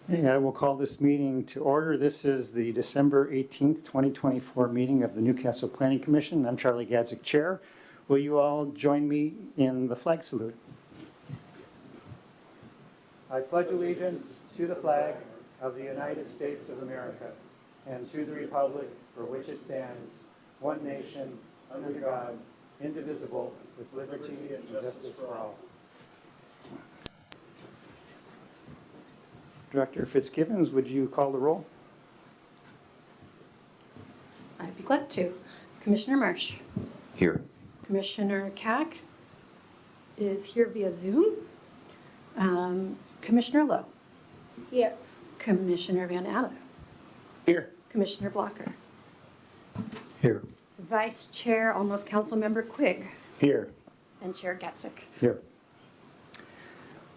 I will call this meeting to order. This is the December 18th, 2024 meeting of the Newcastle Planning Commission. I'm Charlie Gadzik, Chair. Will you all join me in the flag salute? I pledge allegiance to the flag of the United States of America and to the republic for which it stands, one nation, under God, indivisible, with liberty and justice for all. Director Fitzgibbons, would you call the roll? I'd be glad to. Commissioner Marsh. Here. Commissioner Kack is here via Zoom. Commissioner Lowe. Here. Commissioner Van Allen. Here. Commissioner Blocker. Here. Vice Chair, almost Council Member Quigg. Here. And Chair Gatzik. Here.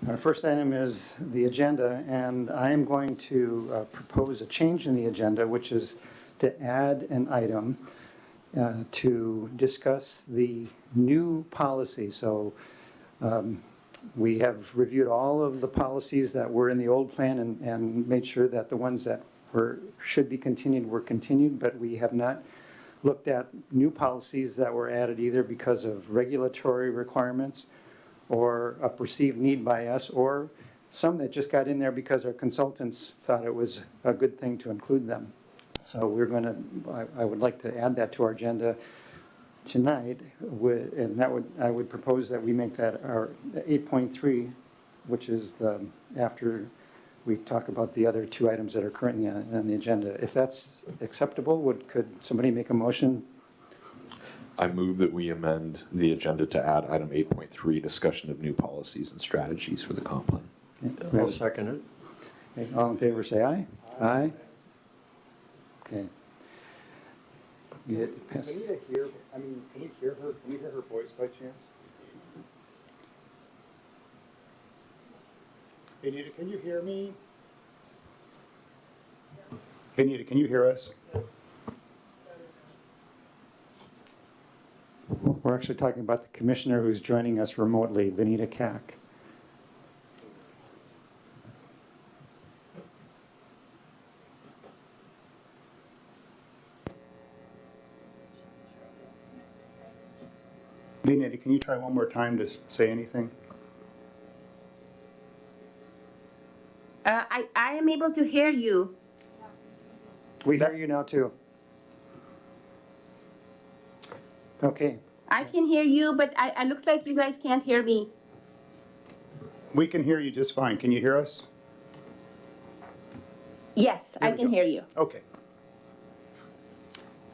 Our first item is the agenda, and I am going to propose a change in the agenda, which is to add an item to discuss the new policy. So we have reviewed all of the policies that were in the old plan and made sure that the ones that should be continued were continued, but we have not looked at new policies that were added either because of regulatory requirements or a perceived need by us, or some that just got in there because our consultants thought it was a good thing to include them. So we're going to, I would like to add that to our agenda tonight, and I would propose that we make that our 8.3, which is after we talk about the other two items that are currently on the agenda. If that's acceptable, could somebody make a motion? I move that we amend the agenda to add item 8.3, discussion of new policies and strategies for the comp plan. Okay. I'll second it. Okay. All in favor, say aye. Aye. Okay. Can you hear her? Can you hear her voice by chance? Anita, can you hear me? Anita, can you hear us? We're actually talking about the commissioner who's joining us remotely, Vanita Kack. Anita, can you try one more time to say anything? I am able to hear you. We hear you now too. Okay. I can hear you, but I looks like you guys can't hear me. We can hear you just fine. Can you hear us? Yes, There I we can go. hear you. Okay.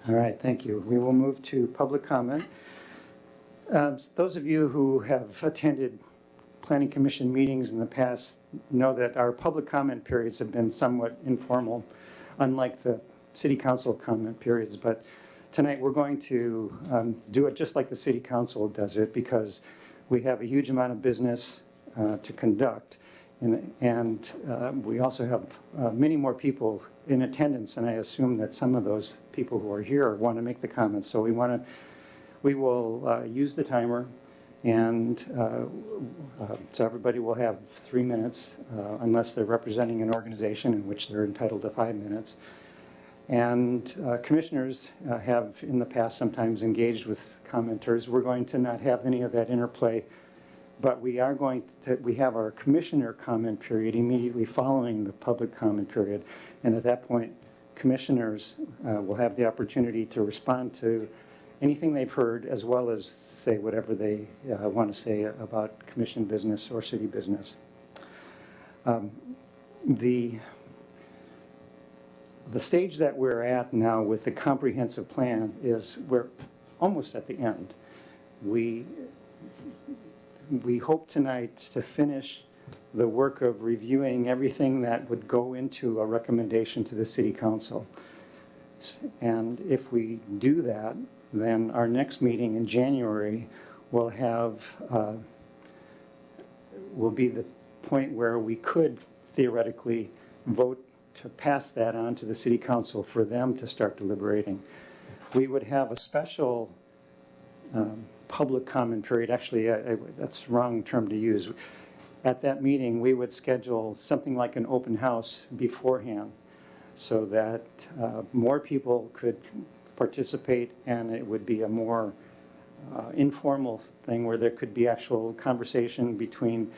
All right, thank you. We will move to public comment. Those of you who have attended Planning Commission meetings in the past know that our public comment periods have been somewhat informal, unlike the City Council comment periods. But tonight we're going to do it just like the City Council does it, because we have a huge amount of business to conduct. And we also have many more people in attendance, and I assume that some of those people who are here want to make the comments. So we will use the timer, and so everybody will have 3 minutes, unless they're representing an organization, in which they're entitled to 5 minutes. And commissioners have in the past sometimes engaged with commenters. We're going to not have any of that interplay, but we have our commissioner comment period immediately following the public comment period. And at that point, commissioners will have the opportunity to respond to anything they've heard, as well as say whatever they want to say about commission business or city business. The stage that we're at now with the comprehensive plan is we're almost at the end. We hope tonight to finish the work of reviewing everything that would go into a recommendation to the City Council. And if we do that, then our next meeting in January will be the point where we could theoretically vote to pass that on to the City Council for them to start deliberating. We would have a special public comment period. Actually, that's the wrong term to use. at that meeting, we would schedule something like an open house beforehand so that more people could participate, and it would be a more informal thing where there could be actual conversation between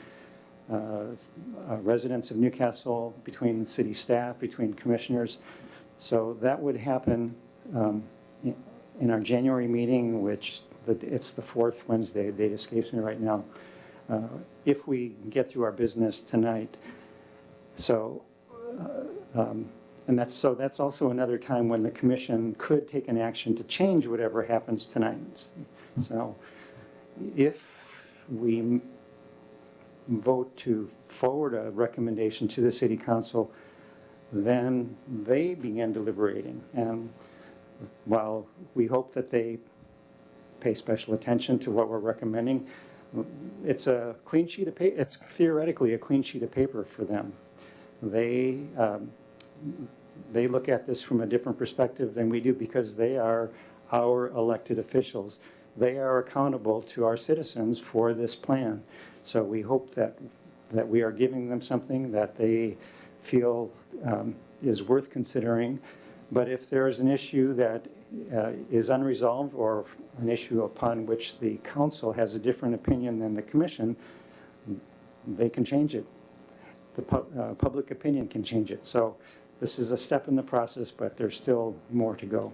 residents of Newcastle, between city staff, between commissioners. So that would happen in our January meeting, which it's the fourth Wednesday, date escapes me right now, if we get through our business tonight. So, and that's also another time when the commission could take an action to change whatever happens tonight. So if we vote to forward a recommendation to the city council, then they begin deliberating. And while we hope that they pay special attention to what we're recommending, it's a clean sheet of paper. It's theoretically a clean sheet of paper for them. They look at this from a different perspective than we do because they are our elected officials. They are accountable to our citizens for this plan. So we hope that we are giving them something that they feel is worth considering. But if there's an issue that is unresolved or an issue upon which the council has a different opinion than the commission, they can change it. The public opinion can change it. So this is a step in the process, but there's still more to go.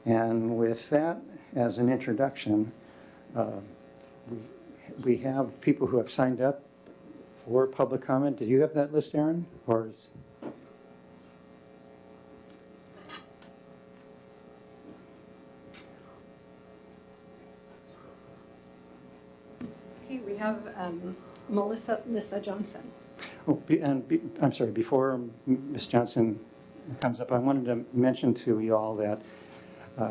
And with that as an introduction, we have people who have signed up for public comment. Did you have that list, Aaron? Or is... Okay, we have Melissa Johnson. Oh, I'm sorry, before Ms. Johnson comes up, I wanted to mention to you all that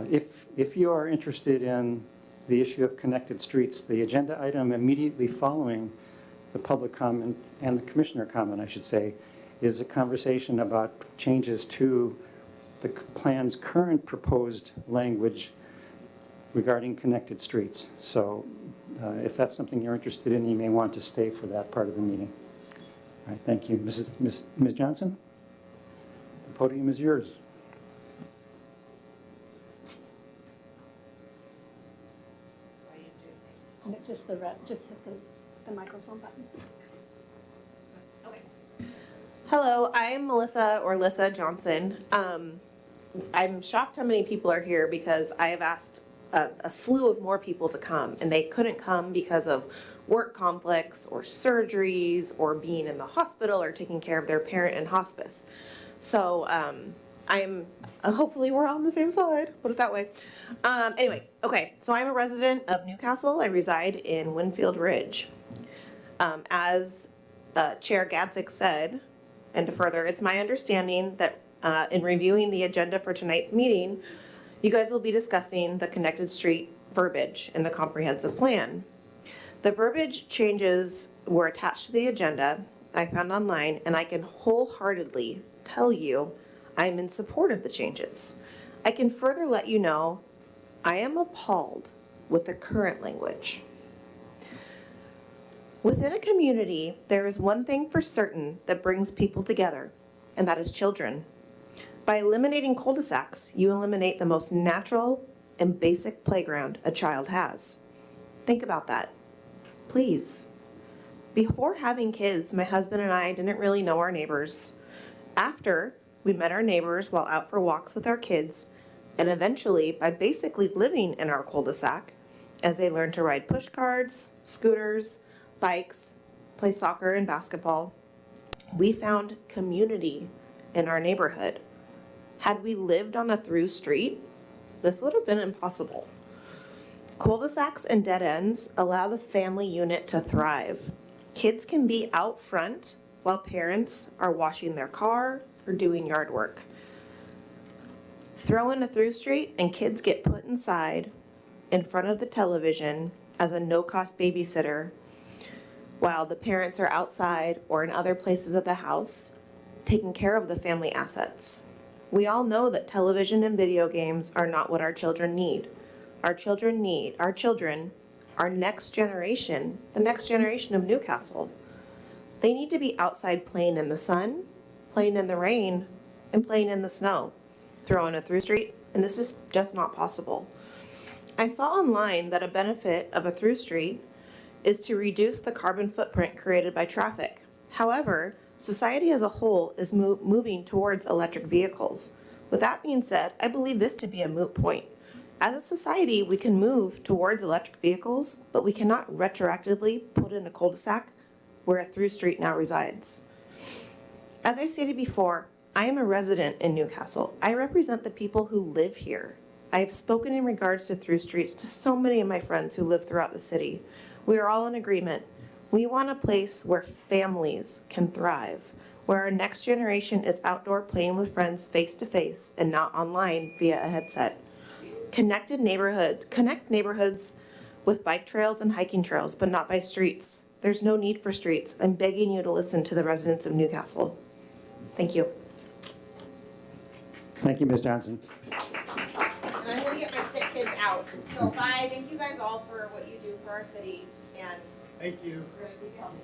if you are interested in the issue of connected streets, the agenda item immediately following the public comment and the commissioner comment, I should say, is a conversation about changes to the plan's current proposed language regarding connected streets. So if that's something you're interested in, you may want to stay for that part of the meeting. All right, thank you. Ms. Johnson, the podium is yours. Just hit the microphone button. Hello, I'm Melissa or Lissa Johnson. I'm shocked how many people are here because I have asked a slew of more people to come, and they couldn't come because of work conflicts or surgeries or being in the hospital or taking care of their parent in hospice. So I'm hopefully we're all on the same side, put it that way. Anyway, okay, so I'm a resident of Newcastle. I reside in Winfield Ridge. As Chair Gadzik said, and to further, it's my understanding that in reviewing the agenda for tonight's meeting, you guys will be discussing the connected street verbiage in the comprehensive plan. The verbiage changes were attached to the agenda I found online, and I can wholeheartedly tell you I'm in support of the changes. I can further let you know I am appalled with the current language. Within a community, there is one thing for certain that brings people together, and that is children. By eliminating cul-de-sacs, you eliminate the most natural and basic playground a child has. Think about that, please. Before having kids, my husband and I didn't really know our neighbors. After, we met our neighbors while out for walks with our kids, and eventually by basically living in our cul-de-sac, as they learned to ride push carts, scooters, bikes, play soccer and basketball, we found community in our neighborhood. Had we lived on a through street, this would have been impossible. Cul-de-sacs and dead ends allow the family unit to thrive. Kids can be out front while parents are washing their car or doing yard work. Throw in a through street and kids get put inside in front of the television as a no-cost babysitter while the parents are outside or in other places of the house taking care of the family assets. We all know that television and video games are not what our children need. Our children our next generation, the next generation of Newcastle. They need to be outside playing in the sun, playing in the rain, and playing in the snow, throwing a through street, and this is just not possible. I saw online that a benefit of a through street is to reduce the carbon footprint created by traffic. However, society as a whole is moving towards electric vehicles. With that being said, I believe this to be a moot point. As a society, we can move towards electric vehicles, but we cannot retroactively put in a cul-de-sac where a through street now resides. As I stated before, I am a resident in Newcastle. I represent the people who live here. I have spoken in regards to through streets to so many of my friends who live throughout the city. We are all in agreement. We want a place where families can thrive, where our next generation is outdoor playing with friends face to face and not online via a headset. Connect neighborhoods with bike trails and hiking trails, but not by streets. There's no need for streets. I'm begging you to listen to the residents of Newcastle. Thank you. Thank you, Ms. Johnson. And I'm gonna get my sick kids out. So bye, thank you guys all for what you do for our city, and Thank you. we're gonna keep helping.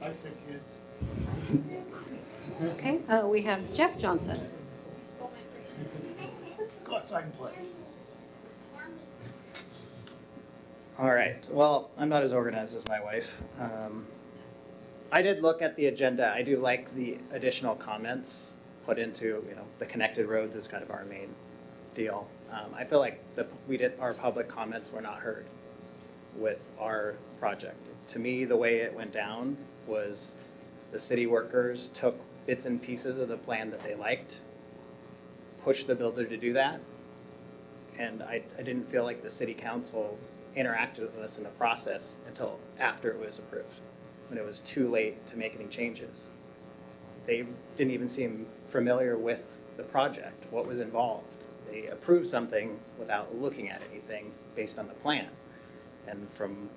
Bye, sick kids. Okay, we have Jeff Johnson. Go outside and play. All right, well, I'm not as organized as my wife. I did look at the agenda. I do like the additional comments put into, the connected roads is kind of our main deal. I feel like our public comments were not heard with our project. To me, the way it went down was the city workers took bits and pieces of the plan that they liked, pushed the builder to do that, and I didn't feel like the city council interacted with us in the process until after it was approved, when it was too late to make any changes. They didn't even seem familiar with the project, what was involved. They approved something without looking at anything based on the plan. And from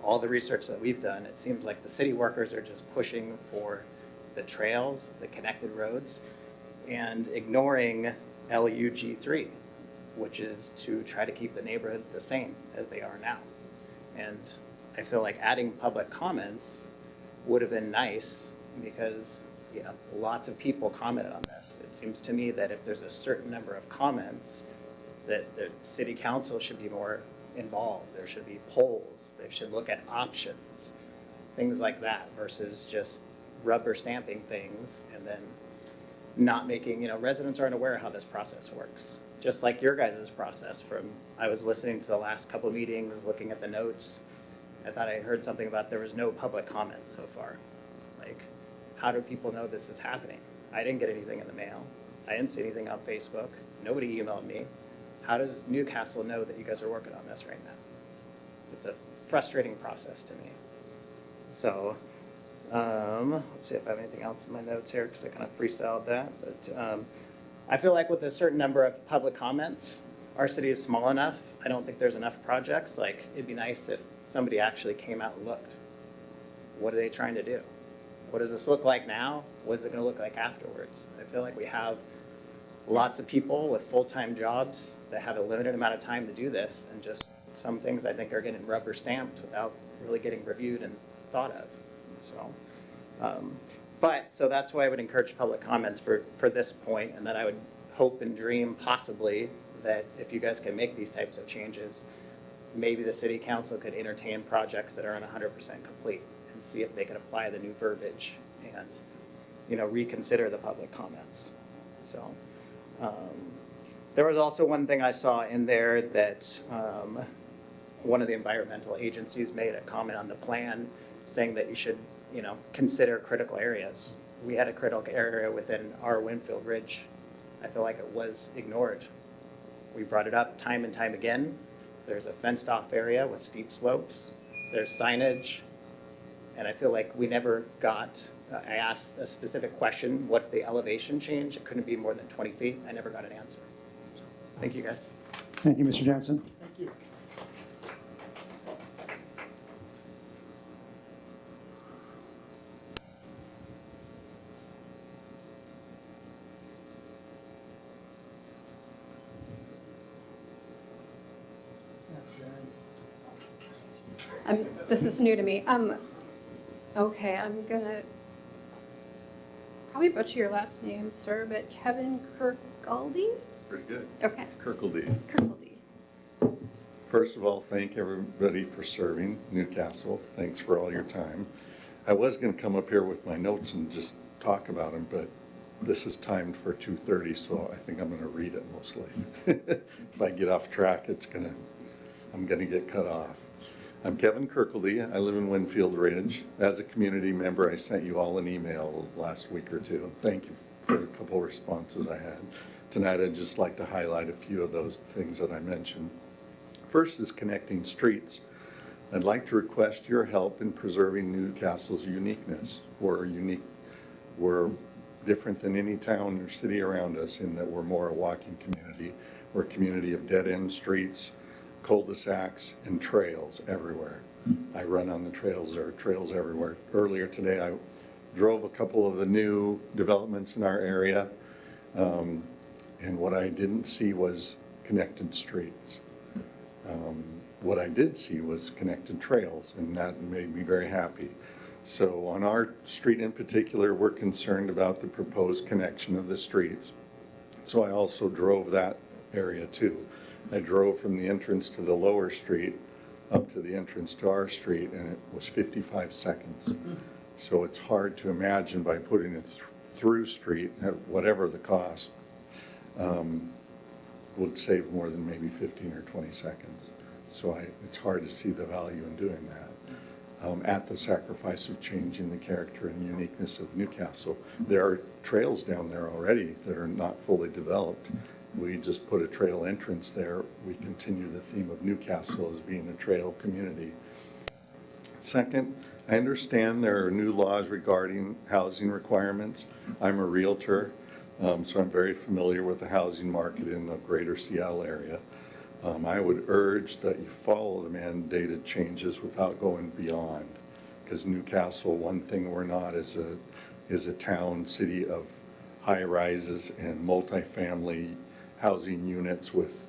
all the research that we've done, it seems like the city workers are just pushing for the trails, the connected roads, and ignoring LUG3, which is to try to keep the neighborhoods the same as they are now. And I feel like adding public comments would have been nice because, lots of people commented on this. It seems to me that if there's a certain number of comments, that the city council should be more involved. There should be polls. They should look at options, things like that, versus just rubber stamping things and then not making, residents aren't aware of how this process works. Just like your guys' process I was listening to the last couple meetings, looking at the notes. I thought I heard something about there was no public comment so far. Like, how do people know this is happening? I didn't get anything in the mail. I didn't see anything on Facebook. Nobody emailed me. How does Newcastle know that you guys are working on this right now? It's a frustrating process to me. So, let's see if I have anything else in my notes here, because I kind of freestyled that. But I feel like with a certain number of public comments, our city is small enough. I don't think there's enough projects. Like, it'd be nice if somebody actually came out and looked. What are they trying to do? What does this look like now? What is it going to look like afterwards? I feel like we have lots of people with full-time jobs that have a limited amount of time to do this, and just some things I think are getting rubber stamped without really getting reviewed and thought of. So that's why I would encourage public comments for this point, and then I would hope and dream possibly that if you guys can make these types of changes, maybe the city council could entertain projects that aren't 100% complete and see if they can apply the new verbiage and, reconsider the public comments. So, there was also one thing I saw in there that one of the environmental agencies made a comment on the plan saying that you should, consider critical areas. We had a critical area within our Winfield Ridge. I feel like it was ignored. We brought it up time and time again. There's a fenced off area with steep slopes. There's signage. And I feel like we never got, I asked a specific question, what's the elevation change? It couldn't be more than 20 feet. I never got an answer. Thank you, guys. Thank you, Mr. Johnson. Thank you. This is new to me. Okay, I'm gonna probably butcher your last name, sir, but Kevin Kirkgaldy? Pretty good. Okay, Kirkaldee. Kirkgaldy. First of all, thank everybody for serving Newcastle. Thanks for all your time. I was going to come up here with my notes and just talk about them, but this is timed for 2:30, so I think I'm going to read it mostly. If I get off track, I'm going to get cut off. I'm Kevin Kirkaldee. I live in Winfield Ridge. As a community member, I sent you all an email last week or two. Thank you for a couple responses I had. Tonight, I'd just like to highlight a few of those things that I mentioned. First is connecting streets. I'd like to request your help in preserving Newcastle's uniqueness. We're different than any town or city around us in that we're more a walking community. We're a community of dead-end streets, cul-de-sacs, and trails everywhere. I run on the trails. There are trails everywhere. Earlier today, I drove a couple of the new developments in our area, and what I didn't see was connected streets. What I did see was connected trails, and that made me very happy. So on our street in particular, we're concerned about the proposed connection of the streets. So I also drove that area too. I drove from the entrance to the lower street up to the entrance to our street, and it was 55 seconds. So it's hard to imagine by putting a through street, at whatever the cost, would save more than maybe 15 or 20 seconds. So it's hard to see the value in doing that. At the sacrifice of changing the character and uniqueness of Newcastle. There are trails down there already that are not fully developed. We just put a trail entrance there. We continue the theme of Newcastle as being a trail community. Second, I understand there are new laws regarding housing requirements. I'm a realtor, so I'm very familiar with the housing market in the greater Seattle area. I would urge that you follow the mandated changes without going beyond, because Newcastle, one thing we're not is a town, city of high rises and multifamily housing units with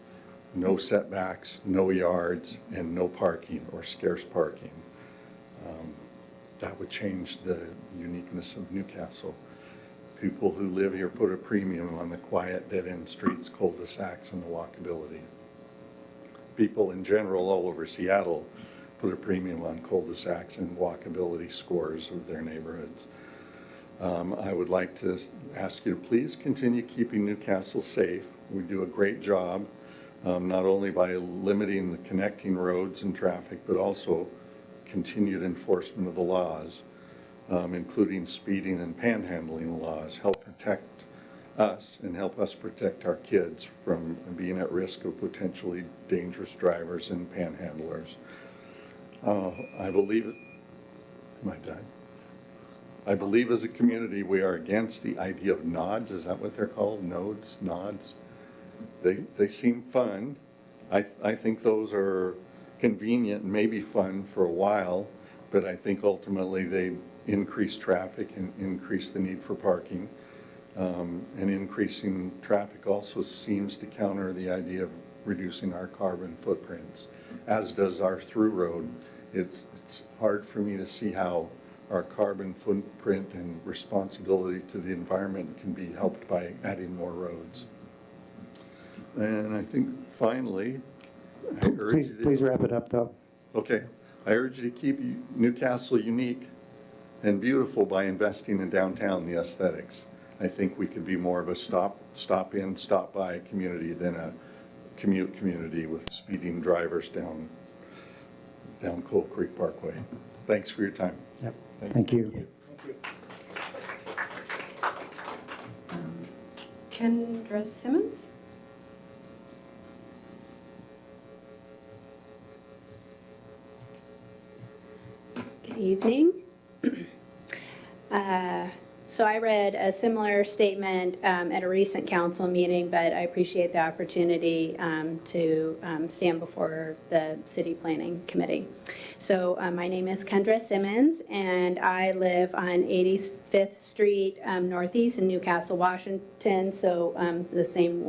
no setbacks, no yards, and no parking or scarce parking. That would change the uniqueness of Newcastle. People who live here put a premium on the quiet dead-end streets, cul-de-sacs, and the walkability. People in general all over Seattle put a premium on cul-de-sacs and walkability scores of their neighborhoods. I would like to ask you to please continue keeping Newcastle safe. We do a great job, not only by limiting the connecting roads and traffic, but also continued enforcement of the laws, including speeding and panhandling laws, help protect us and help us protect our kids from being at risk of potentially dangerous drivers and panhandlers. I believe, am I done? I believe as a community we are against the idea of nods. Is that what they're called? Nods? They seem fun. I think those are convenient and maybe fun for a while, but I think ultimately they increase traffic and increase the need for parking. And increasing traffic also seems to counter the idea of reducing our carbon footprints, as does our through road. It's hard for me to see how our carbon footprint and responsibility to the environment can be helped by adding more roads. And I think finally, I urge you to... Please wrap it up, though. Okay. I urge you to keep Newcastle unique and beautiful by investing in downtown, the aesthetics. I think we could be more of a stop in, stop by community than a commute community with speeding drivers down Coal Creek Parkway. Thanks for your time. Yep. Thank you. Kendra Simmons? Good evening. So I read a similar statement at a recent council meeting, but I appreciate the opportunity to stand before the City Planning Committee. So my name is Kendra Simmons, and I live on 85th Street Northeast in Newcastle, Washington, so the same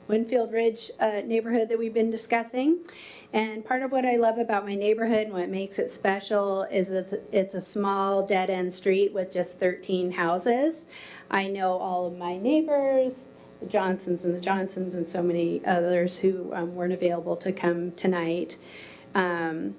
Winfield Ridge neighborhood that we've been discussing. And part of what I love about my neighborhood and what makes it special is that it's a small dead-end street with just 13 houses. I know all of my neighbors, the Johnsons and so many others who weren't available to come tonight. And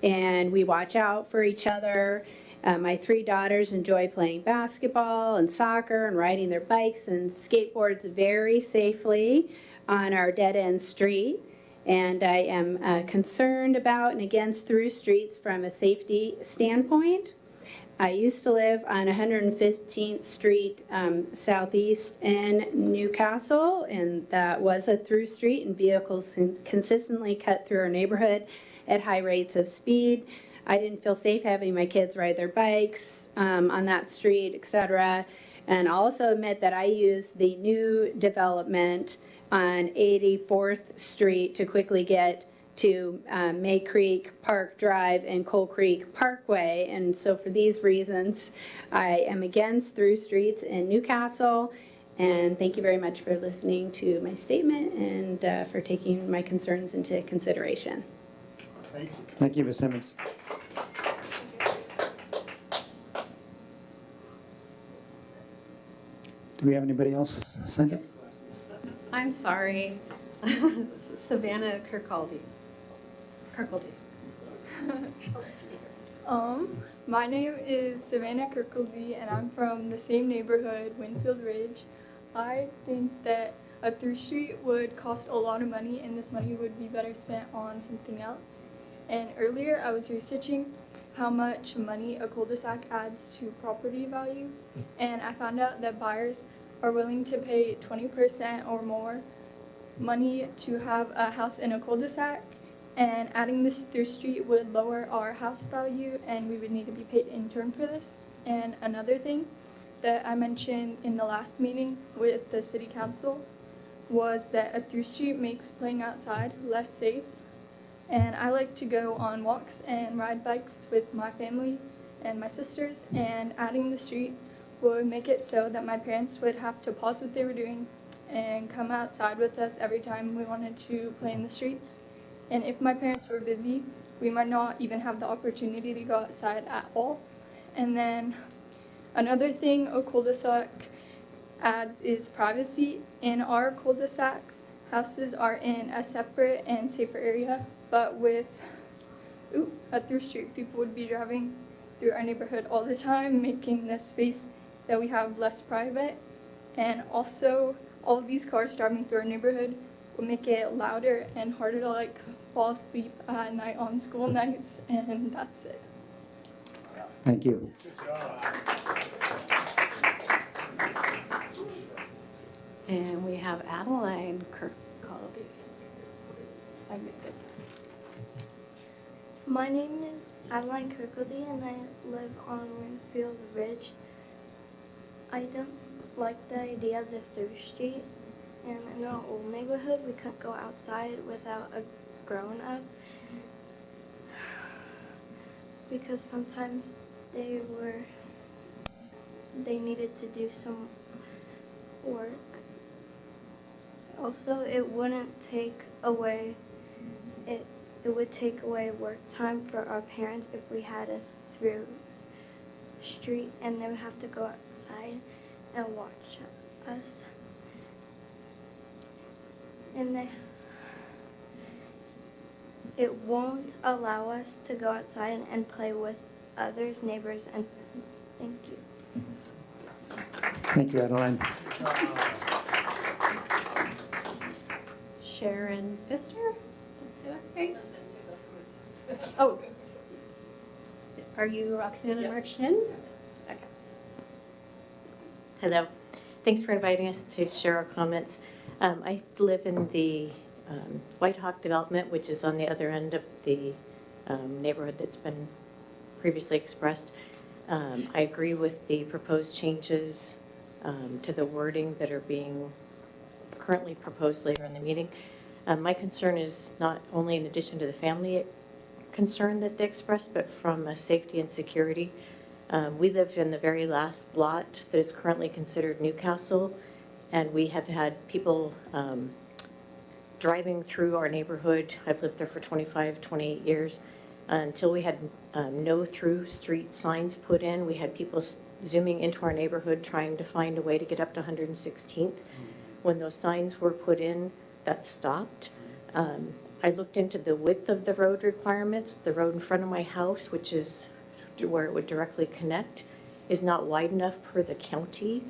we watch out for each other. My 3 daughters enjoy playing basketball and soccer and riding their bikes and skateboards very safely on our dead-end street. And I am concerned about and against through streets from a safety standpoint. I used to live on 115th Street Southeast in Newcastle, and that was a through street, and vehicles consistently cut through our neighborhood at high rates of speed. I didn't feel safe having my kids ride their bikes on that street, etc. And I'll also admit that I used the new development on 84th Street to quickly get to May Creek Park Drive and Coal Creek Parkway. And so for these reasons, I am against through streets in Newcastle. And thank you very much for listening to my statement and for taking my concerns into consideration. Thank you, Ms. Simmons. Do we have anybody else signed up? I'm sorry. Savannah Kirkcaldy. My name is Savannah Kirkcaldy, and I'm from the same neighborhood, Winfield Ridge. I think that a through street would cost a lot of money, and this money would be better spent on something else. And earlier I was researching how much money a cul-de-sac adds to property value, and I found out that buyers are willing to pay 20% or more money to have a house in a cul-de-sac, and adding this through street would lower our house value, and we would need to be paid in turn for this. And another thing that I mentioned in the last meeting with the city council was that a through street makes playing outside less safe. And I like to go on walks and ride bikes with my family and my sisters, and adding the street would make it so that my parents would have to pause what they were doing and come outside with us every time we wanted to play in the streets. And if my parents were busy, we might not even have the opportunity to go outside at all. And then another thing a cul-de-sac adds is privacy. In our cul-de-sacs, houses are in a separate and safer area, but with a through street, people would be driving through our neighborhood all the time, making the space that we have less private. And also, all of these cars driving through our neighborhood will make it louder and harder to fall asleep at night on school nights, and that's it. Thank you. And we have Adeline Kirkcaldy. I made it. My name is Adeline Kirkcaldy, and I live on Winfield Ridge. I don't like the idea of the through street, and in our old neighborhood we couldn't go outside without a grown-up because sometimes they needed to do some work. Also, it would take away work time for our parents if we had a through street, and they would have to go outside and watch us. And it won't allow us to go outside and play with others, neighbors, and friends. Thank you. Thank you, Adeline. Sharon Pfister? Did I say that right? Oh. Are you Roxanna Marchin? Okay. Hello. Thanks for inviting us to share our comments. I live in the White Hawk development, which is on the other end of the neighborhood that's been previously expressed. I agree with the proposed changes to the wording that are being currently proposed later in the meeting. My concern is not only in addition to the family concern that they expressed, but from a safety and security. We live in the very last lot that is currently considered Newcastle, and we have had people driving through our neighborhood, I've lived there for 25, 28 years, until we had no through street signs put in, we had people zooming into our neighborhood trying to find a way to get up to 116th. When those signs were put in, that stopped. I looked into the width of the road requirements. The road in front of my house, which is where it would directly connect, is not wide enough per the county.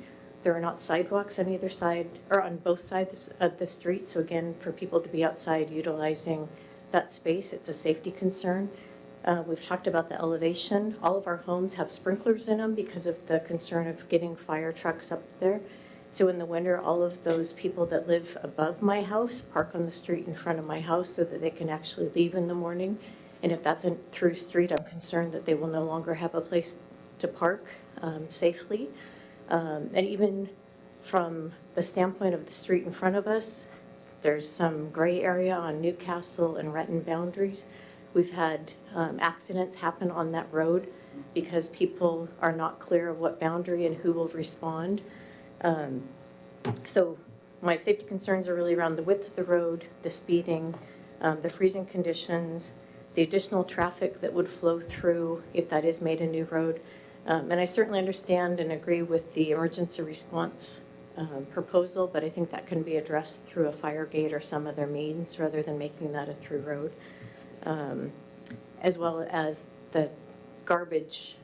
There are not sidewalks on either side, or on both sides of the street. So again, for people to be outside utilizing that space, it's a safety concern. We've talked about the elevation. All of our homes have sprinklers in them because of the concern of getting fire trucks up there. So in the winter, all of those people that live above my house park on the street in front of my house so that they can actually leave in the morning. And if that's a through street, I'm concerned that they will no longer have a place to park safely. And even from the standpoint of the street in front of us, there's some gray area on Newcastle and Renton boundaries. We've had accidents happen on that road because people are not clear of what boundary and who will respond. So my safety concerns are really around the width of the road, the speeding, the freezing conditions, the additional traffic that would flow through if that is made a new road. And I certainly understand and agree with the emergency response proposal, but I think that can be addressed through a fire gate or some other means rather than making that a through road. As well as the garbage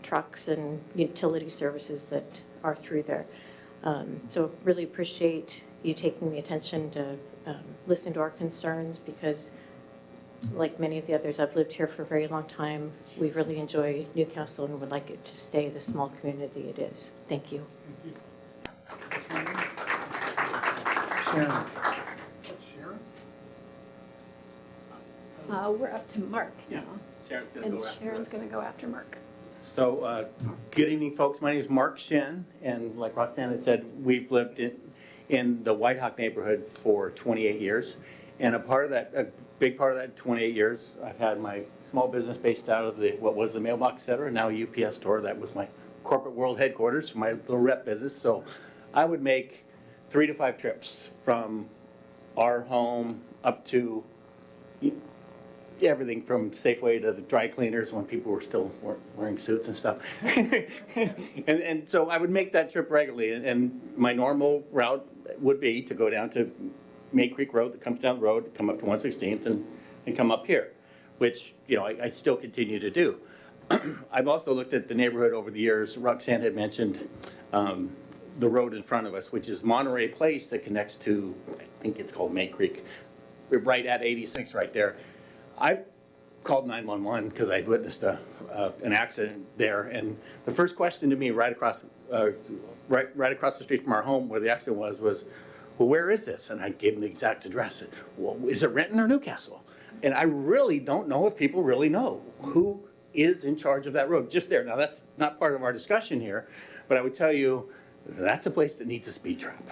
trucks and utility services that are through there. So really appreciate you taking the attention to listen to our concerns because like many of the others, I've lived here for a very long time. We really enjoy Newcastle and would like it to stay the small community it is. Thank you. Sharon. We're up to Mark now. Sharon's gonna And go after Sharon's us. going to go after Mark. So, good evening, folks. My name is Mark Shin, and like Roxanne had said, we've lived in the White Hawk neighborhood for 28 years. And a big part of that 28 years, I've had my small business based out of what was the mailbox center, now UPS store. That was my corporate world headquarters for my little rep business. So I would make 3 to 5 trips from our home up to everything from Safeway to the dry cleaners when people were still wearing suits and stuff. and so I would make that trip regularly. And my normal route would be to go down to May Creek Road that comes down the road, come up to 116th and come up here, which, you know, I still continue to do. I've also looked at the neighborhood over the years. Roxanne had mentioned the road in front of us, which is Monterey Place that connects to, I think it's called May Creek. We're right at 86 right there. I've called 911 because I witnessed an accident there, and the first question to me right across the street from our home where the accident was, well, where is this? And I gave them the exact address. Well, is it Renton or Newcastle? And I really don't know if people really know who is in charge of that road, just there. Now, that's not part of our discussion here, but I would tell you, that's a place that needs a speed trap.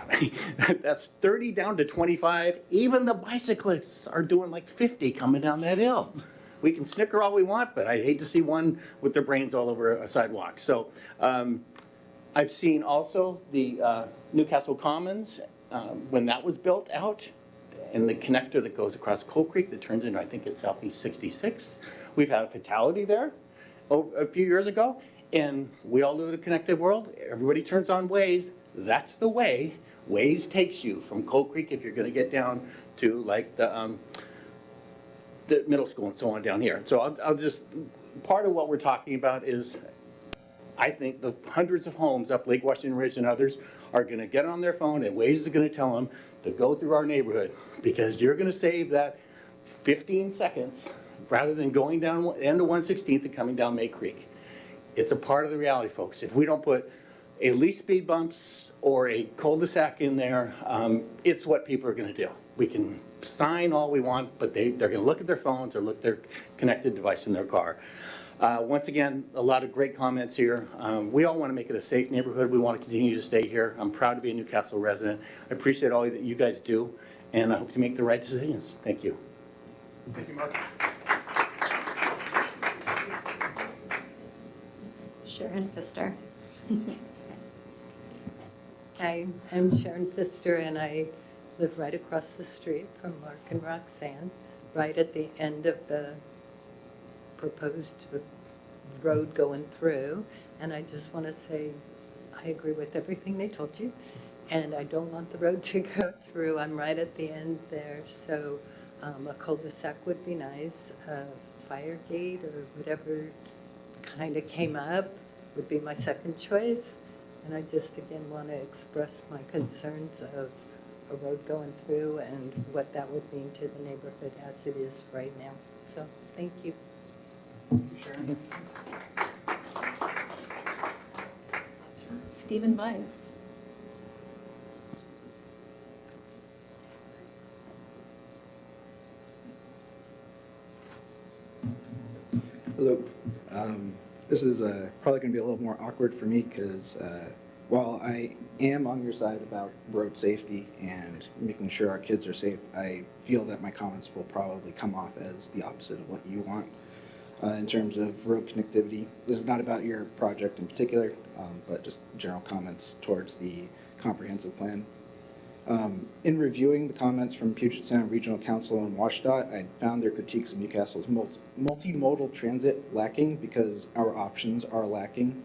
That's 30 down to 25. Even the bicyclists are doing like 50 coming down that hill. We can snicker all we want, but I hate to see one with their brains all over a sidewalk. So I've seen also the Newcastle Commons, when that was built out, and the connector that goes across Coal Creek that turns into, I think it's Southeast 66. We've had a fatality there a few years ago. And we all live in a connected world. Everybody turns on Waze. That's the way. Waze takes you from Coal Creek if you're going to get down to like the middle school and so on down here. So I'll just, part of what we're talking about is, I think the hundreds of homes up Lake Washington Ridge and others are going to get on their phone and Waze is going to tell them to go through our neighborhood because you're going to save that 15 seconds rather than going down end of 116th and coming down May Creek. It's a part of the reality, folks. If we don't put at least speed bumps or a cul-de-sac in there, it's what people are going to do. We can sign all we want, but they're going to look at their phones or look at their connected device in their car. Once again, a lot of great comments here. We all want to make it a safe neighborhood. We want to continue to stay here. I'm proud to be a Newcastle resident. I appreciate all that you guys do, and I hope you make the right decisions. Thank you. Thank you, Mark. Sharon Pfister. Hi, I'm Sharon Pfister, and I live right across the street from Mark and Roxanne, right at the end of the proposed road going through. And I just want to say, I agree with everything they told you, and I don't want the road to go through. I'm right at the end there, so a cul-de-sac would be nice. A fire gate or whatever kind of came up would be my second choice. And I just, again, want to express my concerns of a road going through and what that would mean to the neighborhood as it is right now. So, thank you. Stephen Bias. Hello. This is probably going to be a little more awkward for me because while I am on your side about road safety and making sure our kids are safe, I feel that my comments will probably come off as the opposite of what you want in terms of road connectivity. This is not about your project in particular, but just general comments towards the comprehensive plan. In reviewing the comments from Puget Sound Regional Council and WashDOT, I found their critiques of Newcastle's multimodal transit lacking because our options are lacking.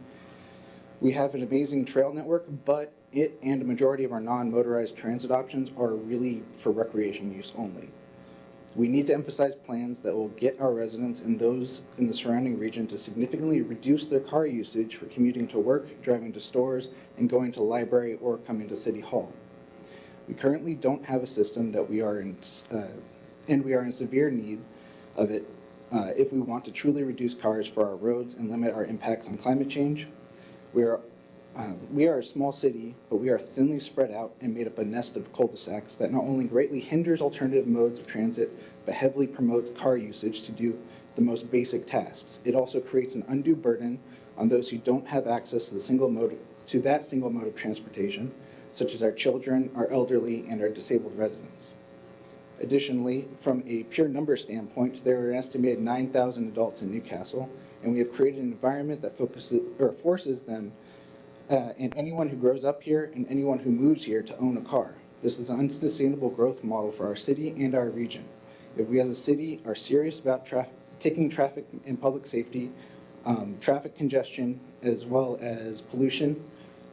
We have an amazing trail network, but it and a majority of our non-motorized transit options are really for recreation use only. We need to emphasize plans that will get our residents and those in the surrounding region to significantly reduce their car usage for commuting to work, driving to stores, and going to the library or coming to City Hall. We currently don't have a system that we are in, and we are in severe need of it if we want to truly reduce cars for our roads and limit our impacts on climate change. We are a small city, but we are thinly spread out and made up a nest of cul-de-sacs that not only greatly hinders alternative modes of transit, but heavily promotes car usage to do the most basic tasks. It also creates an undue burden on those who don't have access to that single mode of transportation, such as our children, our elderly, and our disabled residents. Additionally, from a pure number standpoint, there are an estimated 9,000 adults in Newcastle, and we have created an environment that forces them and anyone who grows up here and anyone who moves here to own a car. This is an unsustainable growth model for our city and our region. If we as a city are serious about taking traffic and public safety, traffic congestion, as well as pollution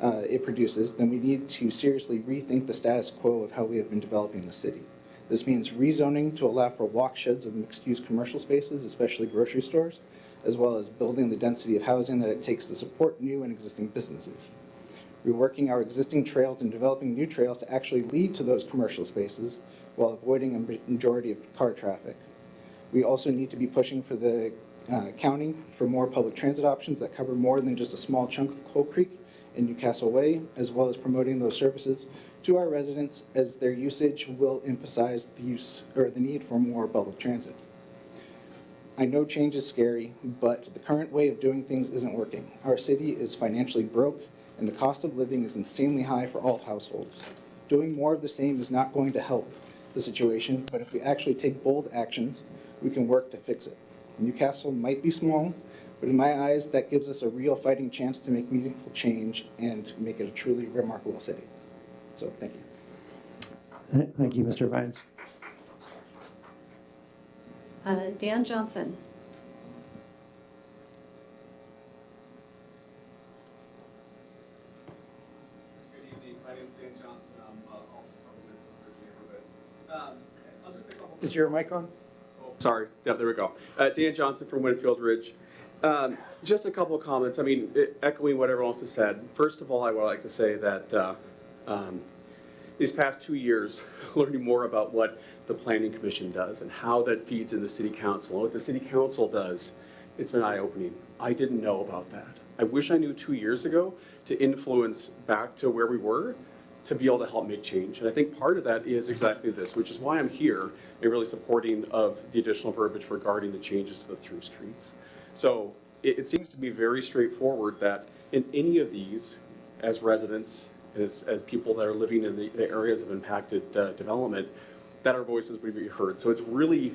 it produces, then we need to seriously rethink the status quo of how we have been developing the city. This means rezoning to allow for walk sheds of mixed-use commercial spaces, especially grocery stores, as well as building the density of housing that it takes to support new and existing businesses. Reworking our existing trails and developing new trails to actually lead to those commercial spaces while avoiding a majority of car traffic. We also need to be pushing for the county for more public transit options that cover more than just a small chunk of Coal Creek and Newcastle Way, as well as promoting those services to our residents as their usage will emphasize the need for more public transit. I know change is scary, but the current way of doing things isn't working. Our city is financially broke, and the cost of living is insanely high for all households. Doing more of the same is not going to help the situation, but if we actually take bold actions, we can work to fix it. Newcastle might be small, but in my eyes, that gives us a real fighting chance to make meaningful change and make it a truly remarkable city. So, thank you. Thank you, Mr. Vines. Dan Johnson. Good evening. My name is Dan Johnson. I'm also from the Winfield Ridge neighborhood. I'll just take a couple. Is your mic on? Oh, sorry. Yeah, there we go. Dan Johnson from Winfield Ridge. Just a couple of comments. I mean, echoing what everyone else has said. First of all, I would like to say that these past 2 years, learning more about what the Planning Commission does and how that feeds in the City Council and what the City Council does, it's been eye-opening. I didn't know about that. I wish I knew 2 years ago to influence back to where we were to be able to help make change. And I think part of that is exactly this, which is why I'm here and really supporting of the additional verbiage regarding the changes to the through streets. So it seems to be very straightforward that in any of these, as residents, as people that are living in the areas of impacted development, that our voices would be heard. So it's really,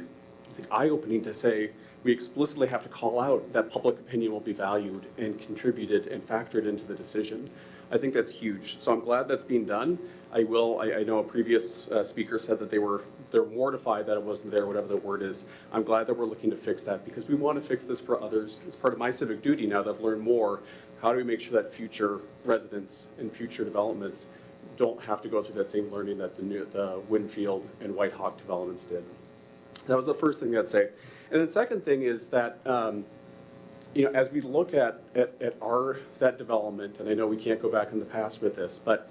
I think, eye-opening to say, we explicitly have to call out that public opinion will be valued and contributed and factored into the decision. I think that's huge. So I'm glad that's being done. I know a previous speaker said that they're mortified that it wasn't there, whatever the word is. I'm glad that we're looking to fix that because we want to fix this for others. It's part of my civic duty now that I've learned more. How do we make sure that future residents and future developments don't have to go through that same learning that the Winfield and White Hawk developments did? That was the first thing I'd say. And then second thing is that, as we look at that development, and I know we can't go back in the past with this, but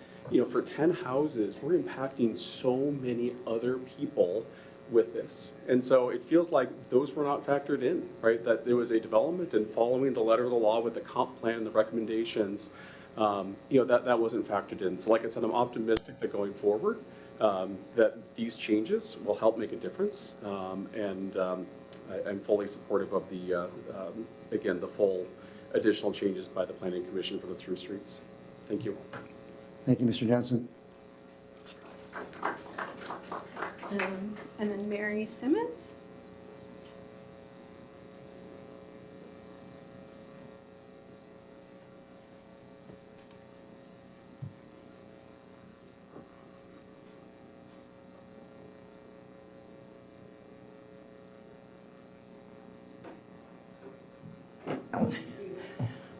for 10 houses, we're impacting so many other people with this. And so it feels like those were not factored in, right? That there was a development and following the letter of the law with the comp plan, the recommendations, that wasn't factored in. So like I said, I'm optimistic that going forward, that these changes will help make a difference. I'm fully supportive of again, the full additional changes by the Planning Commission for the through streets. Thank you. Thank you, Mr. Johnson. And then Mary Simmons.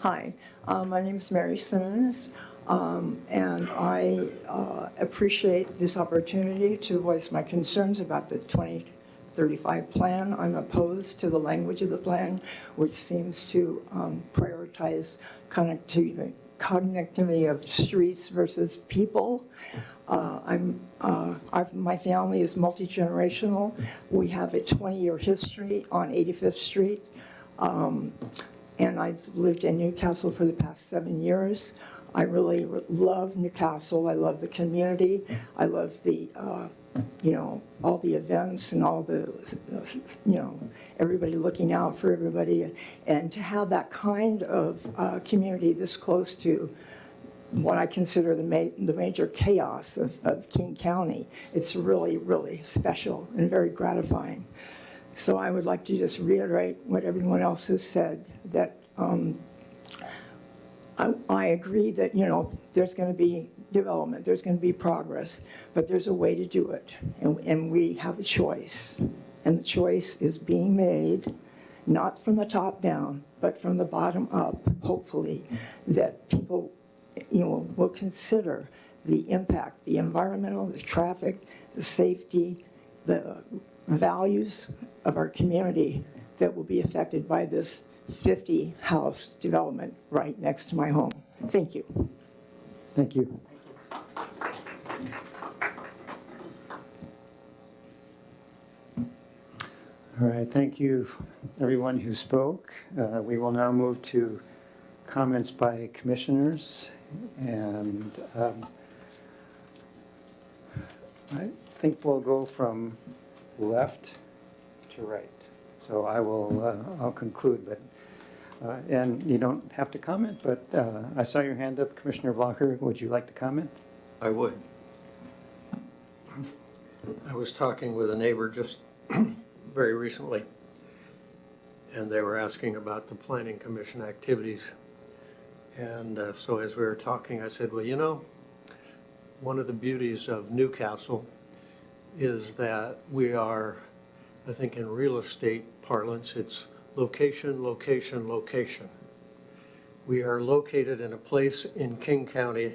Hi, my name is Mary Simmons, and I appreciate this opportunity to voice my concerns about the 2035 plan. I'm opposed to the language of the plan, which seems to prioritize connectivity of streets versus people. My family is multi-generational. We have a 20-year history on 85th Street. And I've lived in Newcastle for the past 7 years. I really love Newcastle. I love the community. I love the, all the events and all the, everybody looking out for everybody. And to have that kind of community this close to what I consider the major chaos of King County, it's really, really special and very gratifying. So I would like to just reiterate what everyone else has said, that I agree that, there's going to be development, there's going to be progress, but there's a way to do it, and we have a choice. And the choice is being made, not from the top down, but from the bottom up, hopefully, that people, will consider the impact, the environmental, the traffic, the safety, the values of our community that will be affected by this 50-house development right next to my home. Thank you. Thank you. All right, thank you, everyone who spoke. We will now move to comments by commissioners. And I think we'll go from left to right. So I'll conclude, but, and you don't have to comment, but I saw your hand up, Commissioner Blocker. Would you like to comment? I would. I was talking with a neighbor just very recently, and they were asking about the Planning Commission activities. And so as we were talking, I said, well, one of the beauties of Newcastle is that we are, I think in real estate parlance, it's location, location, location. We are located in a place in King County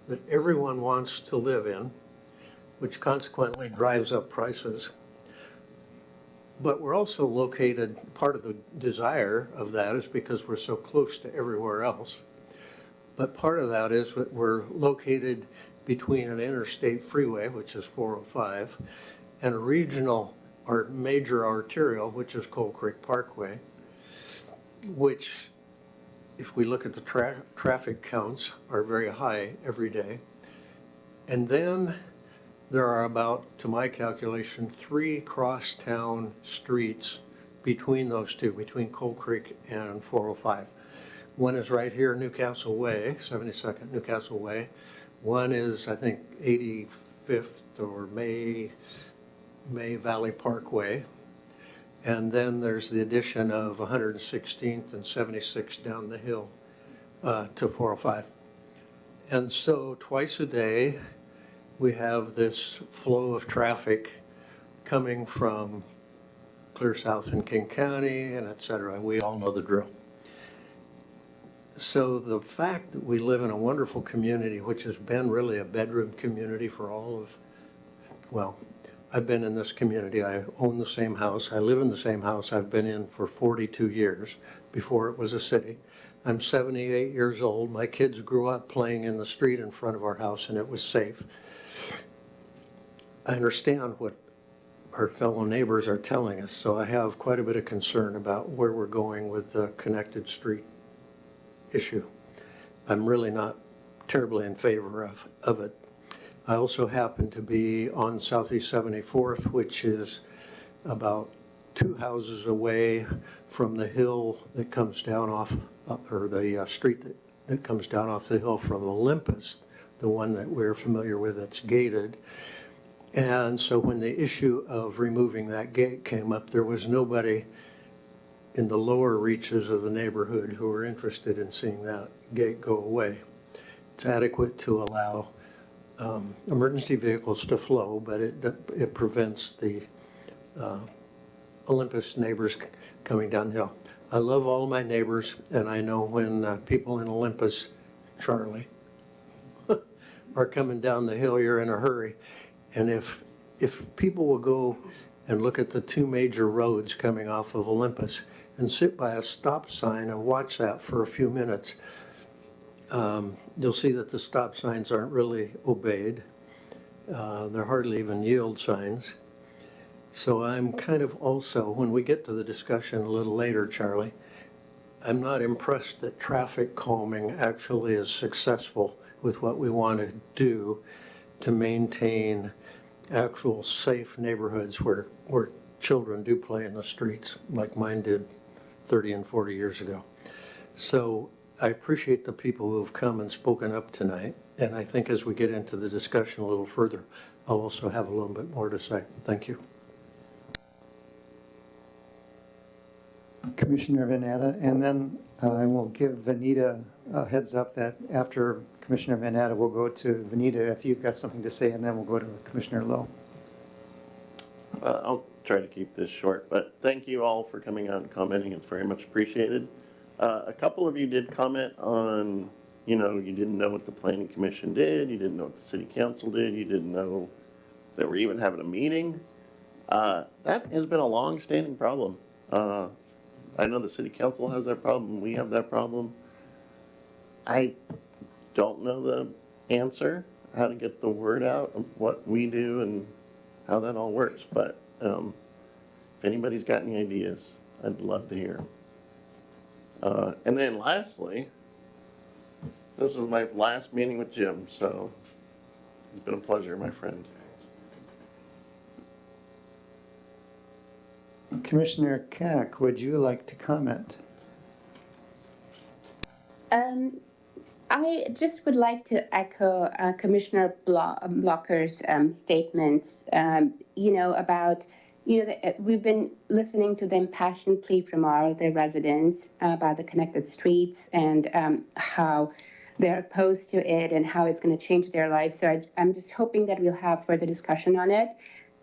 that everyone wants to live in, which consequently drives up prices. But we're also located, part of the desire of that is because we're so close to everywhere else. But part of that is that we're located between an interstate freeway, which is 405, and a regional or major arterial, which is Coal Creek Parkway, which, if we look at the traffic counts, are very high every day. And then there are about, to my calculation, 3 crosstown streets between those two, between Coal Creek and 405. One is right here, Newcastle Way, 72nd Newcastle Way. One is, I think, 85th or May Valley Parkway. And then there's the addition of 116th and 76th down the hill to 405. And so twice a day, we have this flow of traffic coming from clear south in King County and et cetera. We all know the drill. So the fact that we live in a wonderful community, which has been really a bedroom community for all of, well, I've been in this community. I own the same house. I live in the same house I've been in for 42 years before it was a city. I'm 78 years old. My kids grew up playing in the street in front of our house, and it was safe. I understand what our fellow neighbors are telling us, so I have quite a bit of concern about where we're going with the connected street issue. I'm really not terribly in favor of it. I also happen to be on Southeast 74th, which is about 2 houses away from the hill that comes down off, or the street that comes down off the hill from Olympus, the one that we're familiar with that's gated. And so when the issue of removing that gate came up, there was nobody in the lower reaches of the neighborhood who were interested in seeing that gate go away. It's adequate to allow emergency vehicles to flow, but it prevents the Olympus neighbors coming down the hill. I love all my neighbors, and I know when people in Olympus, Charlie, are coming down the hill, you're in a hurry. And if people will go and look at the 2 major roads coming off of Olympus and sit by a stop sign and watch that for a few minutes, you'll see that the stop signs aren't really obeyed. They're hardly even yield signs. So I'm kind of also, when we get to the discussion a little later, Charlie, I'm not impressed that traffic calming actually is successful with what we want to do to maintain actual safe neighborhoods where children do play in the streets like mine did 30 and 40 years ago. So I appreciate the people who have come and spoken up tonight. And I think as we get into the discussion a little further, I'll also have a little bit more to say. Thank you. Commissioner Vanatta, and then I will give Vanita a heads up that after Commissioner Vanatta, we'll go to Vanita if you've got something to say, and then we'll go to Commissioner Lowe. I'll try to keep this short, but thank you all for coming out and commenting. It's very much appreciated. A couple of you did comment on, you didn't know what the Planning Commission did, you didn't know what the City Council did, you didn't know that we're even having a meeting. That has been a long-standing problem. I know the City Council has that problem, we have that problem. I don't know the answer, how to get the word out of what we do and how that all works, but if anybody's got any ideas, I'd love to hear them. And then lastly, this is my last meeting with Jim, so it's been a pleasure, my friend. Commissioner Kack, would you like to comment? I just would like to echo Commissioner Blocker's statements, about, we've been listening to the impassioned plea from all the residents about the connected streets and how they're opposed to it and how it's going to change their lives. So I'm just hoping that we'll have further discussion on it.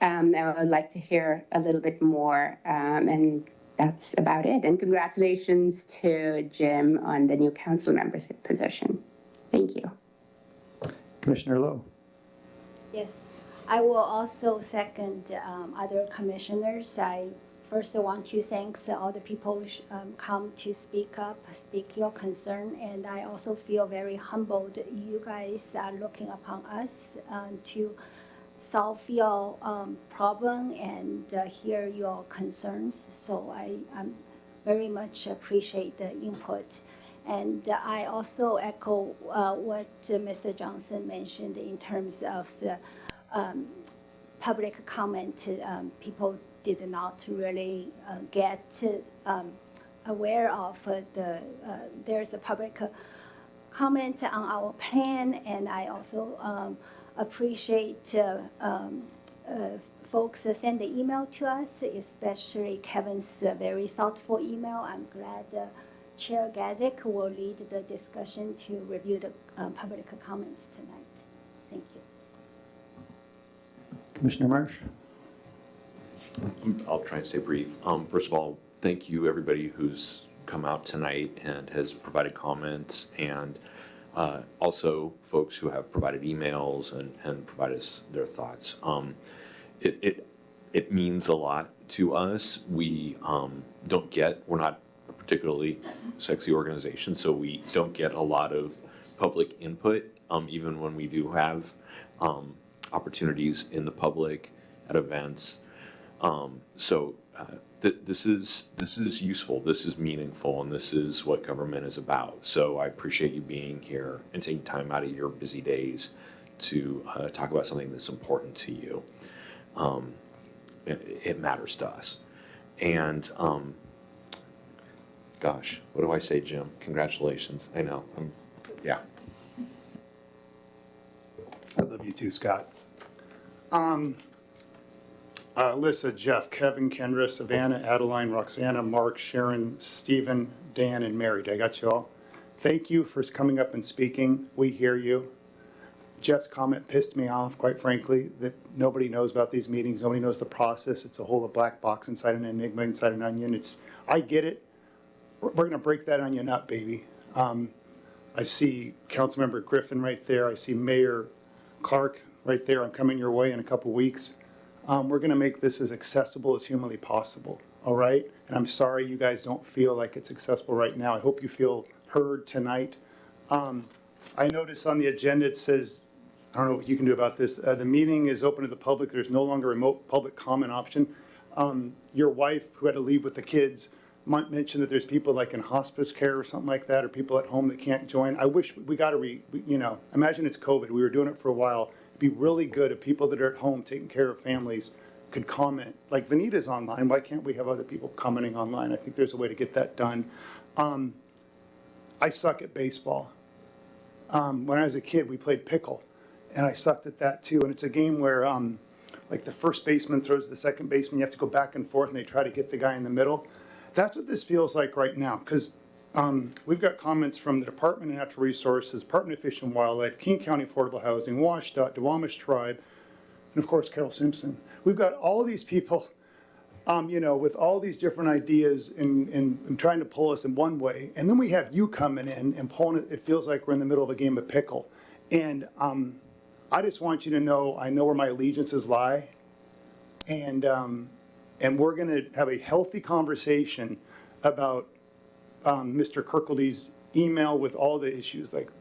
I would like to hear a little bit more, and that's about it. And congratulations to Jim on the new council membership position. Thank you. Commissioner Lowe. Yes, I will also second other commissioners. I first want to thank all the people who come to speak up, speak your concern, and I also feel very humbled you guys are looking upon us to solve your problem and hear your concerns. So I very much appreciate the input. And I also echo what Mr. Johnson mentioned in terms of the public comment. People did not really get aware of there's a public comment on our plan, and I also appreciate folks send the email to us, especially Kevin's very thoughtful email. I'm glad Chair Gazik will lead the discussion to review the public comments tonight. Thank you. Commissioner Marsh? I'll try and stay brief. First of all, thank you, everybody who's come out tonight and has provided comments, and also folks who have provided emails and provided us their thoughts. It means a lot to us. We're not a particularly sexy organization, so we don't get a lot of public input, even when we do have opportunities in the public at events. This is useful, this is meaningful, and this is what government is about. So I appreciate you being here and taking time out of your busy days to talk about something that's important to you. It matters to us. And gosh, what do I say, Jim? Congratulations. I know. Yeah. I love you too, Scott. Alyssa, Jeff, Kevin, Kendra, Savannah, Adeline, Roxana, Mark, Sharon, Stephen, Dan, and Mary. Did I got you all? Thank you for coming up and speaking. We hear you. Jeff's comment pissed me off, quite frankly, that nobody knows about these meetings. Nobody knows the process. It's a whole black box inside an enigma, inside an onion. I get it. We're going to break that onion up, baby. I see Councilmember Griffin right there. I see Mayor Clark right there. I'm coming your way in a couple weeks. We're going to make this as accessible as humanly possible, all right? And I'm sorry you guys don't feel like it's accessible right now. I hope you feel heard tonight. I notice on the agenda it says, I don't know what you can do about this, the meeting is open to the public. There's no longer a remote public comment option. Your wife, who had to leave with the kids, might mention that there's people like in hospice care or something like that, or people at home that can't join. I wish we got to, imagine it's COVID. We were doing it for a while. It'd be really good if people that are at home taking care of families could comment. Like Vanita's online. Why can't we have other people commenting online? I think there's a way to get that done. I suck at baseball. When I was a kid, we played pickle, and I sucked at that too. And it's a game where, like the first baseman throws the second baseman, you have to go back and forth, and they try to get the guy in the middle. That's what this feels like right now, because we've got comments from the Department of Natural Resources, Department of Fish and Wildlife, King County Affordable Housing, WashDOT, Duwamish Tribe, and of course Carol Simpson. We've got all these people, with all these different ideas and trying to pull us in one way. And then we have you coming in and pulling it. It feels like we're in the middle of a game of pickle. And I just want you to know, I know where my allegiances lie. And we're going to have a healthy conversation about Mr. Kirkaldy's email with all the issues. Like,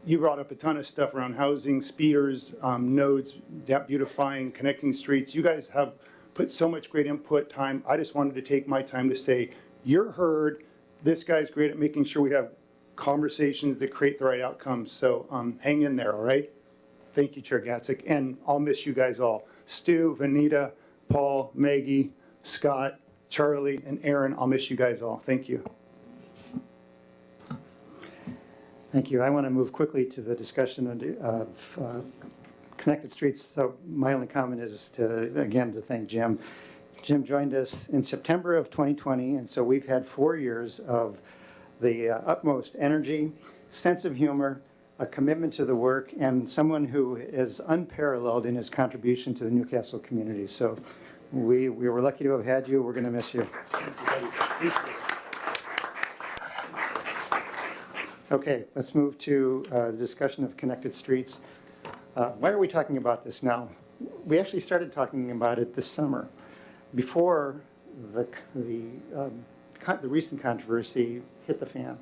you brought up a ton of stuff around housing, speeders, nodes, beautifying, connecting streets. You guys have put so much great input time. I just wanted to take my time to say, you're heard. This guy's great at making sure we have conversations that create the right outcomes. So hang in there, all right? Thank you, Chair Gatzik. And I'll miss you guys all. Stu, Vanita, Paul, Maggie, Scott, Charlie, and Aaron, I'll miss you guys all. Thank you. Thank you. I want to move quickly to the discussion of connected streets. So my only comment is to thank Jim. Jim joined us in September of 2020, and so we've had 4 years of the utmost energy, sense of humor, a commitment to the work, and someone who is unparalleled in his contribution to the Newcastle community. So we were lucky to have had you. We're going to miss you. Okay, let's move to the discussion of connected streets. Why are we talking about this now? We actually started talking about it this summer, before the recent controversy hit the fan.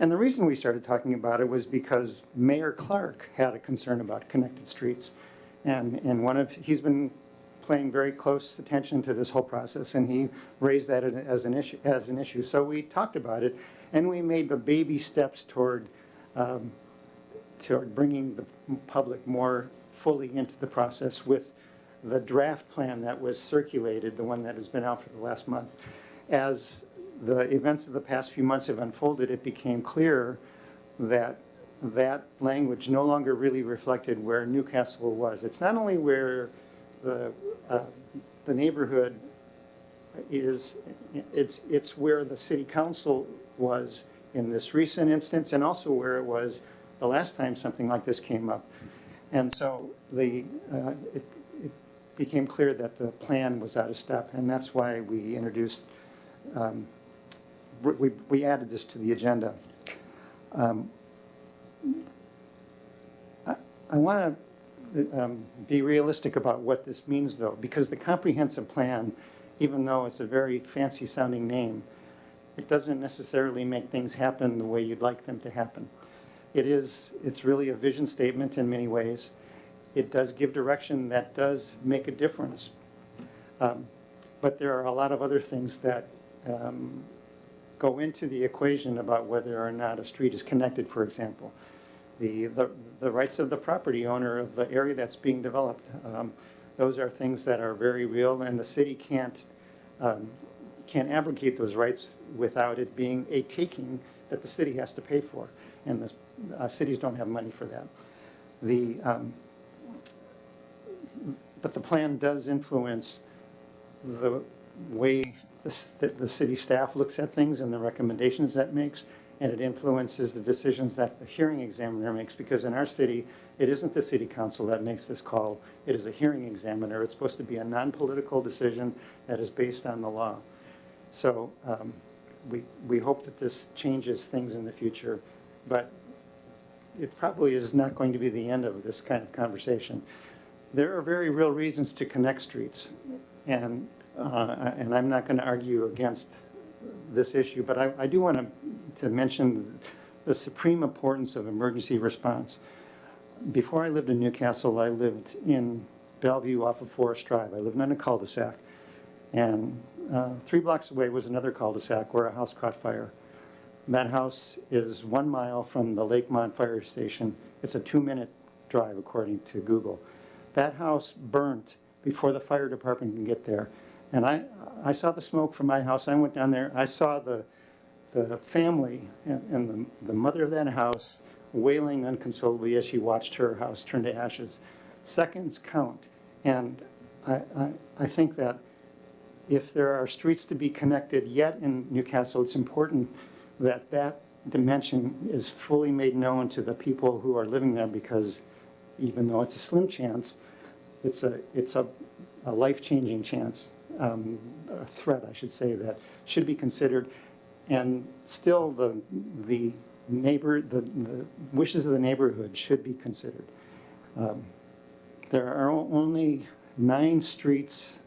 And the reason we started talking about it was because Mayor Clark had a concern about connected streets. And he's been paying very close attention to this whole process, and he raised that as an issue. So we talked about it, and we made the baby steps toward bringing the public more fully into the process with the draft plan that was circulated, the one that has been out for the last month. As the events of the past few months have unfolded, it became clear that that language no longer really reflected where Newcastle was. It's not only where the the neighborhood is, it's where the city council was in this recent instance, and also where it was the last time something like this came up. And so it became clear that the plan was out of step, and that's why we introduced, we added this to the agenda. I want to be realistic about what this means, though, because the comprehensive plan, even though it's a very fancy sounding name, it doesn't necessarily make things happen the way you'd like them to happen. It's really a vision statement in many ways. It does give direction that does make a difference. But there are a lot of other things that go into the equation about whether or not a street is connected, for example. The rights of the property owner of the area that's being developed. Those are things that are very real, and the city can't abrogate those rights without it being a taking that the city has to pay for. And the cities don't have money for that. But the plan does influence the way the city staff looks at things and the recommendations that it makes, and it influences the decisions that the hearing examiner makes, because in our city, it isn't the city council that makes this call, it is a hearing examiner. It's supposed to be a non-political decision that is based on the law. So we hope that this changes things in the future, but it probably is not going to be the end of this kind of conversation. There are very real reasons to connect streets, and I'm not going to argue against this issue, but I do want to mention the supreme importance of emergency response. Before I lived in Newcastle, I lived in Bellevue off of Forest Drive. I lived in a cul-de-sac, and 3 blocks away was another cul-de-sac where a house caught fire. That house is 1 mile from the Lakemont Fire Station. It's a 2-minute drive, according to Google. That house burnt before the fire department can get there. And I saw the smoke from my house. I went down there. I saw the family and the mother of that house wailing unconsolably as she watched her house turn to ashes. Seconds count. And I think that if there are streets to be connected yet in Newcastle, it's important that that dimension is fully made known to the people who are living there, because even though it's a slim chance, it's a life-changing chance, a threat, I should say, that should be considered. And still, the wishes of the neighborhood should be considered. There are only 9 streets,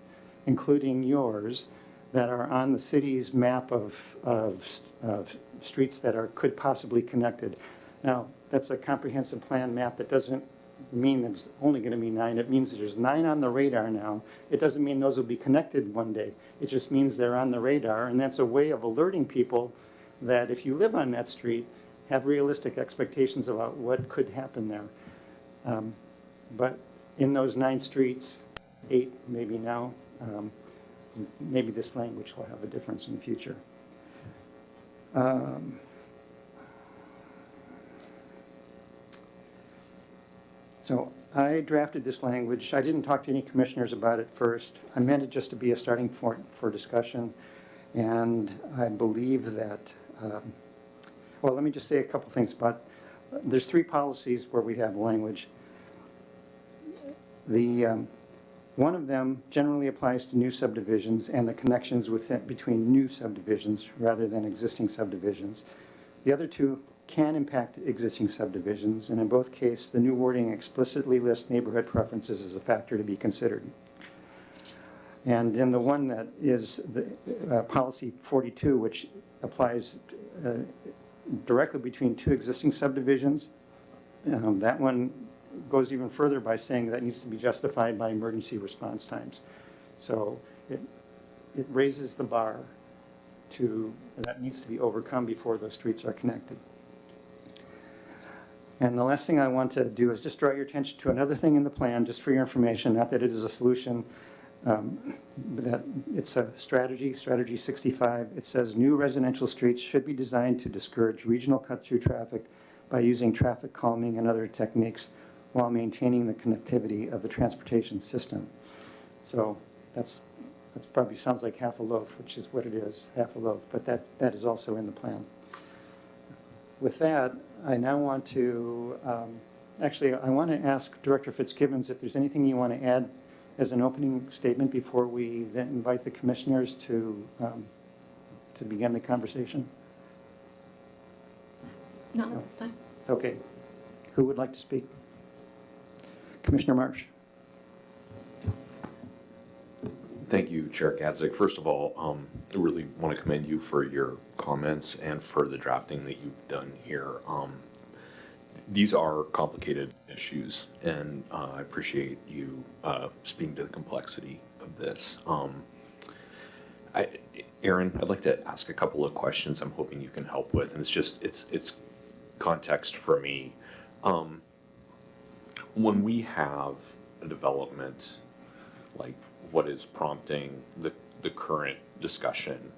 including yours, that are on the city's map of streets that could possibly connected. Now, that's a comprehensive plan map. That doesn't mean that it's only going to be 9. It means that there's 9 on the radar now. It doesn't mean those will be connected one day. It just means they're on the radar, and that's a way of alerting people that if you live on that street, have realistic expectations about what could happen there. But in those 9 streets, 8 maybe now, maybe this language will have a difference in the future. So I drafted this language. I didn't talk to any commissioners about it first. I meant it just to be a starting point for discussion. And I believe that, well, let me just say a couple things about, there's 3 policies where we have language. One of them generally applies to new subdivisions and the connections between new subdivisions rather than existing subdivisions. The other 2 can impact existing subdivisions, and in both cases, the new wording explicitly lists neighborhood preferences as a factor to be considered. And in the one that is the policy 42, which applies directly between 2 existing subdivisions, that one goes even further by saying that needs to be justified by emergency response times. So it raises the bar that needs to be overcome before those streets are connected. And the last thing I want to do is just draw your attention to another thing in the plan, just for your information, not that it is a solution, but that it's a strategy 65. It says new residential streets should be designed to discourage regional cut-through traffic by using traffic calming and other techniques while maintaining the connectivity of the transportation system. So that's probably sounds like half a loaf, which is what it is, half a loaf, but that is also in the plan. With that, I now want to, actually, I want to ask Director Fitzgibbons if there's anything you want to add as an opening statement before we then invite the commissioners to begin the conversation. Not at this time. Okay. Who would like to speak? Commissioner Marsh. Thank you, Chair Gadzik. First of all, I really want to commend you for your comments and for the drafting that you've done here. These are complicated issues, and I appreciate you speaking to the complexity of this. Aaron, I'd like to ask a couple of questions I'm hoping you can help with, and it's context for me. When we have a development like what is prompting the current discussion,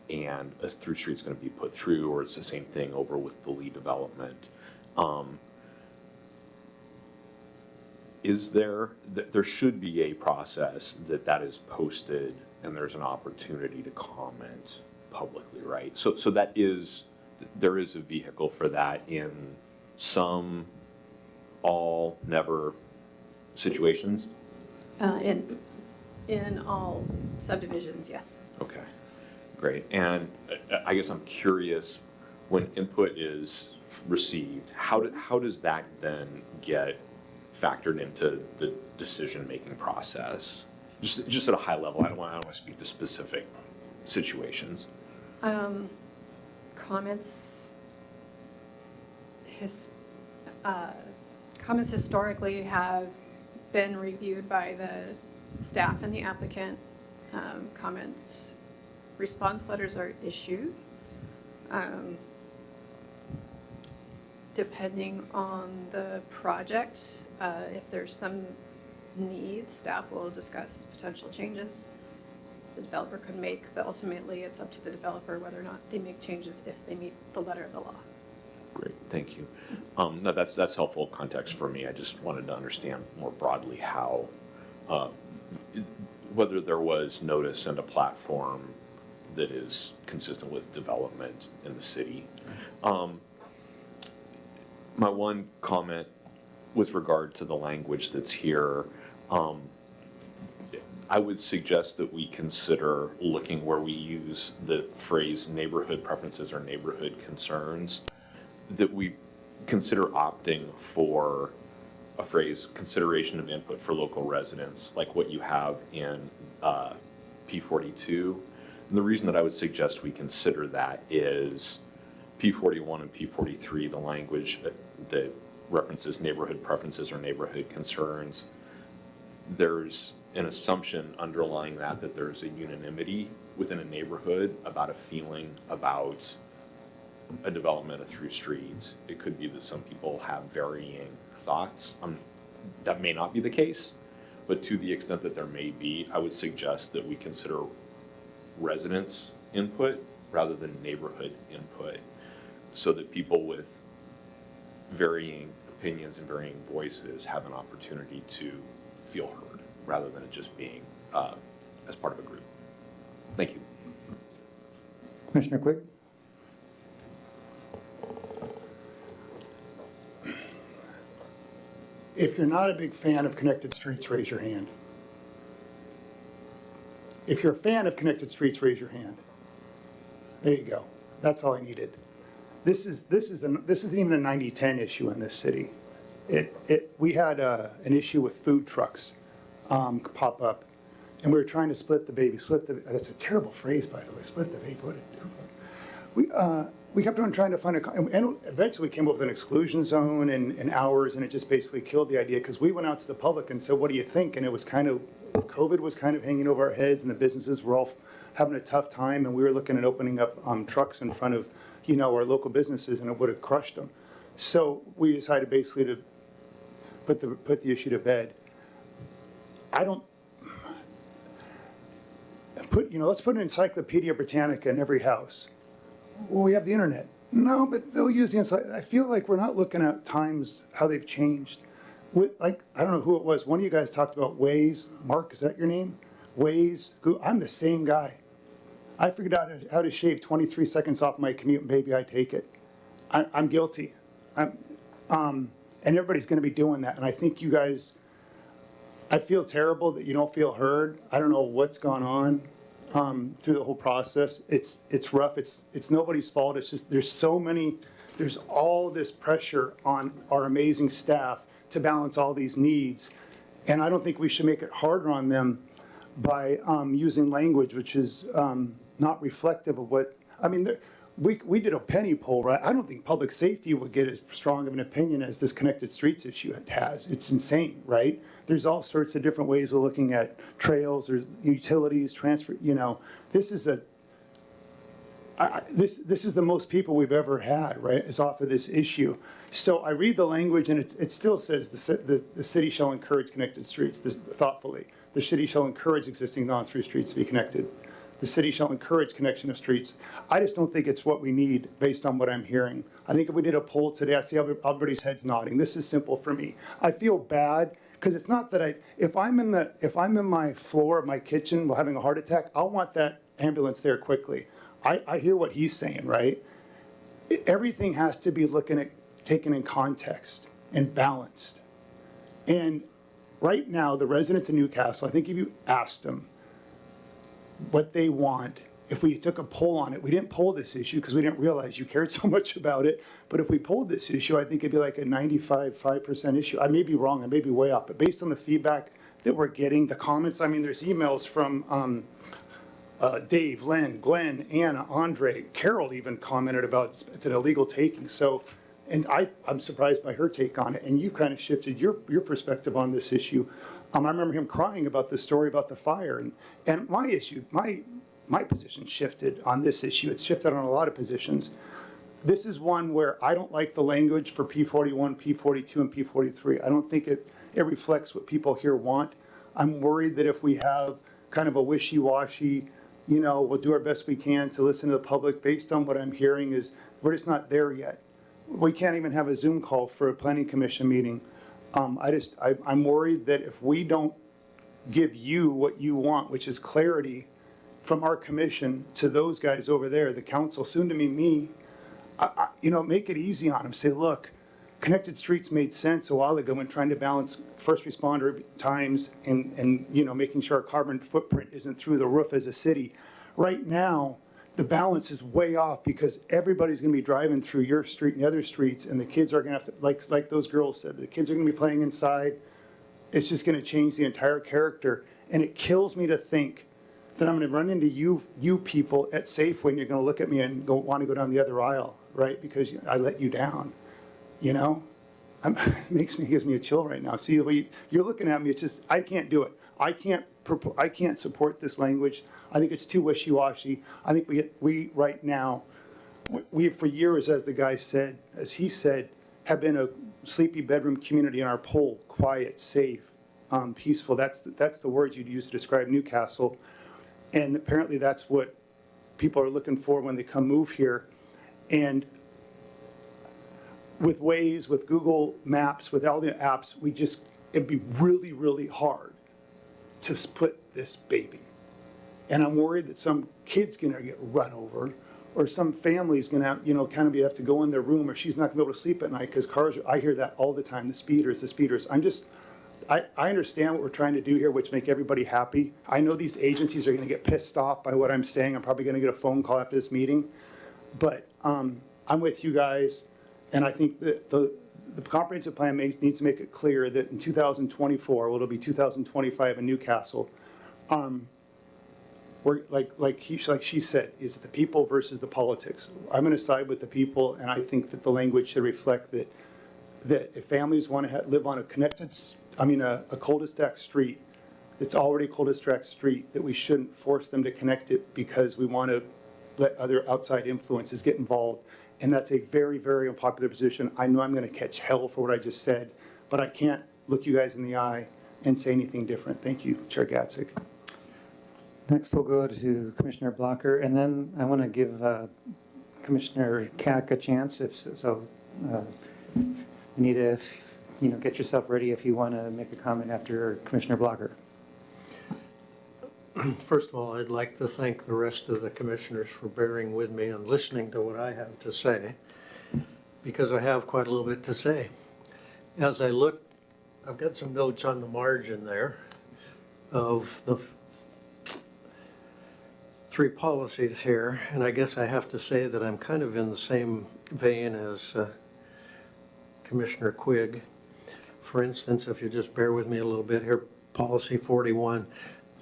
and a through street's going to be put through, or it's the same thing over with the Lee development, is there should be a process that is posted and there's an opportunity to comment publicly, right? So there is a vehicle for that in some, all, never situations? In all subdivisions, yes. Okay, great. And I guess I'm curious, when input is received, how does that then get factored into the decision-making process? Just at a high level. I don't want to speak to specific situations. Comments historically have been reviewed by the staff and the applicant. Comments, response letters are issued. Depending on the project, if there's some need, staff will discuss potential changes the developer could make, but ultimately it's up to the developer whether or not they make changes if they meet the letter of the law. Great, thank you. No, that's helpful context for me. I just wanted to understand more broadly how, whether there was notice and a platform that is consistent with development in the city. My one comment with regard to the language that's here, I would suggest that we consider looking where we use the phrase neighborhood preferences or neighborhood concerns, that we consider opting for a phrase, consideration of input for local residents, like what you have in P42. And the reason that I would suggest we consider that is P41 and P43, the language that references neighborhood preferences or neighborhood concerns, there's an assumption underlying that there's a unanimity within a neighborhood about a feeling about a development of through streets. It could be that some people have varying thoughts. That may not be the case, but to the extent that there may be, I would suggest that we consider residents' input rather than neighborhood input, so that people with varying opinions and varying voices have an opportunity to feel heard, rather than it just being as part of a group. Thank you. Commissioner Quigg? If you're not a big fan of connected streets, raise your hand. If you're a fan of connected streets, raise your hand. There you go. That's all I needed. This isn't even a 90-10 issue in this city. We had an issue with food trucks pop up, and we were trying to split the baby. That's a terrible phrase, by the way. Split the baby. We kept on trying to find and eventually we came up with an exclusion zone and hours, and it just basically killed the idea, because we went out to the public and said, what do you think? And it was COVID was kind of hanging over our heads, and the businesses were all having a tough time, and we were looking at opening up trucks in front of, our local businesses, and it would have crushed them. So we decided basically to put the issue to bed. Let's put an Encyclopedia Britannica in every house. Well, we have the internet. No, but they'll use the I feel like we're not looking at times, how they've changed. like, I don't know who it was, one of you guys talked about Waze. Mark, is that your name? Waze, I'm the same guy. I figured out how to shave 23 seconds off my commute, and baby, I take it. I'm guilty. And everybody's gonna be doing that, and I think you guys, I feel terrible that you don't feel heard. I don't know what's gone on through the whole process. It's rough, it's nobody's fault, it's just, there's all this pressure on our amazing staff to balance all these needs. And I don't think we should make it harder on them by using language which is not reflective of what, I mean, we did a penny poll, right? I don't think public safety would get as strong of an opinion as this Connected Streets issue has. It's insane, right? There's all sorts of different ways of looking at trails, there's utilities, transport, this is this is the most people we've ever had, right, is off of this issue. So I read the language and it still says the city shall encourage connected streets thoughtfully. The city shall encourage existing non-through streets to be connected. The city shall encourage connection of streets. I just don't think it's what we need based on what I'm hearing. I think if we did a poll today, I see everybody's heads nodding. This is simple for me. I feel bad because it's not that if I'm in my floor of my kitchen while having a heart attack, I'll want that ambulance there quickly. I hear what he's saying, right? Everything has to be taken in context and balanced. And right now, the residents of Newcastle, I think if you asked them what they want, if we took a poll on it, we didn't poll this issue because we didn't realize you cared so much about it. But if we polled this issue, I think it'd be like a 95% issue. I may be wrong, I may be way off, but based on the feedback that we're getting, the comments, I mean, there's emails from Dave, Len, Glenn, Anna, Andre, Carol even commented about it's an illegal taking. So, and I'm surprised by her take on it. And you kind of shifted your perspective on this issue. I remember him crying about the story about the fire. And my issue, my position shifted on this issue. It's shifted on a lot of positions. This is one where I don't like the language for P41, P42, and P43. I don't think it reflects what people here want. I'm worried that if we have kind of a wishy-washy, we'll do our best we can to listen to the public. Based on what I'm hearing is we're just not there yet. We can't even have a Zoom call for a planning commission meeting. I'm worried that if we don't give you what you want, which is clarity from our commission to those guys over there, the council, soon to be me, make it easy on them. Say, look, Connected Streets made sense a while ago when trying to balance first responder times and making sure our carbon footprint isn't through the roof as a city. Right now, the balance is way off because everybody's going to be driving through your street and the other streets, and the kids are going to have to, like those girls said, the kids are going to be playing inside. It's just going to change the entire character, and it kills me to think that I'm going to run into you people at Safeway, and you're going to look at me and want to go down the other aisle, right? Because I let you down. It gives me a chill right now. See, the way you're looking at me, it's just, I can't do it. I can't support this language. I think it's too wishy-washy. I think we right now, we for years, as the guy said, as he said, have been a sleepy bedroom community in our poll, quiet, safe, peaceful. That's the words you'd use to describe Newcastle. And apparently that's what people are looking for when they come move here. And with Waze, with Google Maps, with all the apps, it'd be really, really hard to split this baby. And I'm worried that some kid's gonna get run over, or some family's gonna have, have to go in their room, or she's not gonna be able to sleep at night because I hear that all the time, the speeders. I understand what we're trying to do here, which make everybody happy. I know these agencies are gonna get pissed off by what I'm saying. I'm probably gonna get a phone call after this meeting. But I'm with you guys, and I think that the comprehensive plan needs to make it clear that in 2024, it'll be 2025 in Newcastle, we're like she said, is the people versus the politics. I'm going to side with the people, and I think that the language should reflect that if families want to live on a cul-de-sac street that's already a cul-de-sac street, that we shouldn't force them to connect it because we want to let other outside influences get involved. And that's a very, very unpopular position. I know I'm going to catch hell for what I just said, but I can't look you guys in the eye and say anything different. Thank you, Chair Gatzik. Next, we'll go to Commissioner Blocker, and then I want to give Commissioner Kack a chance. Anita, get yourself ready if you want to make a comment after Commissioner Blocker. First of all, I'd like to thank the rest of the commissioners for bearing with me and listening to what I have to say, because I have quite a little bit to say. As I look, I've got some notes on the margin there of the three policies here, and I guess I have to say that I'm kind of in the same vein as Commissioner Quigg. For instance, if you just bear with me a little bit here, Policy 41,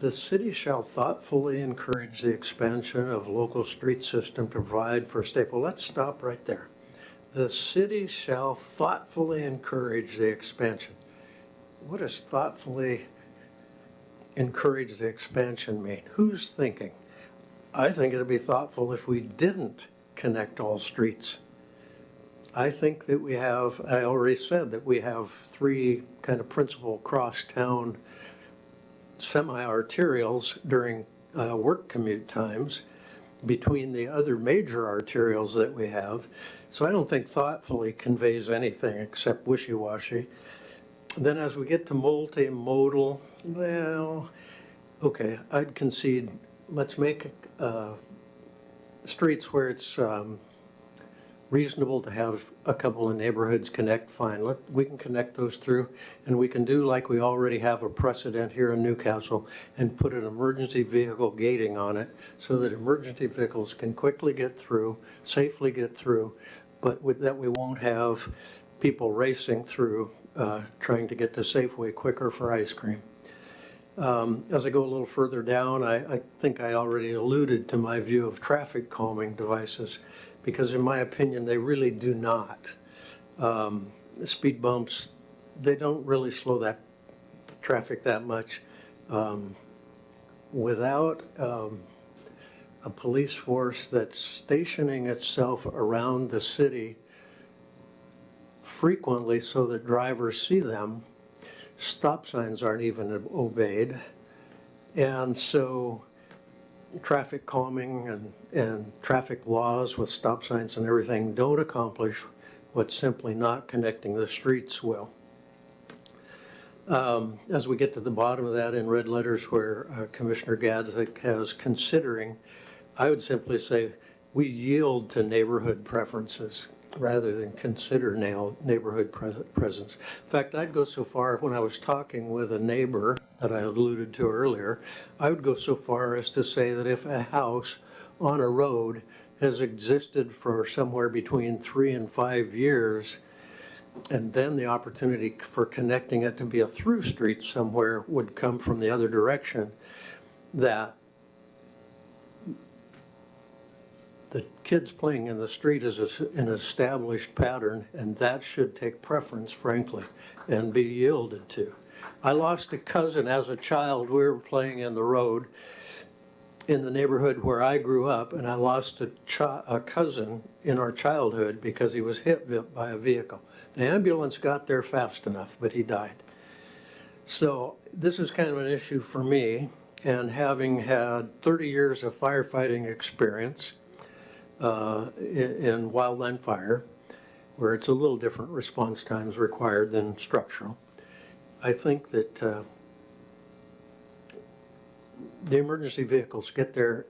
the city shall thoughtfully encourage the expansion of local street system to provide for safe. Well, let's stop right there. The city shall thoughtfully encourage the expansion. What does thoughtfully encourage the expansion mean? Who's thinking? I think it'd be thoughtful if we didn't connect all streets. I think that we have, I already said that we have three kind of principal cross-town semi-arterials during work commute times between the other major arterials that we have. So I don't think thoughtfully conveys anything except wishy-washy. Then as we get to multimodal, well, okay, I'd concede, let's make streets where it's reasonable to have a couple of neighborhoods connect, fine. We can connect those through, and we can do like we already have a precedent here in Newcastle and put an emergency vehicle gating on it so that emergency vehicles can quickly get through, safely get through, but with that we won't have people racing through trying to get to Safeway quicker for ice cream. As I go a little further down, I think I already alluded to my view of traffic calming devices, because in my opinion, they really do not. Speed bumps, they don't really slow that traffic that much. Without a police force that's stationing itself around the city frequently so that drivers see them, stop signs aren't even obeyed. And so traffic calming and traffic laws with stop signs and everything don't accomplish what simply not connecting the streets will. As we get to the bottom of that in red letters where Commissioner Gadzik has considering, I would simply say we yield to neighborhood preferences rather than consider neighborhood presence. In fact, I'd go so far, when I was talking with a neighbor that I alluded to earlier, I would go so far as to say that if a house on a road has existed for somewhere between 3 and 5 years, and then the opportunity for connecting it to be a through street somewhere would come from the other direction, that the kids playing in the street is an established pattern, and that should take preference, frankly, and be yielded to. I lost a cousin as a child. We were playing in the road in the neighborhood where I grew up, and I lost a cousin in our childhood because he was hit by a vehicle. The ambulance got there fast enough, but he died. So this is kind of an issue for me, and having had 30 years of firefighting experience, in wildland fire, where it's a little different response times required than structural. I think that the emergency vehicles get there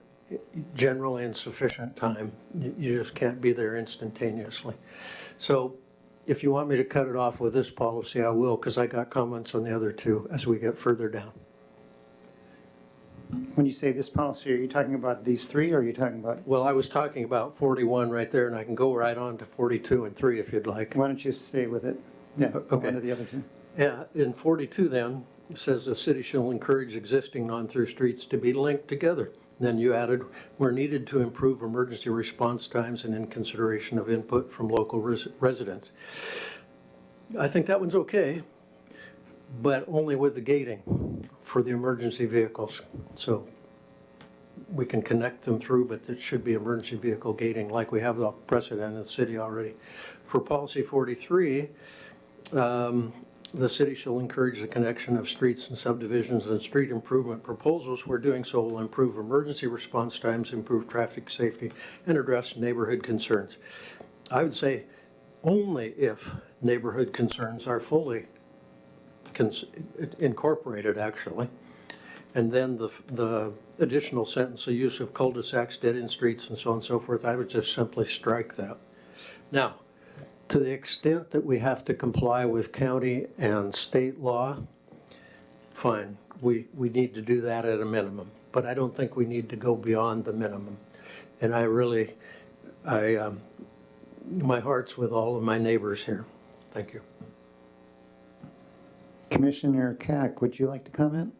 generally in sufficient time. You just can't be there instantaneously. So if you want me to cut it off with this policy, I will, because I got comments on the other two as we get further down. When you say this policy, are you talking about these three, or are you talking about? Well, I was talking about 41 right there, and I can go right on to 42 and 3 if you'd like. Why don't you stay with it? Yeah, Okay. one of the other two. Yeah, in 42 then, it says the city shall encourage existing non-through streets to be linked together. Then you added, where needed to improve emergency response times and in consideration of input from local residents. I think that one's okay, but only with the gating for the emergency vehicles. So we can connect them through, but it should be emergency vehicle gating like we have the precedent in the city already. For policy 43, the city shall encourage the connection of streets and subdivisions and street improvement proposals where doing so will improve emergency response times, improve traffic safety, and address neighborhood concerns. I would say only if neighborhood concerns are fully incorporated, actually. And then the additional sentence, the use of cul-de-sacs, dead-end streets, and so on and so forth, I would just simply strike that. Now, to the extent that we have to comply with county and state law, fine, we need to do that at a minimum. But I don't think we need to go beyond the minimum. And my heart's with all of my neighbors here. Thank you. Commissioner Kack, would you like to comment?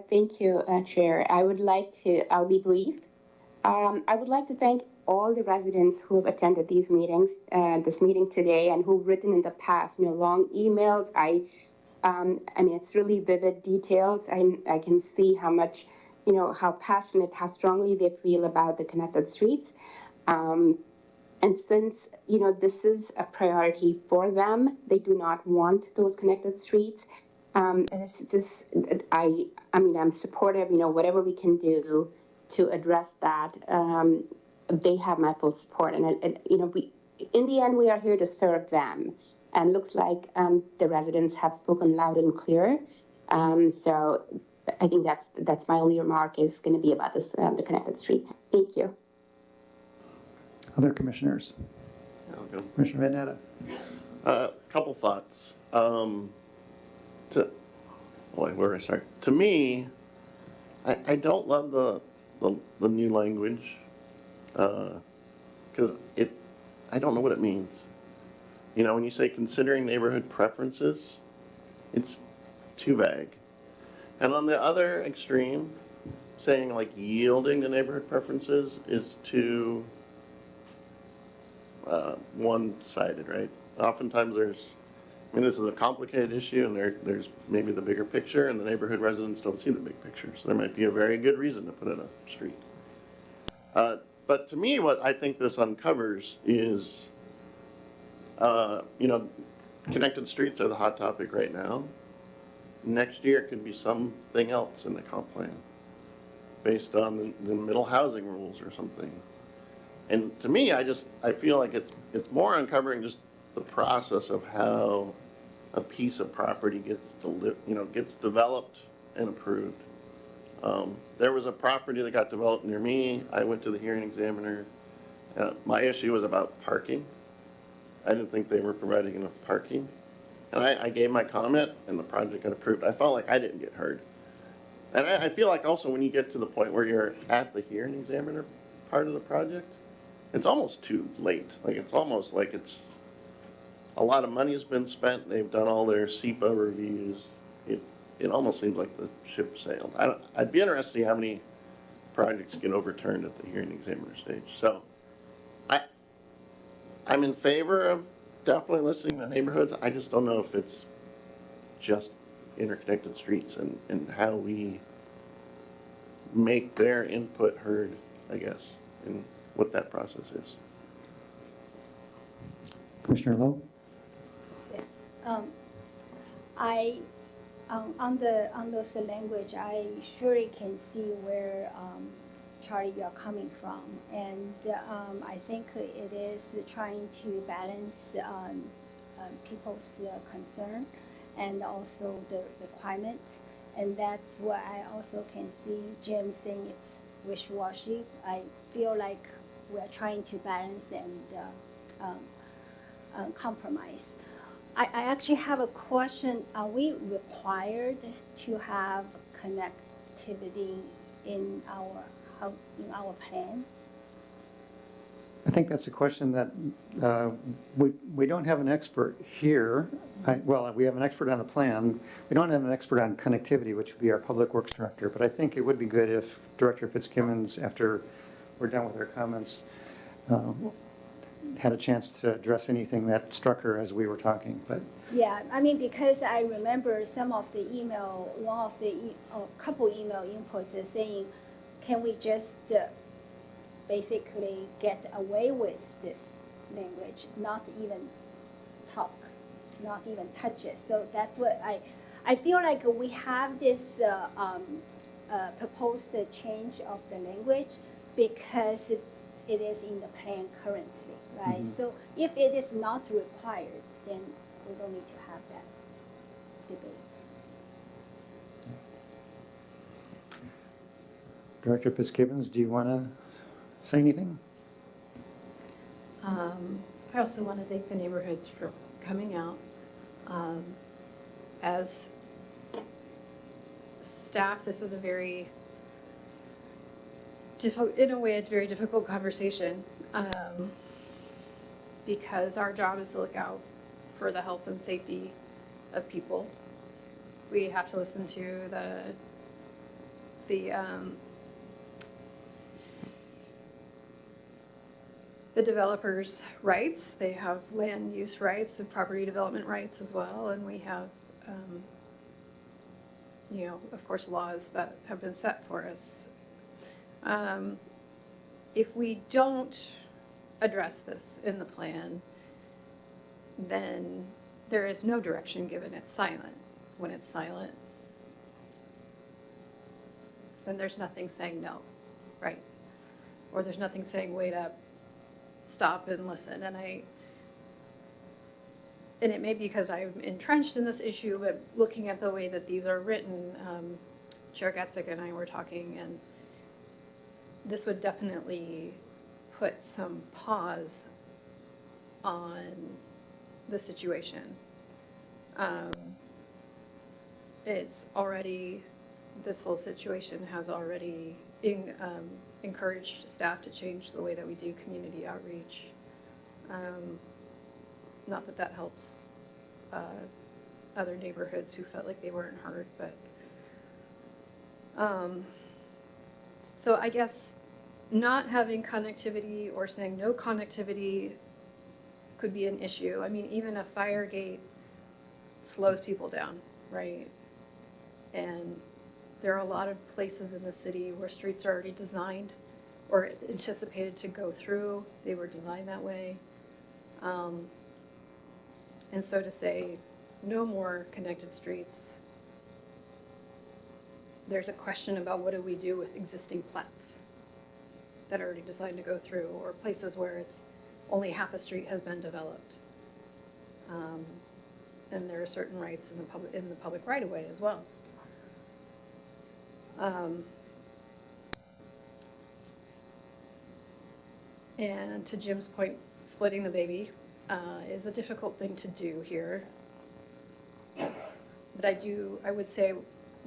Thank you, Chair. I'll be brief. I would like to thank all the residents who have attended these meetings, this meeting today, and who've written in the past, long emails. I mean, it's really vivid details. I can see how much, how passionate, how strongly they feel about the connected streets. And since, this is a priority for them, they do not want those connected streets. And it's just, I'm supportive, whatever we can do to address that. They have my full support. And, in the end, we are here to serve them. And looks like the residents have spoken loud and clear. So I think that's my only remark is going to be about this, the connected streets. Thank you. Other commissioners? I'll go. Commissioner Vanetta. Couple thoughts. Where do I start? To me, I don't love the new language because I don't know what it means. When you say considering neighborhood preferences, it's too vague. And on the other extreme, saying like yielding to neighborhood preferences is too one-sided, right? Oftentimes this is a complicated issue and there's maybe the bigger picture and the neighborhood residents don't see the big picture. So there might be a very good reason to put in a street. But to me, what I think this uncovers is, connected streets are the hot topic right now. Next year it could be something else in the comp plan based on the middle housing rules or something. And to me, I feel like it's more uncovering just the process of how a piece of property gets developed and approved. There was a property that got developed near me. I went to the hearing examiner. My issue was about parking. I didn't think they were providing enough parking. And I gave my comment and the project got approved. I felt like I didn't get heard. And I feel like also when you get to the point where you're at the hearing examiner part of the project, it's almost too late. Like it's almost like it's a lot of money has been spent. They've done all their SEPA reviews. It almost seems like the ship sailed. I'd be interested to see how many projects get overturned at the hearing examiner stage. So I'm in favor of definitely listening to neighborhoods. I just don't know if it's just interconnected streets and how we make their input heard, I guess, and what that process is. Commissioner Lowe? Yes. On those language, I surely can see where Charlie, you're coming from, and I think it is trying to balance people's concern and also the requirement, and that's what I also can see Jim saying it's wishy-washy. I feel like we're trying to balance and compromise. I actually have a question. Are we required to have connectivity in our plan? I think that's a question that we don't have an expert here. We have an expert on the plan. We don't have an expert on connectivity, which would be our Public Works Director. But I think it would be good if Director Fitzgibbons, after we're done with our comments, had a chance to address anything that struck her as we were talking. But yeah, I mean, because I remember some of the email, couple email inputs is saying, can we just basically get away with this language, not even talk, not even touch it? So that's what I feel like we have this proposed change of the language because it is in the plan currently, right? Mhm. So if it is not required, then we don't need to have that debate. Director Fitzgibbons, do you want to say anything? I also want to thank the neighborhoods for coming out. As staff, this is a very in a way, a very difficult conversation, because our job is to look out for the health and safety of people. We have to listen to the developers' rights. They have land use rights and property development rights as well, and we have, of course, laws that have been set for us. If we don't address this in the plan, then there is no direction given. It's silent. When it's silent, then there's nothing saying no, right? Or there's nothing saying wait up, stop and listen. And it may be because I'm entrenched in this issue, but looking at the way that these are written, Chair Getzik and I were talking, and this would definitely put some pause on the situation. It's already, this whole situation has already encouraged staff to change the way that we do community outreach. Not that that helps other neighborhoods who felt like they weren't heard, but so I guess not having connectivity or saying no connectivity could be an issue. I mean, even a fire gate slows people down, right? And there are a lot of places in the city where streets are already designed or anticipated to go through. They were designed that way. And so to say no more connected streets, there's a question about what do we do with existing plats that are already designed to go through, or places where it's only half a street has been developed. And there are certain rights in the public right of way as well. And to Jim's point, splitting the baby is a difficult thing to do here. But I would say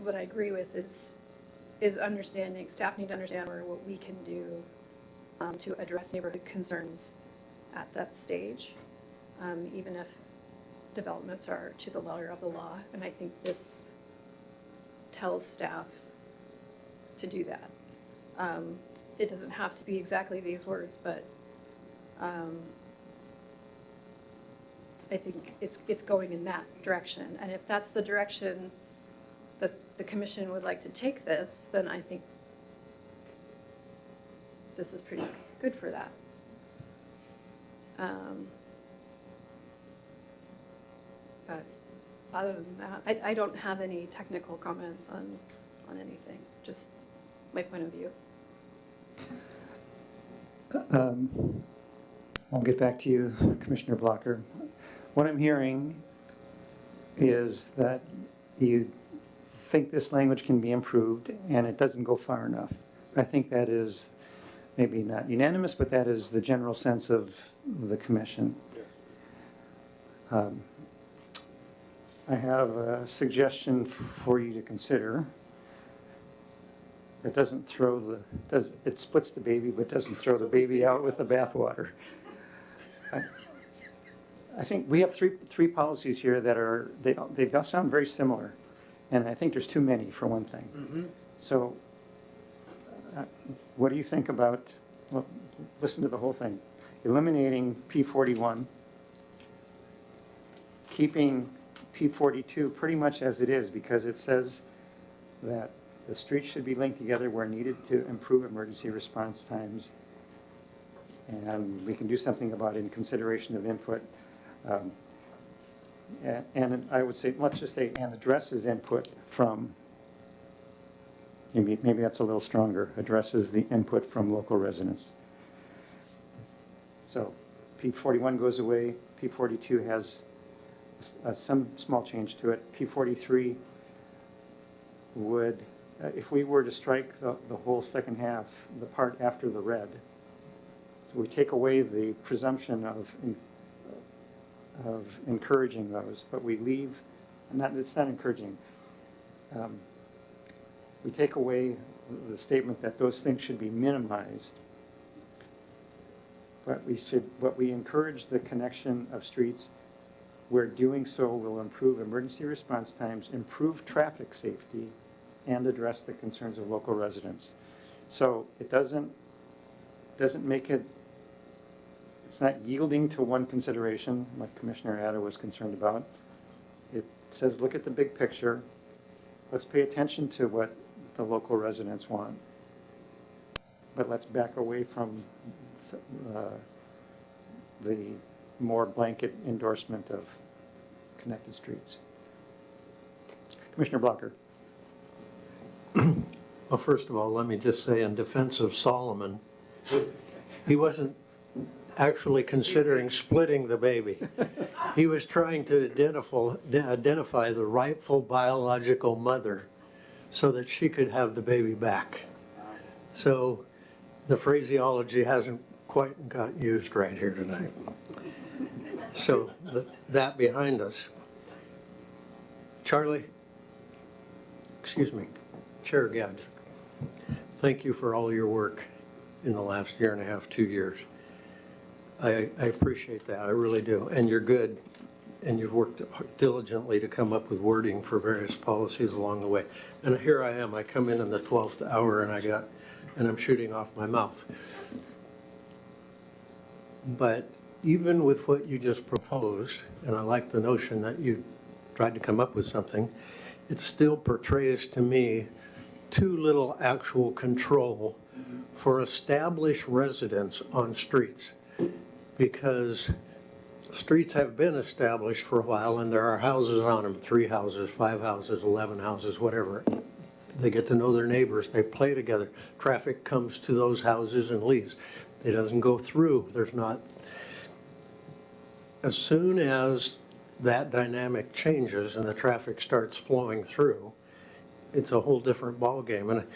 what I agree with is understanding, staff need to understand what we can do to address neighborhood concerns at that stage, even if developments are to the letter of the law. And I think this tells staff to do that. It doesn't have to be exactly these words, but I think it's going in that direction. And if that's the direction that the commission would like to take this, then I think this is pretty good for that. But other than that, I don't have any technical comments on anything, just my point of view. I'll get back to you, Commissioner Blocker. What I'm hearing is that you think this language can be improved and it doesn't go far enough. I think that is maybe not unanimous, but that is the general sense of the commission. I have a suggestion for you to consider. It doesn't throw it splits the baby, but doesn't throw the baby out with the bathwater. I think we have three policies here that they all sound very similar, and I think there's too many for one thing. Mm-hmm. So, what do you think about? Well, listen to the whole thing. Eliminating P41, keeping P42 pretty much as it is, because it says that the streets should be linked together where needed to improve emergency response times. And we can do something about it in consideration of input. And I would say, let's just say, and addresses input from, maybe that's a little stronger, addresses the input from local residents. So P41 goes away, P42 has some small change to it. P43 would, if we were to strike the whole second half, the part after the red, so we take away the presumption of encouraging those, but we leave, it's not encouraging. We take away the statement that those things should be minimized, but we encourage the connection of streets where doing so will improve emergency response times, improve traffic safety, and address the concerns of local residents. So it doesn't make it, it's not yielding to one consideration, like Commissioner Addo was concerned about. It says, look at the big picture. Let's pay attention to what the local residents want. But let's back away from the more blanket endorsement of connected streets. Commissioner Blocker. Well, first of all, let me just say in defense of Solomon, he wasn't actually considering splitting the baby. He was trying to identify the rightful biological mother so that she could have the baby back. So the phraseology hasn't quite got used right here tonight. So that behind us. Charlie, excuse me, Chair Gadd, thank you for all your work in the last year and a half, 2 years. I appreciate that, I really do. And you're good, and you've worked diligently to come up with wording for various policies along the way. And here I am, I come in the 12th hour and I'm shooting off my mouth. But even with what you just proposed, and I like the notion that you tried to come up with something, it still portrays to me too little actual control for established residents on streets. Because streets have been established for a while and there are houses on them, 3 houses, 5 houses, 11 houses, whatever. They get to know their neighbors, they play together. Traffic comes to those houses and leaves. It doesn't go through, there's not. As soon as that dynamic changes and the traffic starts flowing through, it's a whole different ballgame. And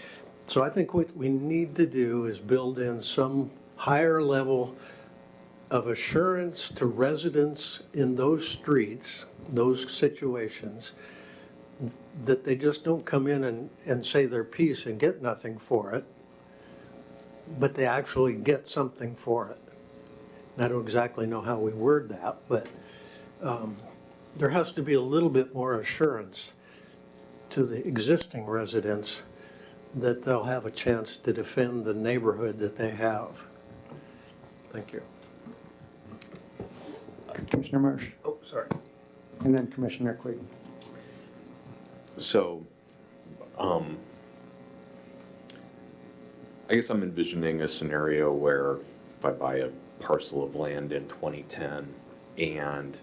so I think what we need to do is build in some higher level of assurance to residents in those streets, those situations, that they just don't come in and say their piece and get nothing for it, but they actually get something for it. And I don't exactly know how we word that, but there has to be a little bit more assurance to the existing residents that they'll have a chance to defend the neighborhood that they have. Thank you. Commissioner Marsh. Oh, sorry. And then Commissioner Quigg. So, I guess I'm envisioning a scenario where if I buy a parcel of land in 2010 and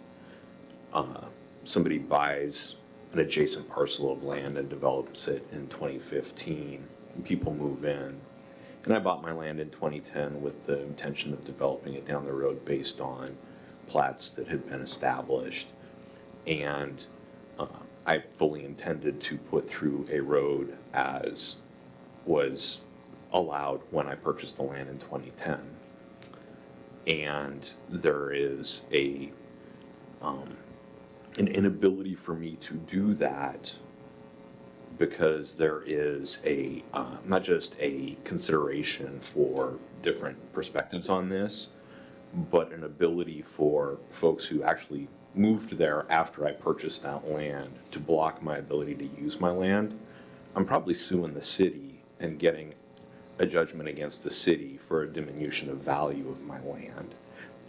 somebody buys an adjacent parcel of land and develops it in 2015, and people move in, and I bought my land in 2010 with the intention of developing it down the road based on plats that had been established, and I fully intended to put through a road as was allowed when I purchased the land in 2010. And there is an inability for me to do that because there is not just a consideration for different perspectives on this, but an ability for folks who actually moved there after I purchased that land to block my ability to use my land. I'm probably suing the city and getting a judgment against the city for a diminution of value of my land.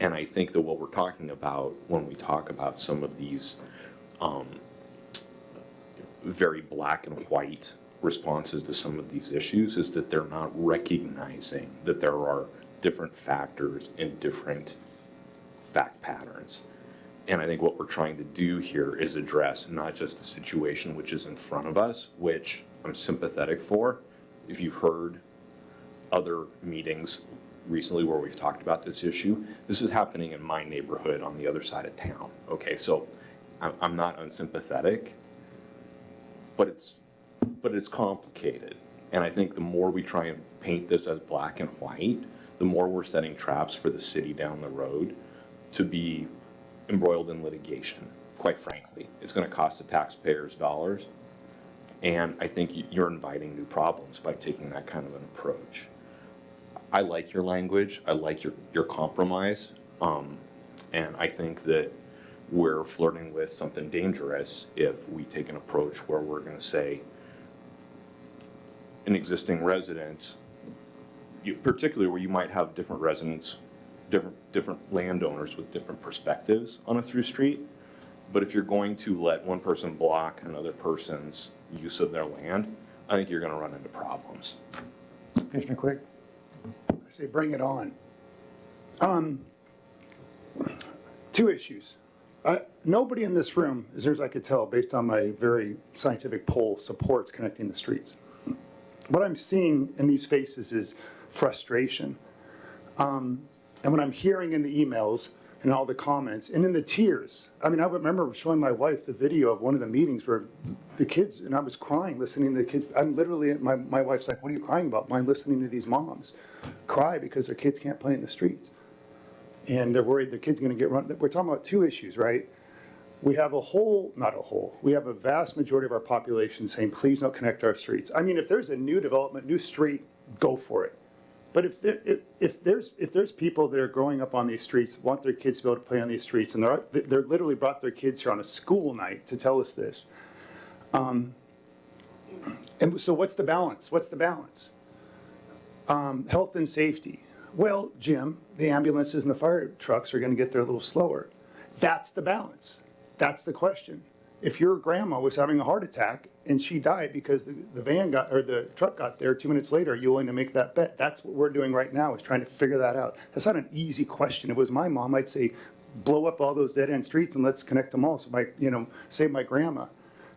And I think that what we're talking about when we talk about some of these very black and white responses to some of these issues is that they're not recognizing that there are different factors and different fact patterns. And I think what we're trying to do here is address not just the situation which is in front of us, which I'm sympathetic for. If you've heard other meetings recently where we've talked about this issue. This is happening in my neighborhood on the other side of town. Okay, so I'm not unsympathetic, but it's complicated. And I think the more we try and paint this as black and white, the more we're setting traps for the city down the road to be embroiled in litigation, quite frankly. It's going to cost the taxpayers dollars. And I think you're inviting new problems by taking that kind of an approach. I like your language. I like your compromise. And I think that we're flirting with something dangerous if we take an approach where we're going to say an existing resident, particularly where you might have different residents, different landowners with different perspectives on a through street. But if you're going to let one person block another person's use of their land, I think you're going to run into problems. Commissioner Quick? I say bring it on. Two issues. Nobody in this room, as near as I could tell, based on my very scientific poll, supports connecting the streets. What I'm seeing in these faces is frustration. And what I'm hearing in the emails and all the comments and in the tears. I mean, I remember showing my wife the video of one of the meetings where the kids, and I was crying listening to the kids. I'm literally, my wife's like, what are you crying about? I'm listening to these moms cry because their kids can't play in the streets. And they're worried their kid's going to get run. We're talking about two issues, right? We have we have a vast majority of our population saying, please don't connect our streets. I mean, if there's a new development, new street, go for it. But if there's people that are growing up on these streets, want their kids to be able to play on these streets, and they're literally brought their kids here on a school night to tell us this. And so what's the balance? What's the balance? Health and safety. Well, Jim, the ambulances and the fire trucks are going to get there a little slower. That's the balance. That's the question. If your grandma was having a heart attack and she died because the truck got there 2 minutes later, are you willing to make that bet? That's what we're doing right now, is trying to figure that out. That's not an easy question. If it was my mom, I'd say, blow up all those dead end streets and let's connect them all. So save my grandma.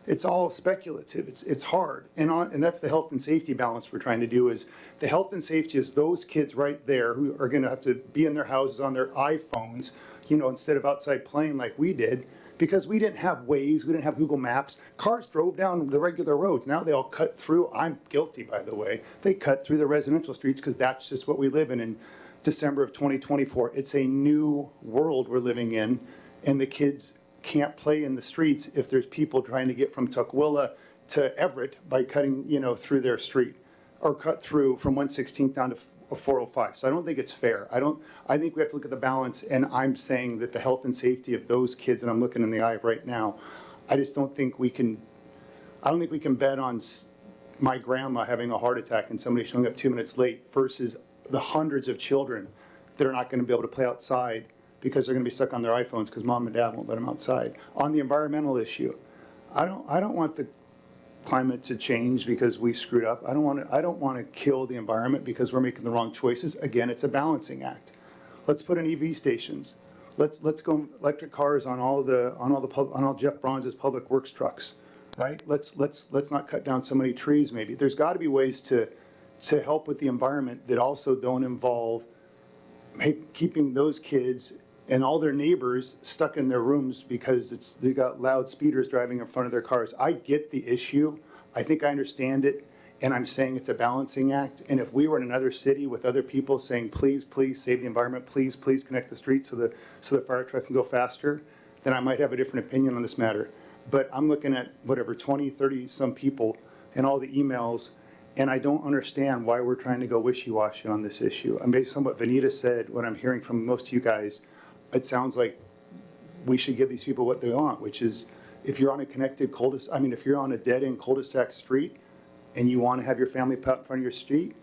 It's all speculative. It's hard. And that's the health and safety balance we're trying to do. Is the health and safety is those kids right there who are going to have to be in their houses on their iPhones, instead of outside playing like we did, because we didn't have Waze, we didn't have Google Maps. Cars drove down the regular roads. Now they all cut through. I'm guilty, by the way. They cut through the residential streets because that's just what we live in December of 2024. It's a new world we're living in, and the kids can't play in the streets if there's people trying to get from Tukwila to Everett by cutting, through their street, or cut through from 116th down to 405. So I don't think it's fair. I think we have to look at the balance, and I'm saying that the health and safety of those kids, and I'm looking in the eye right now, I don't think we can bet on my grandma having a heart attack and somebody showing up 2 minutes late versus the hundreds of children that are not going to be able to play outside because they're going to be stuck on their iPhones because mom and dad won't let them outside. On the environmental issue, I don't want the climate to change because we screwed up. I don't want to kill the environment because we're making the wrong choices. Again, it's a balancing act. Let's put in EV stations. Let's go electric cars on all Jeff Bronze's public works trucks, right? Let's not cut down so many trees. Maybe there's got to be ways to help with the environment that also don't involve keeping those kids and all their neighbors stuck in their rooms because they got loud speeders driving in front of their cars. I get the issue. I think I understand it. And I'm saying it's a balancing act. And if we were in another city with other people saying, please, please save the environment, please, please connect the streets so the fire truck can go faster, then I might have a different opinion on this matter. But I'm looking at 20, 30 some people and all the emails, and I don't understand why we're trying to go wishy-washy on this issue. And based on what Vanita said, what I'm hearing from most of you guys, it sounds like we should give these people what they want, which is if you're on a connected cul-de-sac, if you're on a dead-end cul-de-sac street and you want to have your family pet in front of your street,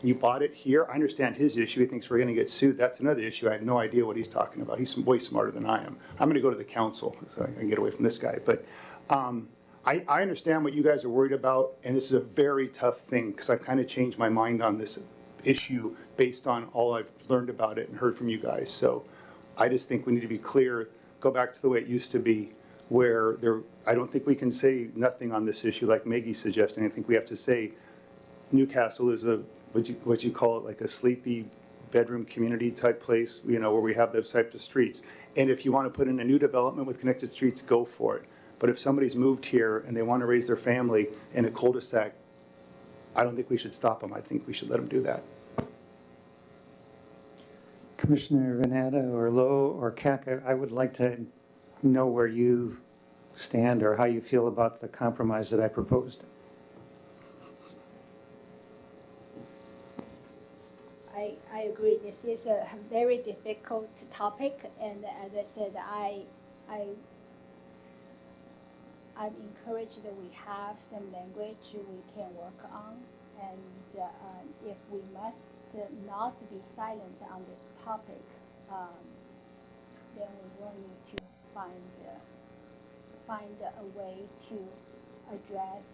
you bought it here. I understand his issue. He thinks we're going to get sued. That's another issue. I have no idea what he's talking about. He's way smarter than I am. I'm going to go to the council so I can get away from this guy. But I understand what you guys are worried about, and this is a very tough thing because I've kind of changed my mind on this issue based on all I've learned about it and heard from you guys. So I just think we need to be clear, go back to the way it used to be, where I don't think we can say nothing on this issue like Maggie's suggesting. I think we have to say Newcastle is what you call it, like a sleepy bedroom community type place, where we have those types of streets. And if you want to put in a new development with connected streets, go for it. But if somebody's moved here and they want to raise their family in a cul-de-sac, I don't think we should stop them. I think we should let them do that. Commissioner Vanatta or Lowe or Kaka, I would like to know where you stand or how you feel about the compromise that I proposed. I agree. This is a very difficult topic, and as I said, I'm encouraged that we have some language we can work on, and if we must not be silent on this topic, then we will need to find a way to address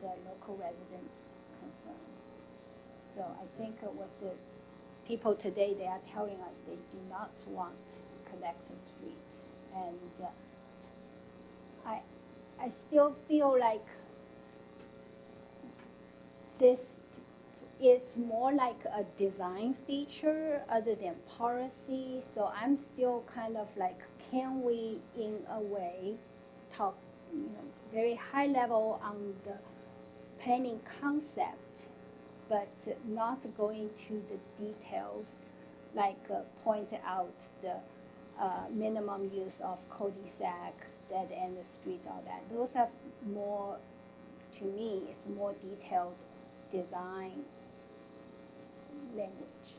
the local residents' concern. So I think what the people today, they are telling us they do not want connected streets, and I still feel like this is more like a design feature other than policy. So I'm still kind of like, can we in a way talk, very high level on the planning concept, but not go into the details, like point out the minimum use of cul-de-sac, dead-end streets, all that. Those are more, to me, it's more detailed design language.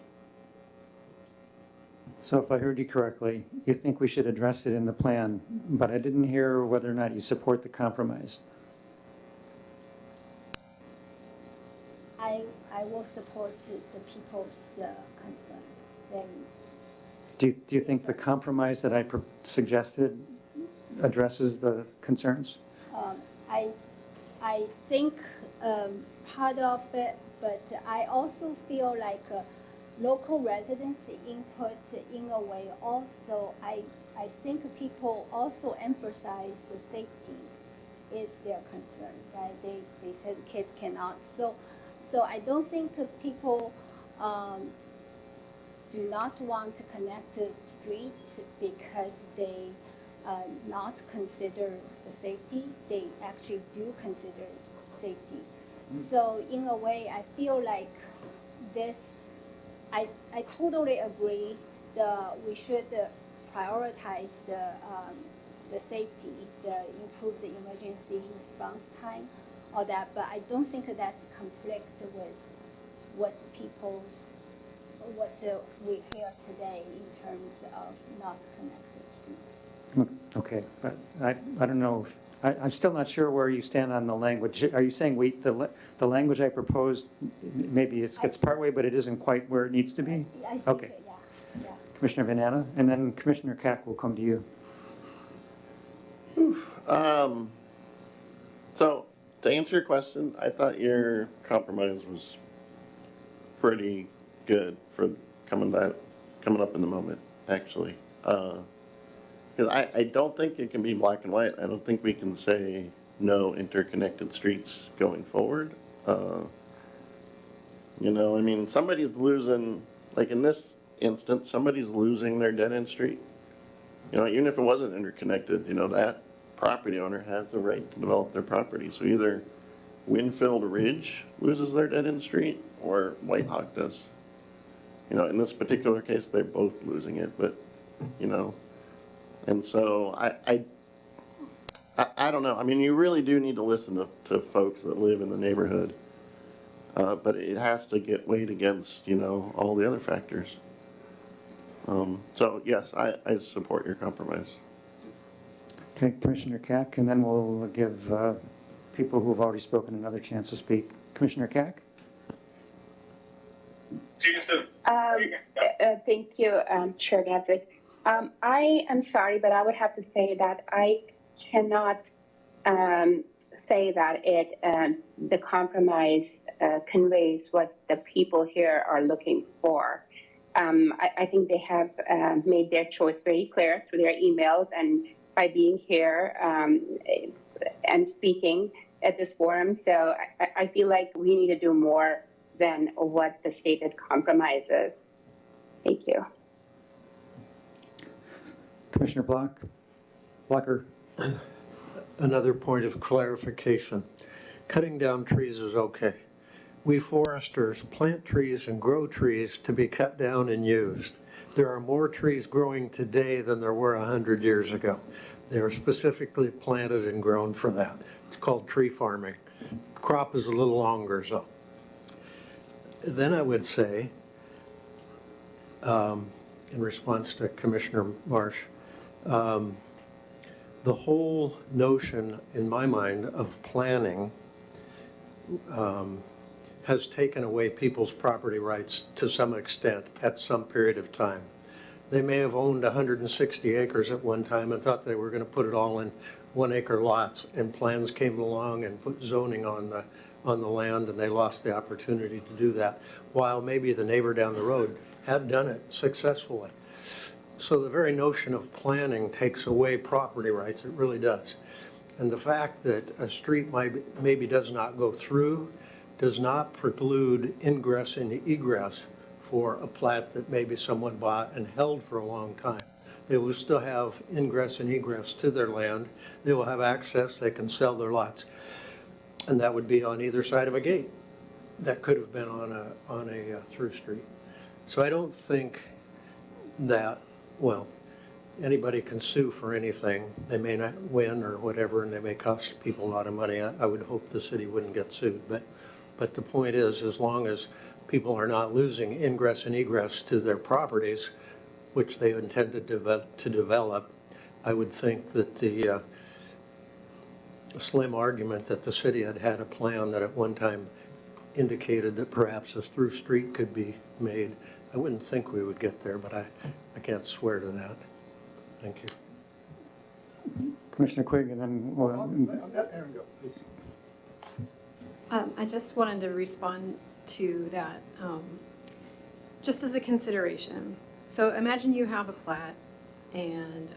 So if I heard you correctly, you think we should address it in the plan, but I didn't hear whether or not you support the compromise. I will support the people's concern. Then Do you think the compromise that I suggested addresses the concerns? I think part of it, but I also feel like local residents' input in a way also, I think people also emphasize the safety is their concern, right? They said kids cannot. So I don't think that people do not want to connect the street because they not consider the safety. They actually do consider safety. So in a way, I feel like this, I totally agree we should prioritize the safety, improve the emergency response time, all that, but I don't think that's conflict with what we hear today in terms of not connected streets. Okay, but I don't know. I'm still not sure where you stand on the language. Are you saying the language I proposed, maybe it gets partway, but it isn't quite where it needs to be? I think Okay. Yeah. Commissioner Vanatta, and then Commissioner Kack will come to you. So, to answer your question, I thought your compromise was pretty good for coming up in the moment, actually. Because I don't think it can be black and white. I don't think we can say no interconnected streets going forward. Somebody's losing, like in this instance, somebody's losing their dead-end street. Even if it wasn't interconnected, that property owner has the right to develop their property. So either Winfield Ridge loses their dead-end street or White Hawk does. In this particular case, they're both losing it, but, and so I don't know. You really do need to listen to folks that live in the neighborhood. But it has to get weighed against, all the other factors. So yes, I support your compromise. Okay, Commissioner Kack, and then we'll give people who have already spoken another chance to speak. Commissioner Kack? Thank you, Chair Gadzik. I am sorry, but I would have to say that I cannot say that the compromise conveys what the people here are looking for. I think they have made their choice very clear through their emails and by being here and speaking at this forum. So I feel like we need to do more than what the stated compromise is. Thank you. Commissioner Blocker. Another point of clarification. Cutting down trees is okay. We foresters plant trees and grow trees to be cut down and used. There are more trees growing today than there were 100 years ago. They are specifically planted and grown for that. It's called tree farming. Crop is a little longer, so. Then I would say, in response to Commissioner Marsh, the whole notion, in my mind, of planning has taken away people's property rights to some extent at some period of time. They may have owned 160 acres at one time and thought they were going to put it all in 1 acre lots, and plans came along and put zoning on the land, and they lost the opportunity to do that, while maybe the neighbor down the road had done it successfully. So the very notion of planning takes away property rights, it really does. And the fact that a street maybe does not go through does not preclude ingress and egress for a plat that maybe someone bought and held for a long time. They will still have ingress and egress to their land. They will have access, they can sell their lots. And that would be on either side of a gate. That could have been on a through street. So I don't think that, well, anybody can sue for anything. They may not win or whatever, and they may cost people a lot of money. I would hope the city wouldn't get sued. But the point is, as long as people are not losing ingress and egress to their properties, which they intended to develop, I would think that the slim argument that the city had a plan that at one time indicated that perhaps a through street could be made, I wouldn't think we would get there, but I can't swear to that. Thank you. Commissioner Quigg, and then, well, Aaron, go, please. I just wanted to respond to that, just as a consideration. So imagine you have a plat and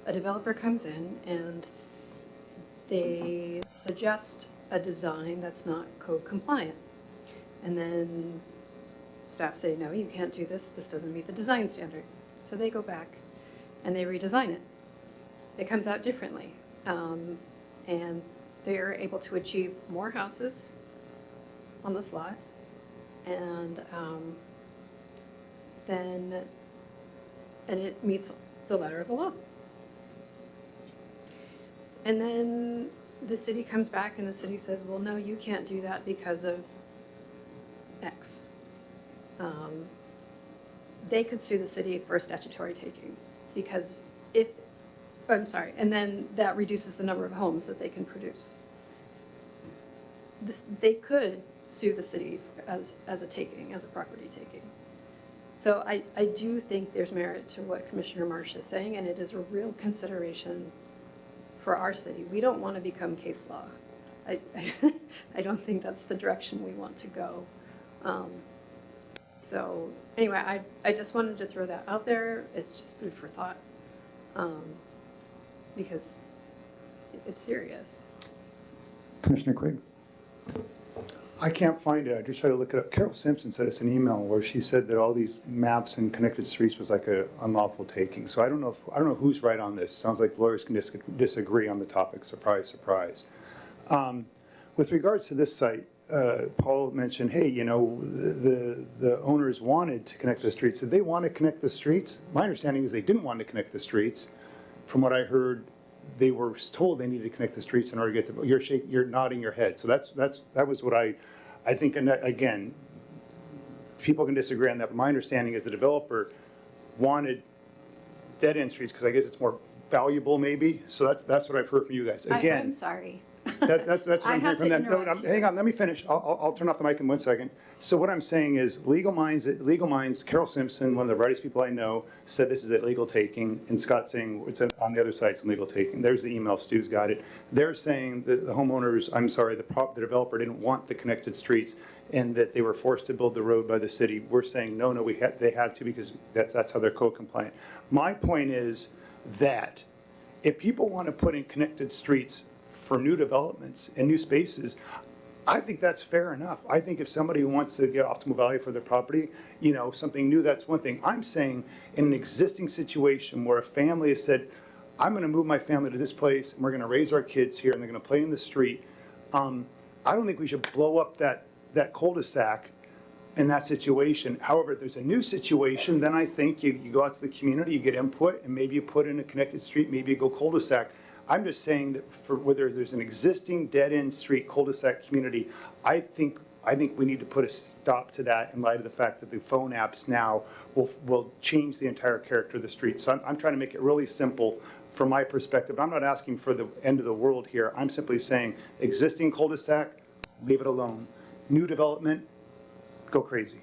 a developer comes in and they suggest a design that's not code compliant. And then staff say, no, you can't do this. This doesn't meet the design standard. So they go back and they redesign it. It comes out differently. And they're able to achieve more houses on this lot. And it meets the letter of the law. And then the city comes back and the city says, well, no, you can't do that because of X. They could sue the city for statutory taking because and then that reduces the number of homes that they can produce. They could sue the city as a taking, as a property taking. So I do think there's merit to what Commissioner Marsh is saying, and it is a real consideration for our city. We don't want to become case law. I don't think that's the direction we want to go. So anyway, I just wanted to throw that out there. It's just food for thought, because it's serious. Commissioner Quigg. I can't find it. I just tried to look it up. Carol Simpson sent us an email where she said that all these maps and connected streets was like a unlawful taking. So I don't know who's right on this. Sounds like lawyers can disagree on the topic. Surprise, surprise. With regards to this site, Paul mentioned, hey, you know, the owners wanted to connect the streets. Did they want to connect the streets? My understanding is they didn't want to connect the streets. From what I heard, they were told they needed to connect the streets in order to get the, you're nodding your head. So that was what I think, and again, people can disagree on that, but my understanding is the developer wanted dead-end streets because I guess it's more valuable maybe. So that's what I've heard from you guys. Again, I'm sorry. That's what I'm hearing from them. No, hang on, let me finish. I'll turn off the mic in 1 second. So what I'm saying is Legal Minds, Carol Simpson, one of the brightest people I know, said this is a legal taking, and Scott saying it's on the other side, it's a legal taking. There's the email, Stu's got it. They're saying that the homeowners, I'm sorry, the developer didn't want the connected streets and that they were forced to build the road by the city. We're saying, no, they had to because that's how they're code compliant. My point is that if people want to put in connected streets for new developments and new spaces, I think that's fair enough. I think if somebody wants to get optimal value for their property, you know, something new, that's one thing. I'm saying in an existing situation where a family has said, I'm going to move my family to this place and we're going to raise our kids here and they're going to play in the street. I don't think we should blow up that cul-de-sac in that situation. However, if there's a new situation, then I think you go out to the community, you get input, and maybe you put in a connected street, maybe you go cul-de-sac. I'm just saying that for whether there's an existing dead-end street cul-de-sac community, I think we need to put a stop to that in light of the fact that the phone apps now will change the entire character of the street. So I'm trying to make it really simple from my perspective. I'm not asking for the end of the world here. I'm simply saying existing cul-de-sac, leave it alone. New development, go crazy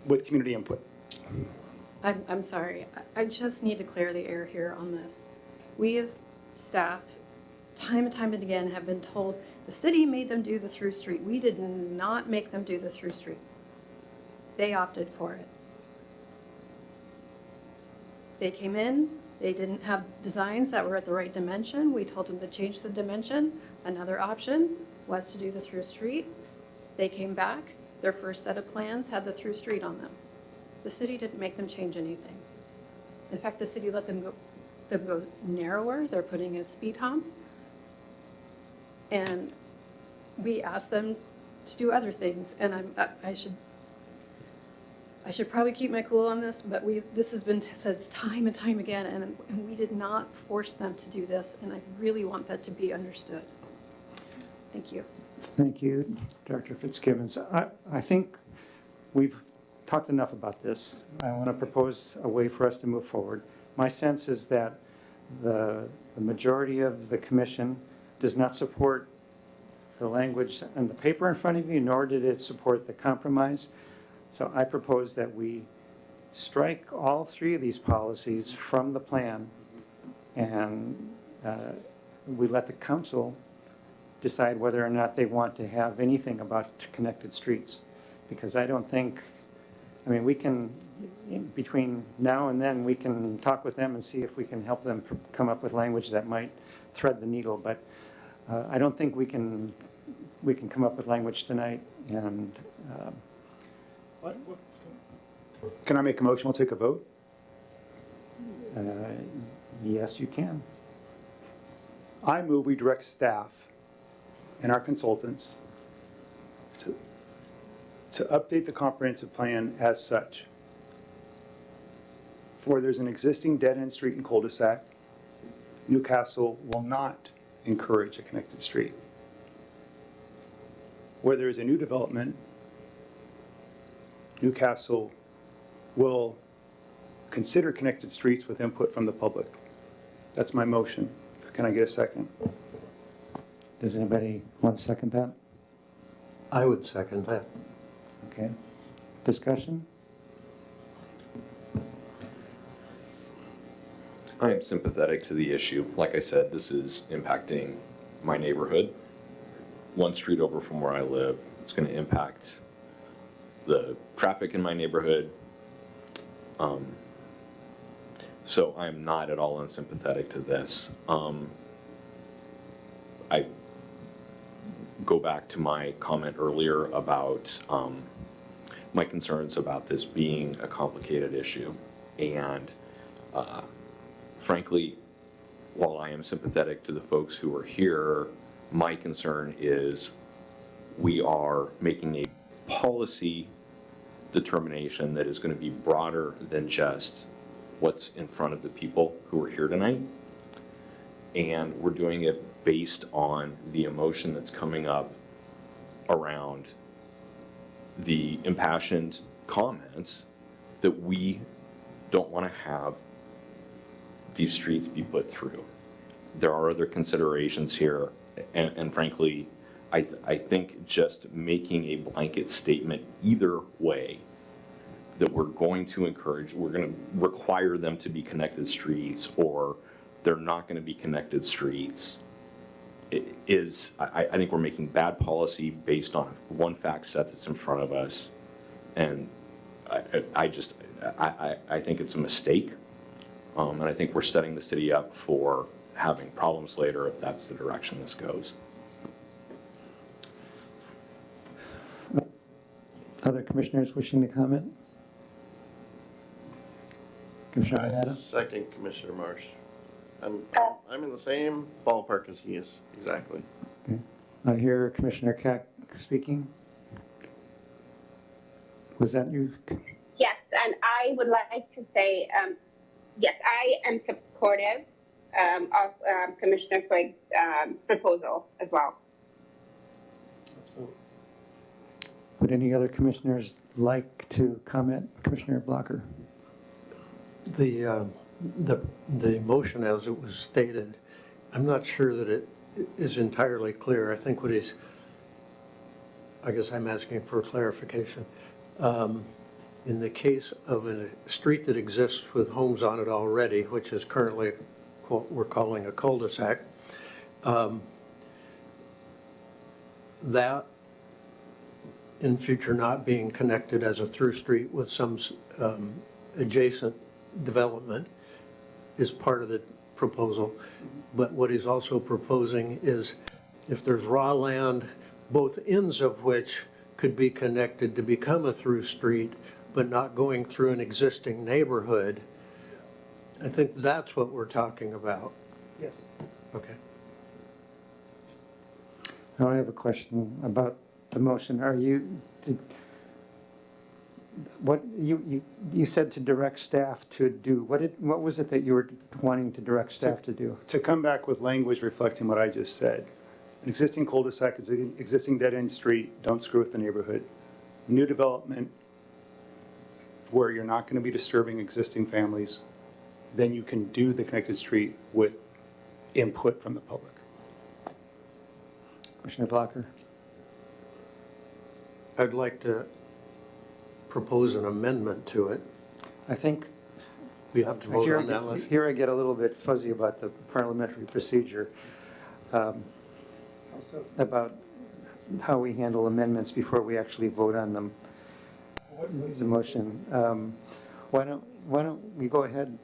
with community input. I'm sorry, I just need to clear the air here on this. We have staff, time and time and again, have been told the city made them do the through street. We did not make them do the through street. They opted for it. They came in, they didn't have designs that were at the right dimension. We told them to change the dimension. Another option was to do the through street. They came back, their first set of plans had the through street on them. The city didn't make them change anything. In fact, the city let them go narrower. They're putting a speed hump. And we asked them to do other things, and I should probably keep my cool on this, but this has been said time and time again, and we did not force them to do this, and I really want that to be understood. Thank you. Thank you, Dr. Fitzgibbons. I think we've talked enough about this. I want to propose a way for us to move forward. My sense is that the majority of the commission does not support the language in the paper in front of you, nor did it support the compromise. So I propose that we strike all three of these policies from the plan, and we let the council decide whether or not they want to have anything about connected streets. Because I don't think, I mean, we can, between now and then, we can talk with them and see if we can help them come up with language that might thread the needle. But I don't think we can come up with language tonight. And Can I make a motion? We'll take a vote. yes, you can. I move we direct staff and our consultants to update the comprehensive plan as such. Where there's an existing dead-end street in cul-de-sac, Newcastle will not encourage a connected street. Where there is a new development, Newcastle will consider connected streets with input from the public. That's my motion. Can I get a second? Does anybody want to second that? I would second that. Okay. Discussion? I am sympathetic to the issue. Like I said, this is impacting my neighborhood. One street over from where I live, it's going to impact the traffic in my neighborhood. So I'm not at all unsympathetic to this. I go back to my comment earlier about my concerns about this being a complicated issue. And frankly, while I am sympathetic to the folks who are here, my concern is we are making a policy determination that is going to be broader than just what's in front of the people who are here tonight. And we're doing it based on the emotion that's coming up around the impassioned comments that we don't want to have these streets be put through. There are other considerations here, and frankly, I think just making a blanket statement either way that we're going to encourage, we're going to require them to be connected streets, or they're not going to be connected streets, I think we're making bad policy based on one fact set that's in front of us. And I think it's a mistake. And I think we're setting the city up for having problems later if that's the direction this goes. Other commissioners wishing to comment? Commissioner Idata? Second, Commissioner Marsh. I'm in the same ballpark as he is, exactly. Okay. I hear Commissioner Keck speaking. Was that you? Yes, and I would like to say, yes, I am supportive of Commissioner Quigg's proposal as well. Would any other commissioners like to comment? Commissioner Blocker? The motion as it was stated, I'm not sure that it is entirely clear. I think I guess I'm asking for clarification. In the case of a street that exists with homes on it already, which is currently what we're calling a cul-de-sac, that in future not being connected as a through street with some adjacent development is part of the proposal. But what he's also proposing is if there's raw land, both ends of which could be connected to become a through street, but not going through an existing neighborhood, I think that's what we're talking about. Yes. Okay. Now I have a question about the motion. You said to direct staff to do, what was it that you were wanting to direct staff to do? To come back with language reflecting what I just said. An existing cul-de-sac is an existing dead-end street, don't screw with the neighborhood. New development where you're not going to be disturbing existing families, then you can do the connected street with input from the public. Commissioner Blocker? I'd like to propose an amendment to it. I think We have to vote here, on that list. here I get a little bit fuzzy about the parliamentary procedure, about how we handle amendments before we actually vote on them. The motion. Why don't we go ahead,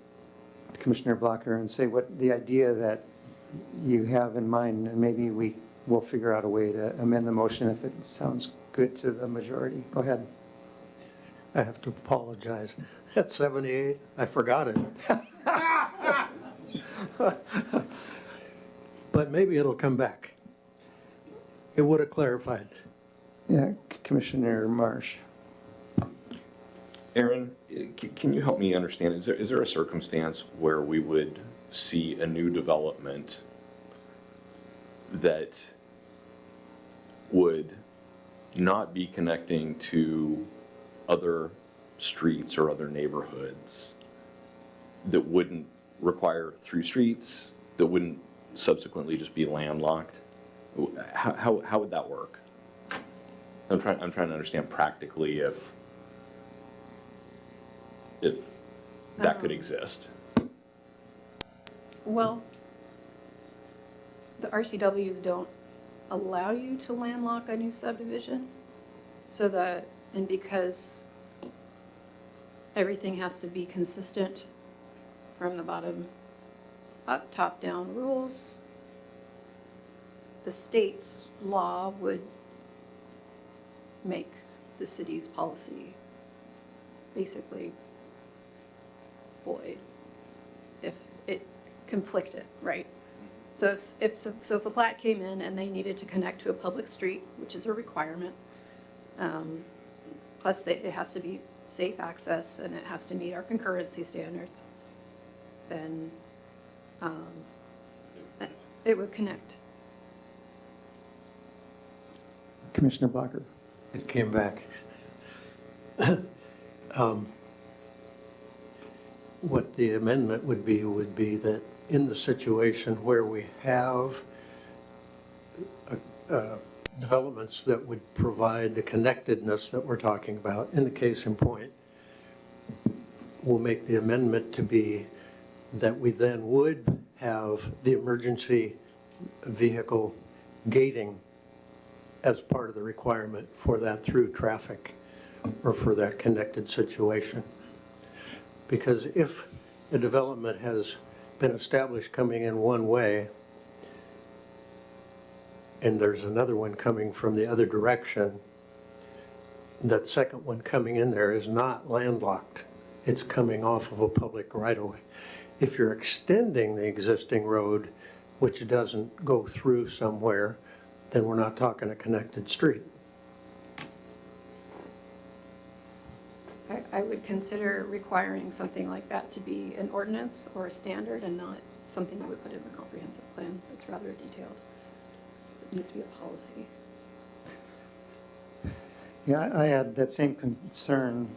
Commissioner Blocker, and say what the idea that you have in mind, and maybe we will figure out a way to amend the motion if it sounds good to the majority. Go ahead. I have to apologize. At 78, I forgot it. But maybe it'll come back. It would have clarified. Yeah, Commissioner Marsh. Aaron, can you help me understand, is there a circumstance where we would see a new development that would not be connecting to other streets or other neighborhoods, that wouldn't require through streets, that wouldn't subsequently just be landlocked? How would that work? I'm trying to understand practically if that could exist. Well, the RCWs don't allow you to landlock a new subdivision. And because everything has to be consistent from the bottom up, top-down rules, the state's law would make the city's policy basically void if it conflicted, right? So if a plat came in and they needed to connect to a public street, which is a requirement, plus it has to be safe access and it has to meet our concurrency standards, then it would connect. Commissioner Blocker. It came back. What the amendment would be that in the situation where we have developments that would provide the connectedness that we're talking about, in the case in point, we'll make the amendment to be that we then would have the emergency vehicle gating as part of the requirement for that through traffic or for that connected situation. Because if a development has been established coming in one way and there's another one coming from the other direction, that second one coming in there is not landlocked. It's coming off of a public right-of-way. If you're extending the existing road, which doesn't go through somewhere, then we're not talking a connected street. I would consider requiring something like that to be an ordinance or a standard and not something that we put in the comprehensive plan. That's rather detailed. It needs to be a policy. Yeah, I had that same concern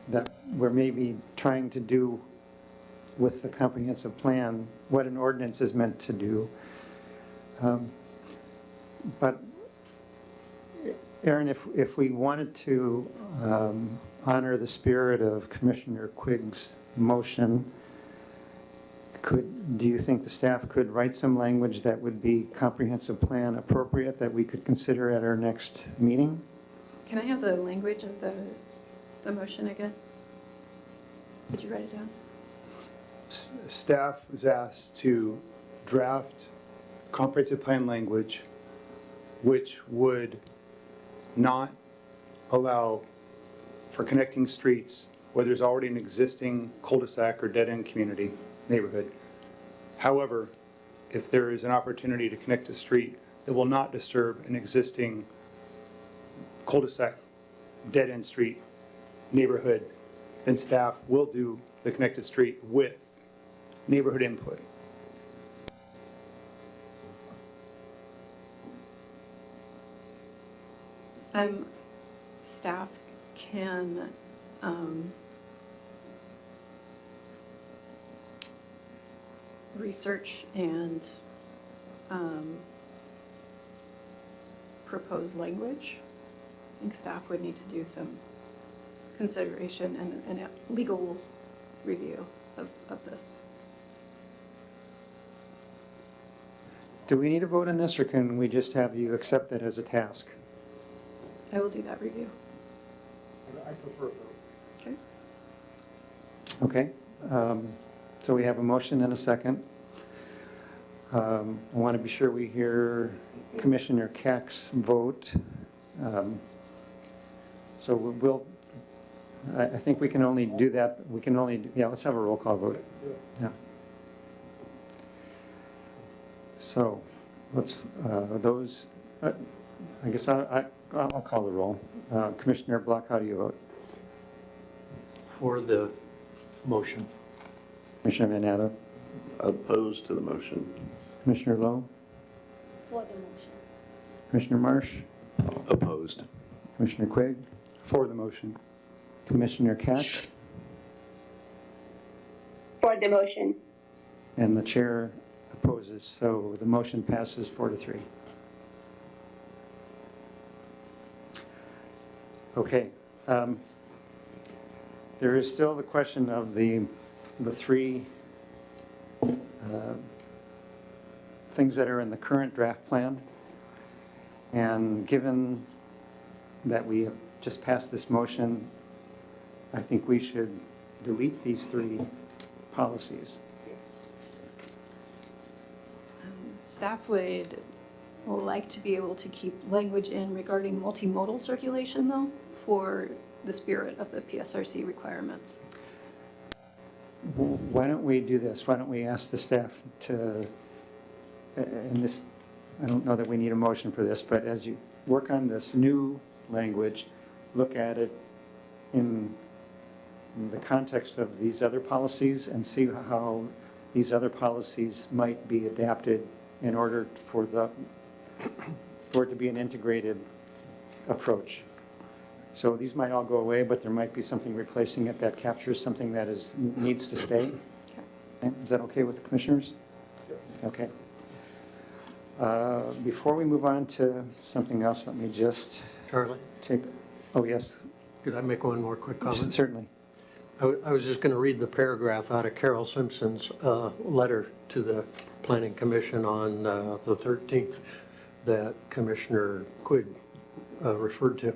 that we're maybe trying to do with the comprehensive plan what an ordinance is meant to do. But Aaron, if we wanted to honor the spirit of Commissioner Quigg's motion, do you think the staff could write some language that would be comprehensive plan appropriate that we could consider at our next meeting? Can I have the language of the motion again? Did you write it down? Staff was asked to draft comprehensive plan language which would not allow for connecting streets where there's already an existing cul-de-sac or dead-end community neighborhood. However, if there is an opportunity to connect a street that will not disturb an existing cul-de-sac, dead-end street neighborhood, then staff will do the connected street with neighborhood input. Staff can research and propose language. I think staff would need to do some consideration and a legal review of this. Do we need a vote on this, or can we just have you accept that as a task? I will do that review. I prefer a vote. Okay. Okay, so we have a motion and a second. I want to be sure we hear Commissioner Keck's vote. So I think we can only do that, yeah, let's have a roll call vote. Yeah. So, let's, I guess I'll call the roll. Commissioner Block, how do you vote? For the motion. Commissioner Van Natta? Opposed to the motion. Commissioner Lowe? For the motion. Commissioner Marsh? Opposed. Commissioner Quigg? For the motion. Commissioner Keck? For the motion. And the chair opposes, so the motion passes 4-3. Okay. There is still the question of the three things that are in the current draft plan. And given that we have just passed this motion, I think we should delete these three policies. Staff would like to be able to keep language in regarding multimodal circulation, though, for the spirit of the PSRC requirements. Why don't we do this? Why don't we ask the staff to, and this, I don't know that we need a motion for this, but as you work on this new language, look at it in the context of these other policies and see how these other policies might be adapted in order for it to be an integrated approach. So these might all go away, but there might be something replacing it that captures something that needs to stay. Okay. Is that okay with the commissioners? Okay. Before we move on to something else, let me just Charlie? Oh, yes. Could I make one more quick comment? Certainly. I was just going to read the paragraph out of Carol Simpson's letter to the Planning Commission on the 13th that Commissioner Quigg referred to.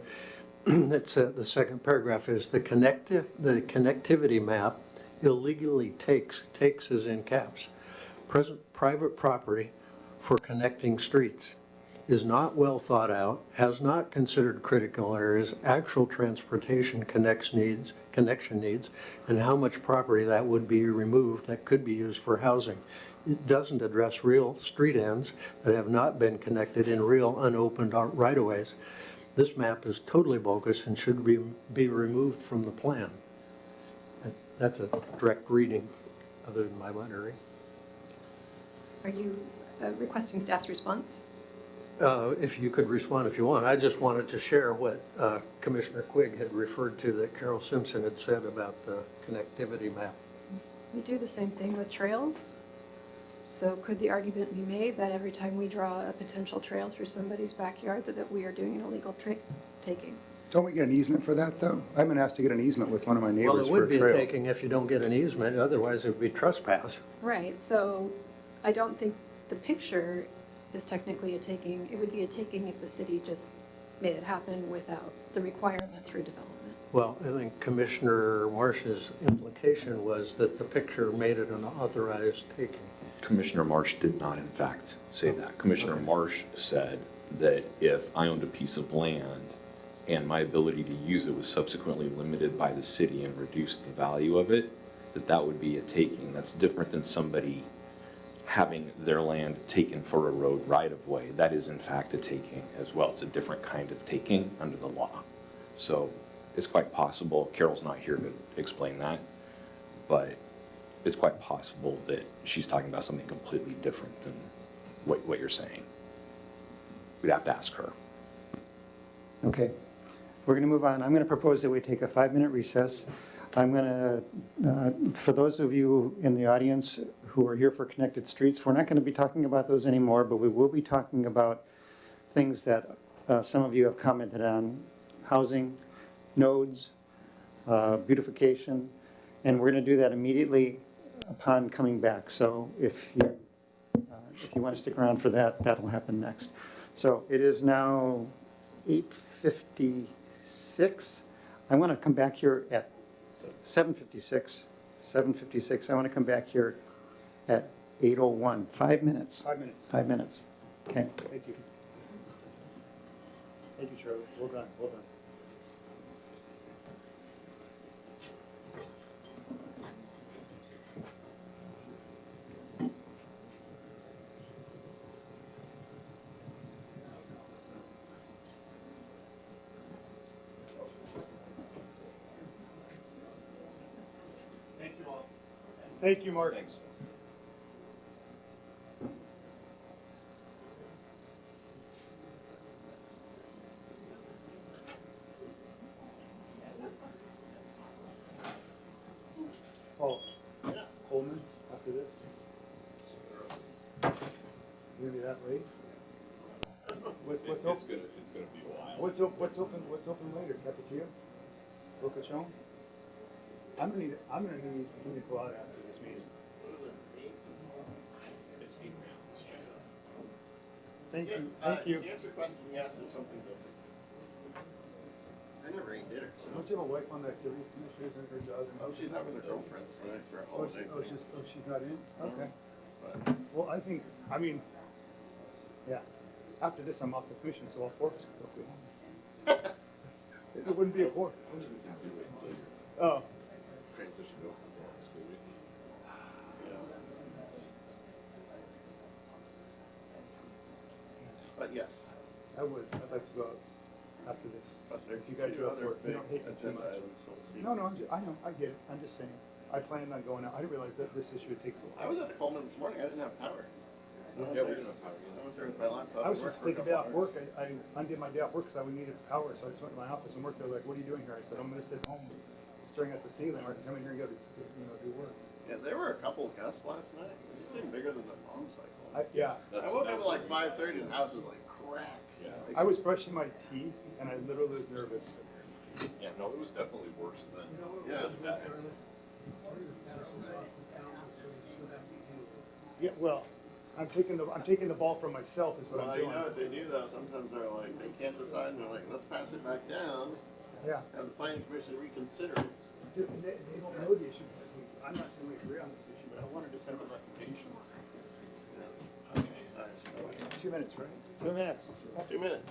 It's the second paragraph is the connectivity map illegally takes is in caps, present private property for connecting streets. is not well thought out, has not considered critical areas, actual transportation connection needs, and how much property that would be removed that could be used for housing. It doesn't address real street ends that have not been connected in real unopened right-of-ways. This map is totally bogus and should be removed from the plan. That's a direct reading, other than my muttering. Are you requesting staff's response? If you could respond if you want. I just wanted to share what Commissioner Quigg had referred to that Carol Simpson had said about the connectivity map. We do the same thing with trails. So could the argument be made that every time we draw a potential trail through somebody's backyard that we are doing an illegal taking? Don't we get an easement for that, though? I've been asked to get an easement with one of my Well, neighbors it for a would be a trail. taking if you don't get an easement, otherwise it would be trespass. Right, so I don't think the picture is technically a taking. It would be a taking if the city just made it happen without the requirement through development. Well, I think Commissioner Marsh's implication was that the picture made it an authorized taking. Commissioner Marsh did not in fact say that. Commissioner Marsh said that if I owned a piece of land and my ability to use it was subsequently limited by the city and reduced the value of it, that would be a taking. That's different than somebody having their land taken for a road right-of-way. That is in fact a taking as well. It's a different kind of taking under the law. So it's quite possible, Carol's not here to explain that, but it's quite possible that she's talking about something completely different than what you're saying. We'd have to ask her. Okay, we're going to move on. I'm going to propose that we take a 5-minute recess. I'm going to, for those of you in the audience who are here for Connected Streets, we're not going to be talking about those anymore, but we will be talking about things that some of you have commented on: housing, nodes, beautification, and we're going to do that immediately upon coming back. So if you want to stick around for that, that'll happen next. So it is now 8:56. I want to come back here at 7:56. 7:56. I want to come back here at 8:01. 5 minutes. 5 minutes. 5 minutes. Okay. Thank you. Thank you, Charlie. Well done, well done. Thank you all. Thank you, Mark. Thanks. Paul, Coleman, after this? Is it gonna be that late? What's open? It's gonna be a while. What's open later? Tapatio? Boca Chon? I'm gonna need to go out after this meeting. Thank you, thank you. To answer your question, yes, it's something different. I never ate dinner, so. Don't you have a wife on the activities commission, isn't her job? Oh, she's having a girlfriend tonight for a Oh, holiday. she's not in? Okay. But Well, I think, yeah, after this, I'm off the commission, so all 4 of us can go home. It wouldn't be a quorum. Oh. Transition to a school week. But yes, I would, I'd like to go out after this. but there's If you guys two are up other for it, you big don't hate me too agenda much. items. So we'll see. No, I know, I get it, I'm just saying, I planned on going out, I didn't realize that this issue takes a I while. was at the Coleman this morning, I didn't have power. Yeah, we didn't have power. I went there with my laptop. I was and supposed to take worked a for day off couple work, I undid my day off work because I needed power, so I just went to my office and worked there, like, what are you doing here? I said, I'm gonna sit home staring at the ceiling, or I can come in here and go to, do work. hours. Yeah, there were a couple of gusts last night. It seemed bigger than the bomb cycle. Yeah, I woke up at like 5:30 and the house was like cracked. I was brushing my teeth and I literally was nervous. Yeah, no, it was definitely worse than Yeah. that. Yeah, well, I'm taking the ball from myself is what Well, I'm you doing. know what they do though, sometimes they're like, they can't decide and they're like, let's pass it back down, Yeah. have the planning commission reconsider it. Dude, they don't know the issue. I'm not saying we agree on this issue, but I wanted to send a recommendation. Alright. 2 minutes, right? 2 minutes. 2 minutes.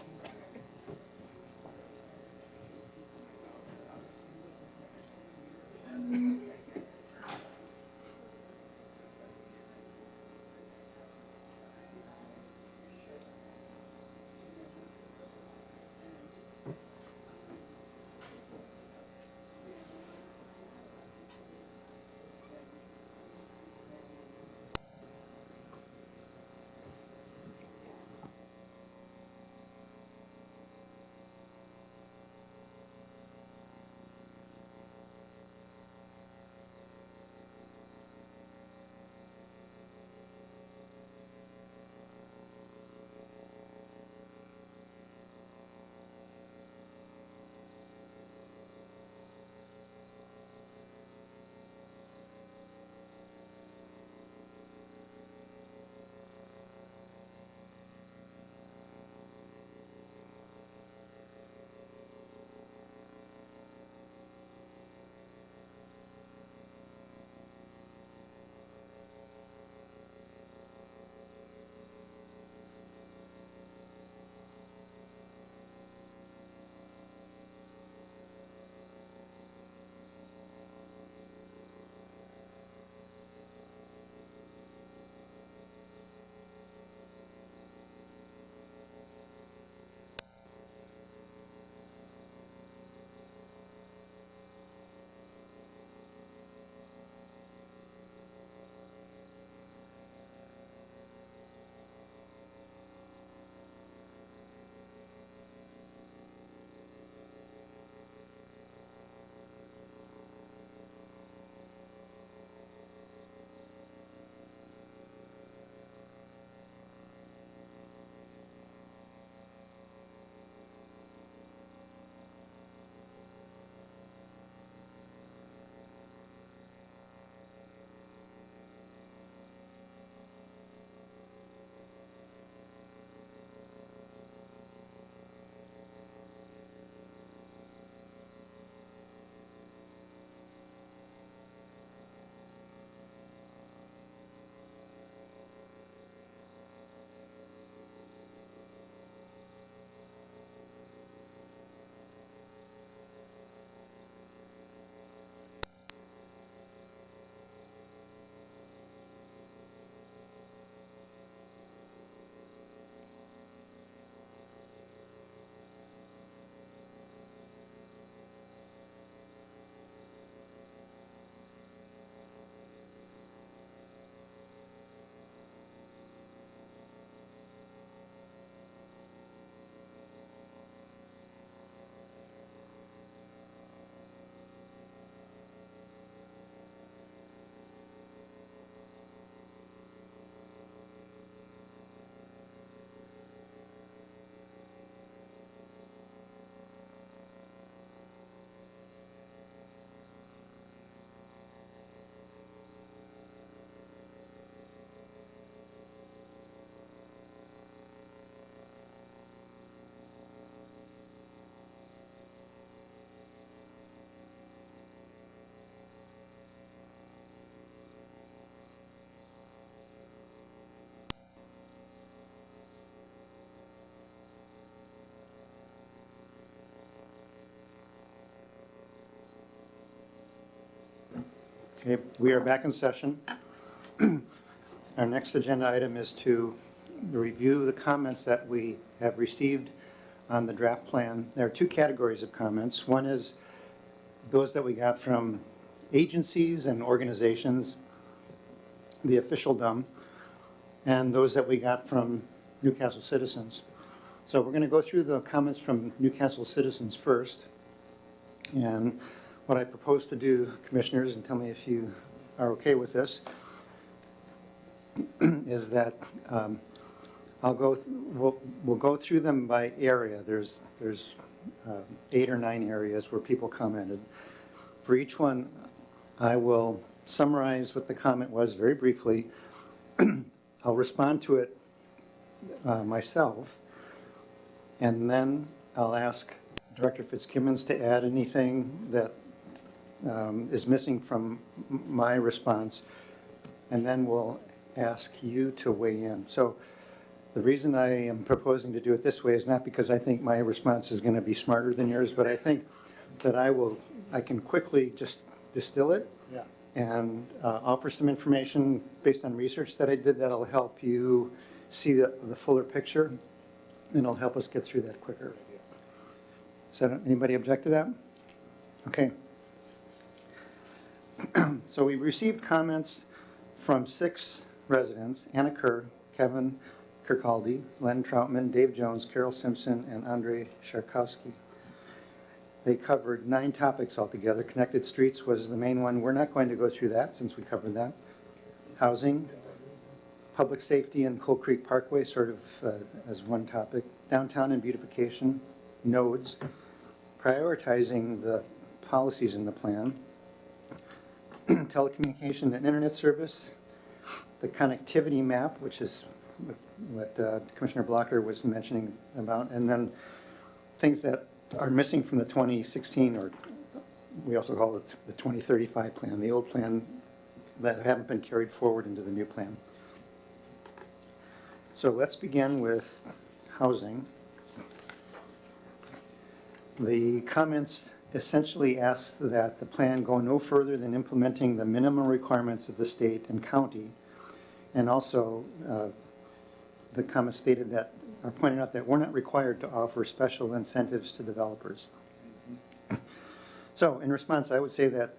Okay, we are back in session. Our next agenda item is to review the comments that we have received on the draft plan. There are two categories of comments. One is those that we got from agencies and organizations, the officialdom, and those that we got from Newcastle citizens. So we're going to go through the comments from Newcastle citizens first. And what I propose to do, commissioners, and tell me if you are okay with this, is that we'll go through them by area. There's 8 or 9 areas where people commented. For each one, I will summarize what the comment was very briefly. I'll respond to it myself, and then I'll ask Director Fitzgibbons to add anything that is missing from my response, and then we'll ask you to weigh in. So The reason I am proposing to do it this way is not because I think my response is going to be smarter than yours, but I think that I can quickly just distill it Yeah. and offer some information based on research that I did that'll help you see the fuller picture, and it'll help us get through that quicker. Anybody object to that? Okay. So we received comments from 6 residents: Anna Kerr, Kevin Kirkaldy, Len Troutman, Dave Jones, Carol Simpson, and Andre Sharkowski. They covered 9 topics altogether. Connected streets was the main one. We're not going to go through that since we covered that. Housing, public safety and Coal Creek Parkway sort of as one topic. Downtown and beautification, nodes, prioritizing the policies in the plan. Telecommunication and internet service, the connectivity map, which is what Commissioner Blocker was mentioning about, and then things that are missing from the 2016, or we also call it the 2035 plan, the old plan that haven't been carried forward into the new plan. So let's begin with housing. The comments essentially ask that the plan go no further than implementing the minimum requirements of the state and county. And also, the comments stated that, are pointing out that we're not required to offer special incentives to developers. So in response, I would say that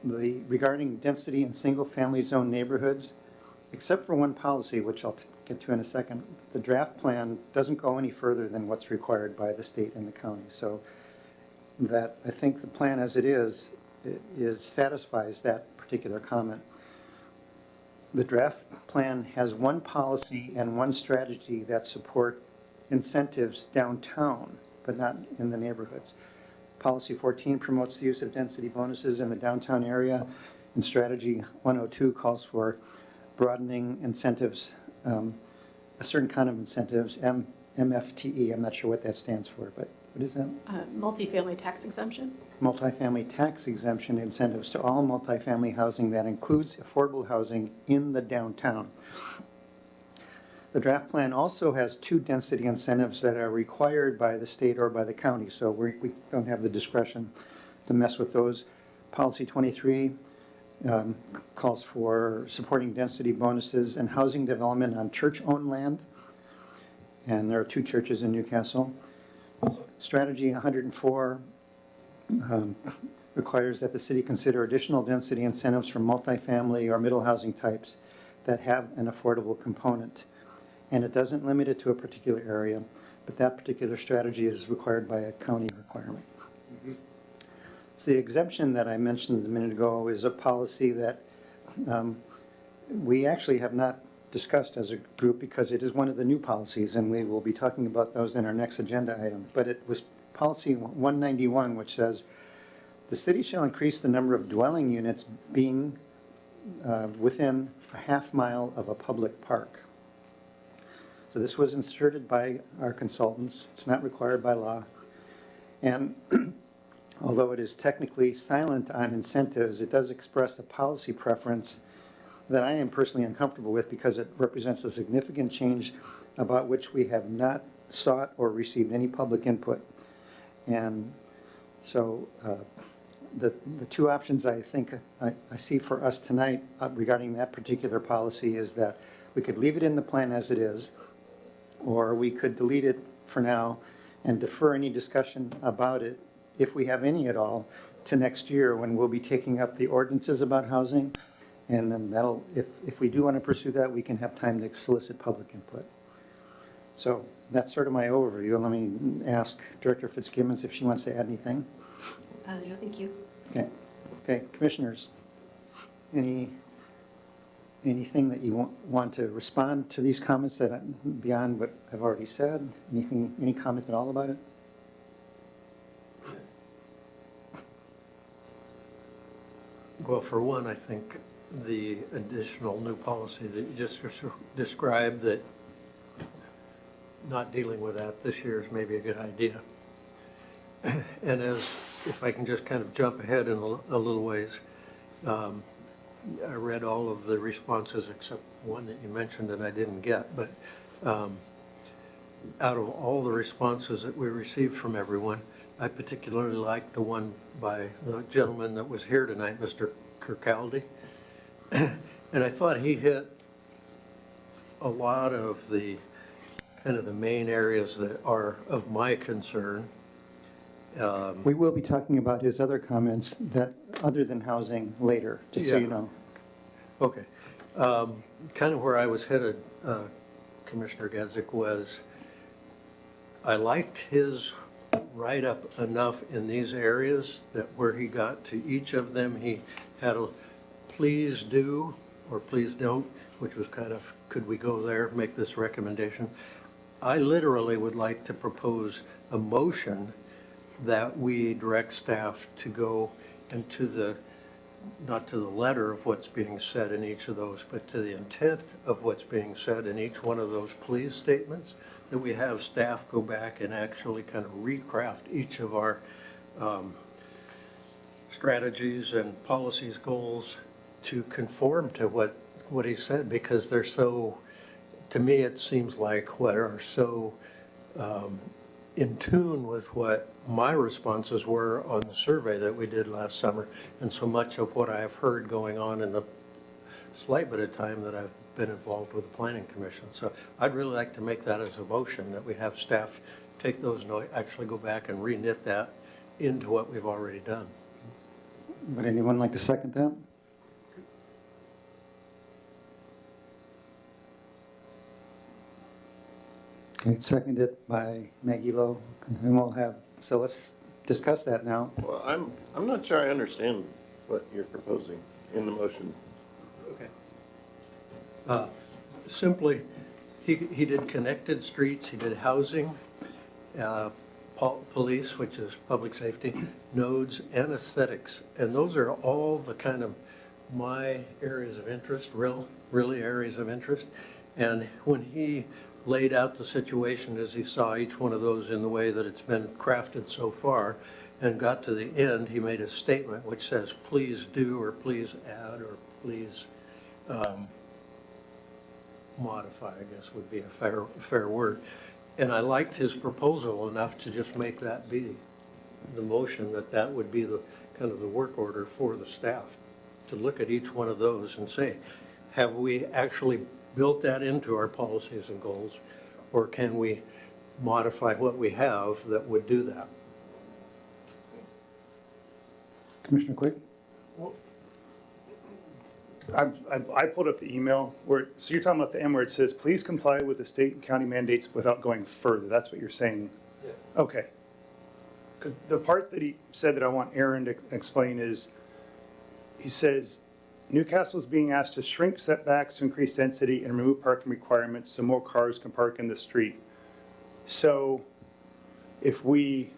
regarding density in single-family zone neighborhoods, except for one policy, which I'll get to in a second, the draft plan doesn't go any further than what's required by the state and the county. So that I think the plan as it is satisfies that particular comment. The draft plan has one policy and one strategy that support incentives downtown, but not in the neighborhoods. Policy 14 promotes the use of density bonuses in the downtown area, and strategy 102 calls for broadening incentives, a certain kind of incentives, MFTE. I'm not sure what that stands for, but what is that? Multifamily tax exemption. Multifamily tax exemption incentives to all multifamily housing that includes affordable housing in the downtown. The draft plan also has 2 density incentives that are required by the state or by the county, so we don't have the discretion to mess with those. Policy 23 calls for supporting density bonuses and housing development on church-owned land, and there are 2 churches in Newcastle. Strategy 104 requires that the city consider additional density incentives for multifamily or middle housing types that have an affordable component. And it doesn't limit it to a particular area, but that particular strategy is required by a county requirement. So the exemption that I mentioned a minute ago is a policy that we actually have not discussed as a group because it is one of the new policies, and we will be talking about those in our next agenda item. But it was policy 191, which says, the city shall increase the number of dwelling units being within a half mile of a public park. So this was inserted by our consultants. It's not required by law. And although it is technically silent on incentives, it does express a policy preference that I am personally uncomfortable with because it represents a significant change about which we have not sought or received any public input. And so the 2 options I think I see for us tonight regarding that particular policy is that we could leave it in the plan as it is, or we could delete it for now and defer any discussion about it, if we have any at all, to next year when we'll be taking up the ordinances about housing. And then that'll, if we do want to pursue that, we can have time to solicit public input. So that's sort of my overview. Let me ask Director Fitzgibbons if she wants to add anything. No, thank you. Okay. Okay, commissioners, anything that you want to respond to these comments that beyond what I've already said? Any comment at all about it? Well, for one, I think the additional new policy that you just described, that not dealing with that this year is maybe a good idea. And if I can just kind of jump ahead in a little ways, I read all of the responses except one that you mentioned and I didn't get, but out of all the responses that we received from everyone, I particularly liked the one by the gentleman that was here tonight, Mr. Kirkcaldy. And I thought he hit a lot of the kind of the main areas that are of my concern. We will be talking about his other comments that, other than housing, later, just so you Yeah. know. Okay. Kind of where I was headed, Commissioner Gedzik, was I liked his write-up enough in these areas that where he got to each of them, he had a please do or please don't, which was kind of, could we go there, make this recommendation? I literally would like to propose a motion that we direct staff to go into the, not to the letter of what's being said in each of those, but to the intent of what's being said in each one of those please statements, that we have staff go back and actually kind of recraft each of our strategies and policies, goals to conform to what he said, because they're so, to me, it seems like what are so in tune with what my responses were on the survey that we did last summer, and so much of what I've heard going on in the slight bit of time that I've been involved with the Planning Commission. So I'd really like to make that as a motion, that we have staff take those notes, actually go back and re-knit that into what we've already done. Would anyone like to second that? Okay, seconded by Maggie Lowe, and we'll have, so let's discuss that now. Well, I'm not sure I understand what you're proposing in the motion. Okay. Simply, he did connected streets, he did housing, police, which is public safety, nodes, and aesthetics. And those are all the kind of my areas of interest, really areas of interest. And when he laid out the situation as he saw each one of those in the way that it's been crafted so far, and got to the end, he made a statement which says, please do, or please add, or please modify, I guess would be a fair word. And I liked his proposal enough to just make that be the motion, that would be the kind of the work order for the staff, to look at each one of those and say, have we actually built that into our policies and goals, or can we modify what we have that would do that? Commissioner Quick? I pulled up the email where, so you're talking about the end where it says, please comply with the state and county mandates without going further. That's what you're saying? Yeah. Okay. Because the part that he said that I want Aaron to explain is, he says, Newcastle is being asked to shrink setbacks to increase density and remove parking requirements so more cars can park in the street. So if we,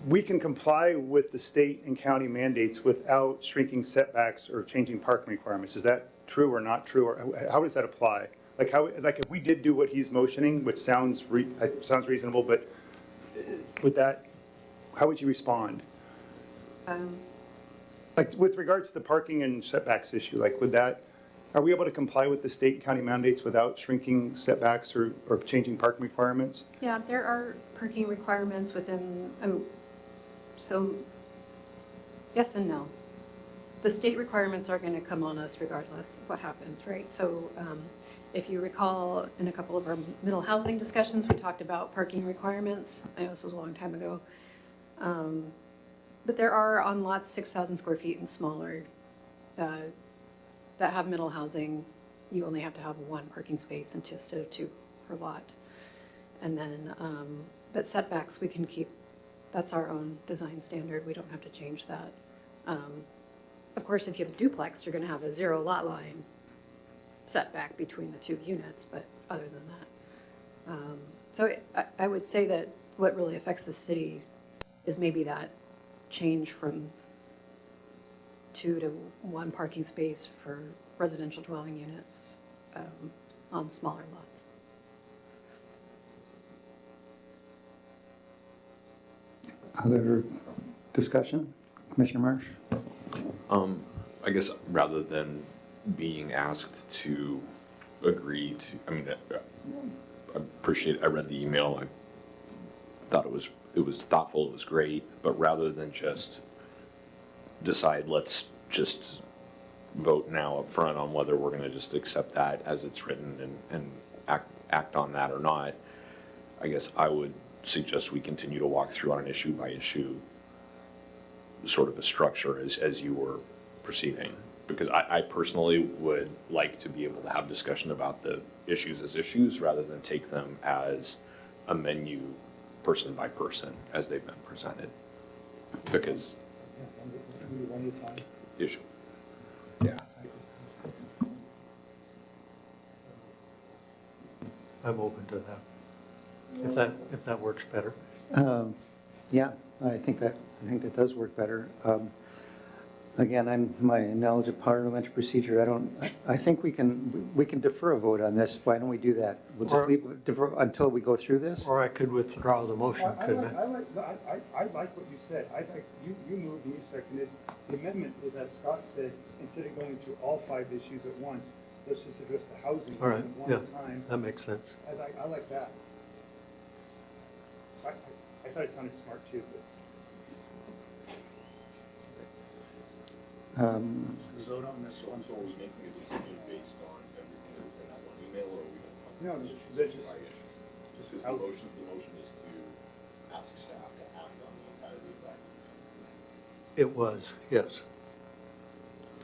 we can comply with the state and county mandates without shrinking setbacks or changing parking requirements. Is that true or not true? Or how does that apply? Like if we did do what he's motioning, which sounds reasonable, but with that, how would you respond? Like with regards to the parking and setbacks issue, like with that, are we able to comply with the state and county mandates without shrinking setbacks or changing parking requirements? Yeah, there are parking requirements within, so yes and no. The state requirements are going to come on us regardless of what happens, right? So if you recall, in a couple of our middle housing discussions, we talked about parking requirements. I know this was a long time ago. But there are on lots 6,000 square feet and smaller that have middle housing, you only have to have one parking space instead of two per lot. And then, but setbacks we can keep, that's our own design standard. We don't have to change that. Of course, if you have a duplex, you're going to have a 0 lot line setback between the two units, but other than that. So I would say that what really affects the city is maybe that change from 2 to 1 parking space for residential dwelling units on smaller lots. Other discussion? Commissioner Marsh? I guess rather than being asked to agree to, I mean, I appreciate, I read the email, I thought it was thoughtful, it was great, but rather than just decide, let's just vote now up front on whether we're gonna just accept that as it's written and act on that or not, I guess I would suggest we continue to walk through on an issue by issue sort of a structure as you were proceeding. Because I personally would like to be able to have discussion about the issues as issues rather than take them as a menu person by person as they've been presented. Because issue. Yeah. I'm open to that, if that works better. Yeah, I think that does work better. Again, my knowledge of parliamentary procedure, I think we can defer a vote on this. Why don't we do that? We'll just defer until we go through this? Or I could withdraw the motion, couldn't I? I like what you said. I think you moved and you seconded. The amendment is, as Scott said, instead of going through all 5 issues at once, let's just address the housing All right, one yeah, at a time. that makes sense. I like that. I thought it sounded smart too, but. Vote on this one, so are we making a decision based on everything that was in that one email, or are we going to? No, that's just. Because the motion is to ask staff to act on the entirety of that. It was, yes.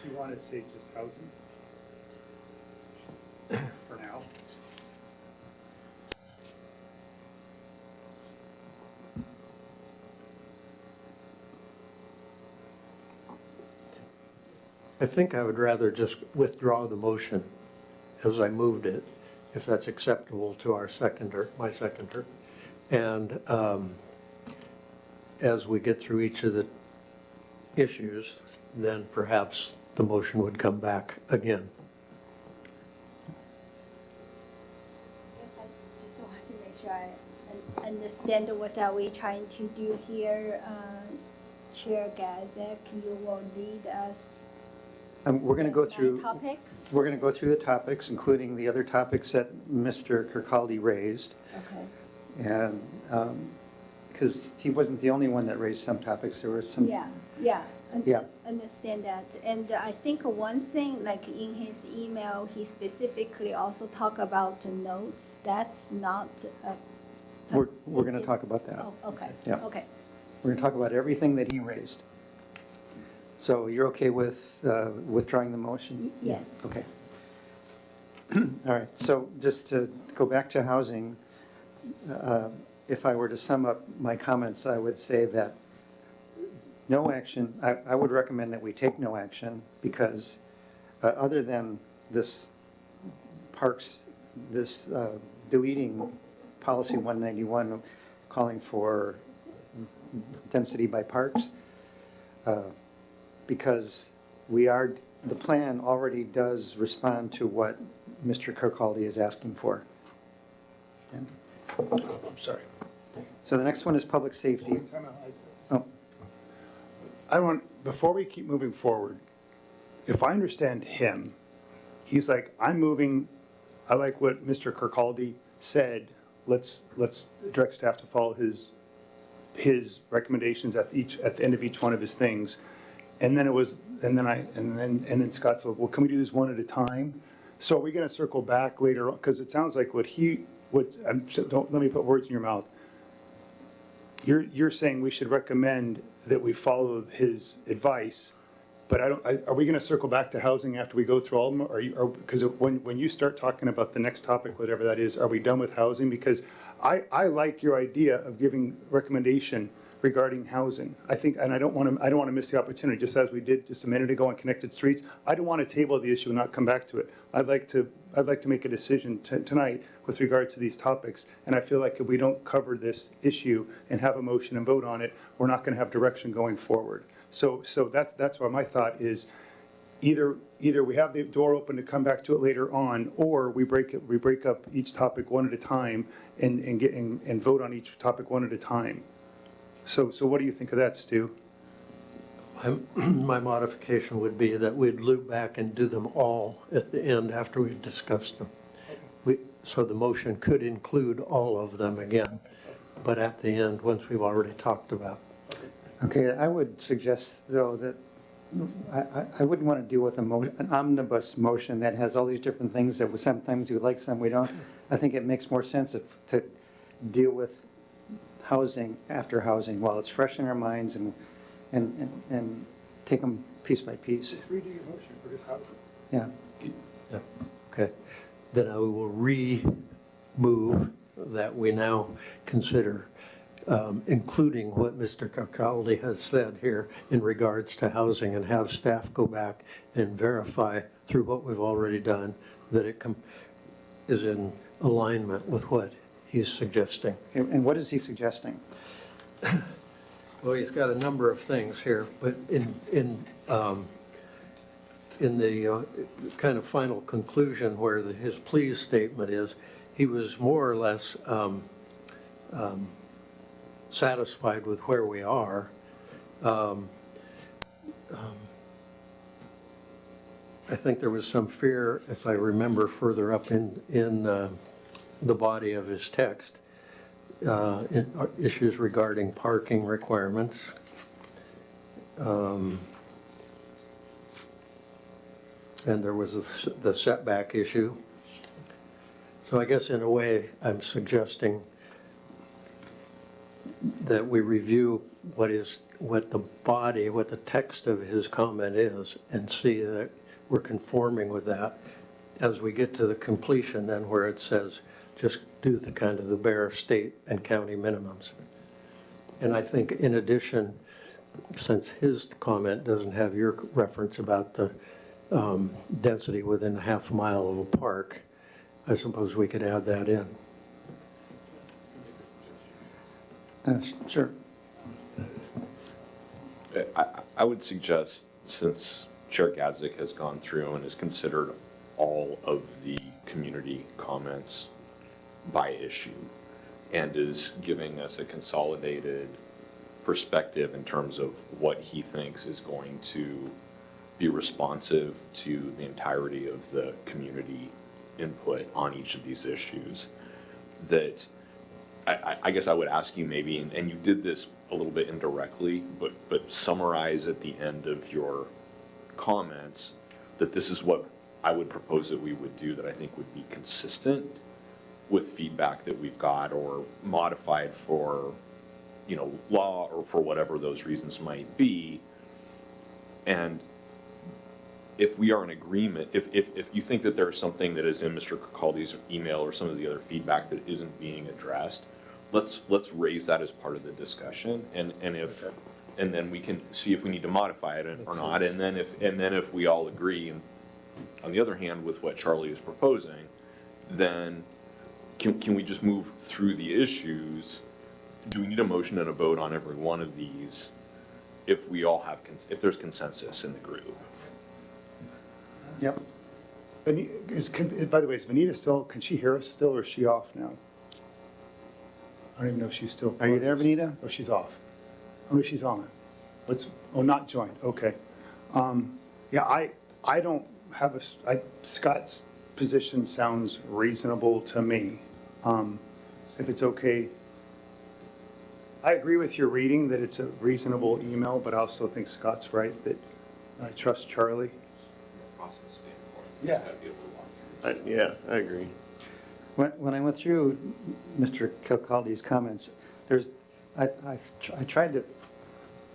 You want to say just housing? For now? I think I would rather just withdraw the motion as I moved it, if that's acceptable to our seconder, my seconder. And as we get through each of the issues, then perhaps the motion would come back again. Yes, I just want to make sure I understand what are we trying to do here. Chair Gazek, you will lead us. We're going to go through. Topics? We're going to go through the topics, including the other topics that Mr. Kirkcaldy raised. Okay. And, because he wasn't the only one that raised some topics, there were some. Yeah. Yeah. Understand that. And I think one thing, like in his email, he specifically also talked about the notes. That's not. We're going to talk about that. Oh, okay. Yeah. Okay. We're going to talk about everything that he raised. So you're okay with withdrawing the motion? Yes. Okay. All right, so just to go back to housing, if I were to sum up my comments, I would say that no action, I would recommend that we take no action because other than this parks, this deleting policy 191, calling for density by parks, because the plan already does respond to what Mr. Kirkcaldy is asking for. Yeah. I'm sorry. So the next one is public safety. Time out. Oh, Before we keep moving forward, if I understand him, he's like, I'm moving, I like what Mr. Kirkcaldy said, let's direct staff to follow his recommendations at the end of each one of his things. And then Scott said, well, can we do this one at a time? So are we going to circle back later on? Because it sounds like don't let me put words in your mouth. You're saying we should recommend that we follow his advice, but are we going to circle back to housing after we go through all of them? Because when you start talking about the next topic, whatever that is, are we done with housing? Because I like your idea of giving recommendation regarding housing. I think, and I don't want to miss the opportunity, just as we did just a minute ago on Connected Streets. I don't want to table the issue and not come back to it. I'd like to make a decision tonight with regard to these topics. And I feel like if we don't cover this issue and have a motion and vote on it, we're not going to have direction going forward. So that's why my thought is either we have the door open to come back to it later on, or we break up each topic one at a time and vote on each topic one at a time. So what do you think of that, Stu? My modification would be that we'd loop back and do them all at the end after we've discussed them. So the motion could include all of them again, but at the end, once we've already talked about. Okay, I would suggest, though, that I wouldn't want to deal with an omnibus motion that has all these different things that sometimes we like, some we don't. I think it makes more sense to deal with housing after housing while it's fresh in our minds and take them piece by piece. Redo your motion for this housing. Yeah. Yeah, okay. Then I will re-move that we now consider including what Mr. Kirkcaldy has said here in regards to housing, and have staff go back and verify through what we've already done that it is in alignment with what he's suggesting. And what is he suggesting? Well, he's got a number of things here, but in the kind of final conclusion where his please statement is, he was more or less satisfied with where we are. I think there was some fear, if I remember further up in the body of his text, issues regarding parking requirements. And there was the setback issue. So I guess in a way, I'm suggesting that we review what the text of his comment is, and see that we're conforming with that as we get to the completion, then where it says, just do the kind of the bare state and county minimums. And I think in addition, since his comment doesn't have your reference about the density within a half mile of a park, I suppose we could add that in. Sure. I would suggest, since Chair Gadzik has gone through and has considered all of the community comments by issue and is giving us a consolidated perspective in terms of what he thinks is going to be responsive to the entirety of the community input on each of these issues, that I guess I would ask you maybe, and you did this a little bit indirectly, but summarize at the end of your comments that this is what I would propose that we would do that I think would be consistent with feedback that we've got, or modified for, law or for whatever those reasons might be. And if we are in agreement, if you think that there's something that is in Mr. Kirkcaldy's email or some of the other feedback that isn't being addressed, let's raise that as part of the discussion, and then we can see if we need to modify it or not, and then if we all agree, and on the other hand, with what Charlie is proposing, then can we just move through the issues? Do we need a motion and a vote on every one of these if we all have, if there's consensus in the group? Yep. By the way, is Vanita still, can she hear us still, or is she off now? I don't even know if she's still. Are you there, Vanita? Oh, she's off. Oh, no, she's on. Not joined, okay. Yeah, I don't have Scott's position sounds reasonable to me. If it's okay, I agree with your reading that it's a reasonable email, but I also think Scott's right that I trust Charlie. Yeah. Yeah, I agree. When I went through Mr. Kirkcaldy's comments, I tried to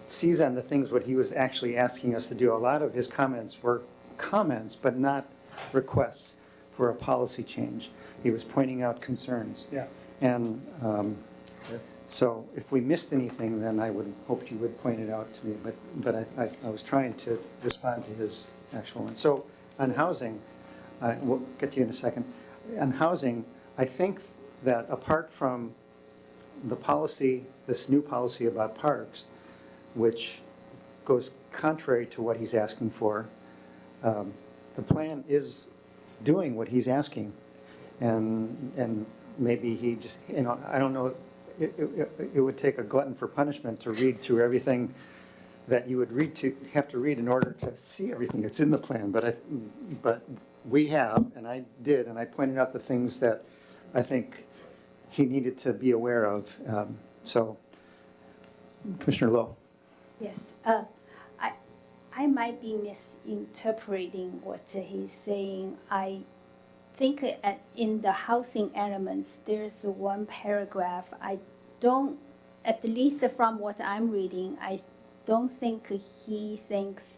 seize on the things what he was actually asking us to do. A lot of his comments were comments, but not requests for a policy change. He was pointing out concerns. Yeah. And so if we missed anything, then I would hope you would point it out to me. But I was trying to respond to his actual one. So on housing, we'll get to you in a second. On housing, I think that apart from the policy, this new policy about parks, which goes contrary to what he's asking for, the plan is doing what he's asking. And maybe he just, I don't know, it would take a glutton for punishment to read through everything that you would have to read in order to see everything that's in the plan, but we have, and I did, and I pointed out the things that I think he needed to be aware of. So, Commissioner Lowe. Yes, I might be misinterpreting what he's saying. I think in the housing elements, there's one paragraph. I don't, at least from what I'm reading, I don't think he thinks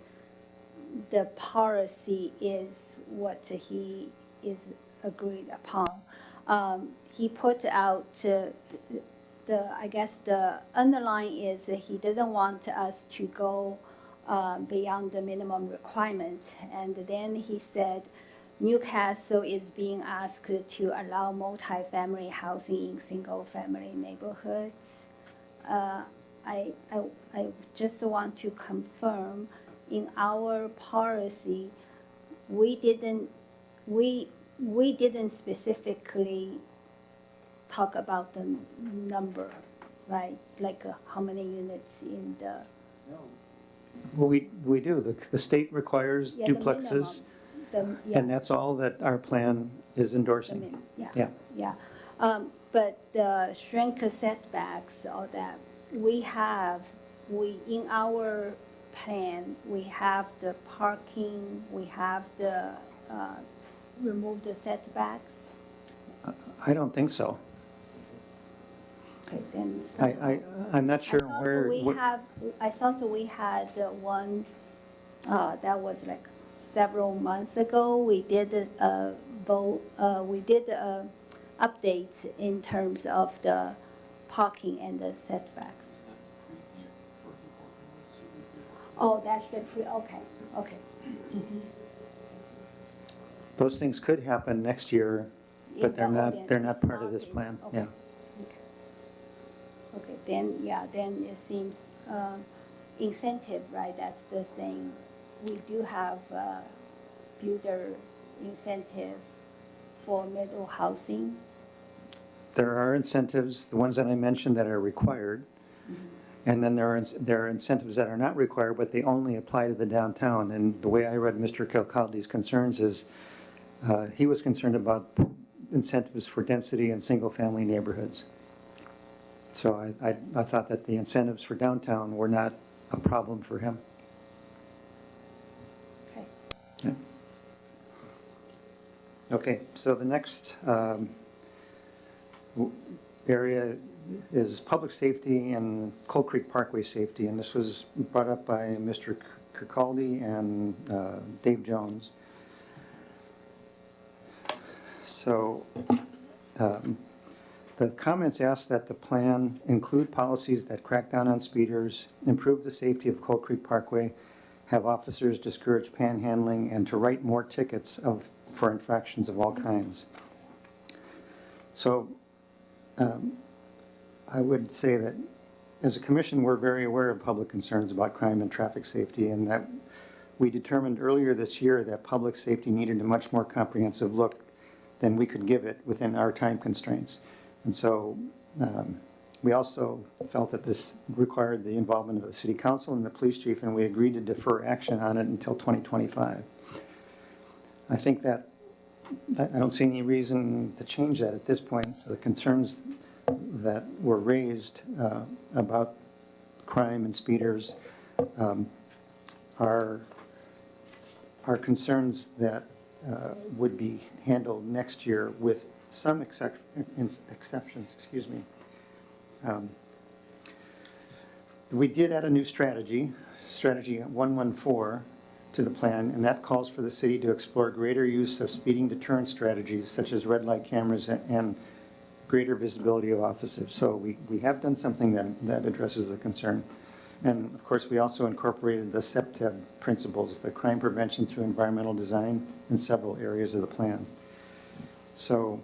the policy is what he is agreed upon. He put out I guess the underline is that he doesn't want us to go beyond the minimum requirement. And then he said, Newcastle is being asked to allow multifamily housing in single-family neighborhoods. I just want to confirm, in our policy, we didn't specifically talk about the number, right? Like how many units in the. Well, we do. The state requires Yeah, the duplexes, minimum, yeah. and that's all that our plan is endorsing. Yeah. Yeah. But the shrink setbacks, all that, in our plan, we have the parking, we have the, remove the setbacks. I don't think so. Okay, then. I'm not sure where. I thought we had one, that was like several months ago. We did a vote, we did a update in terms of the parking and the setbacks. Oh, that's the okay. Those things could happen next year, but they're not part of this plan. Okay. Yeah. Okay, then it seems incentive, right? That's the thing. We do have builder incentive for middle housing. There are incentives, the ones that I mentioned that are required. And then there are incentives that are not required, but they only apply to the downtown. And the way I read Mr. Kilcaldy's concerns is he was concerned about incentives for density in single-family neighborhoods. So I thought that the incentives for downtown were not a problem for him. Okay. Yeah. Okay, so the next area is public safety and Coal Creek Parkway safety, and this was brought up by Mr. Kirkaldy and Dave Jones. So the comments asked that the plan include policies that crack down on speeders, improve the safety of Coal Creek Parkway, have officers discourage panhandling, and to write more tickets for infractions of all kinds. So I would say that as a commission, we're very aware of public concerns about crime and traffic safety, and that we determined earlier this year that public safety needed a much more comprehensive look than we could give it within our time constraints. And so we also felt that this required the involvement of the city council and the police chief, and we agreed to defer action on it until 2025. I think that I don't see any reason to change that at this point. So the concerns that were raised about crime and speeders are concerns that would be handled next year with some exceptions. Excuse me. We did add a new strategy 114, to the plan, and that calls for the city to explore greater use of speeding deterrent strategies such as red light cameras and greater visibility of officers. So we have done something that addresses the concern. And of course, we also incorporated the CEPTEB principles, the crime prevention through environmental design, in several areas of the plan. So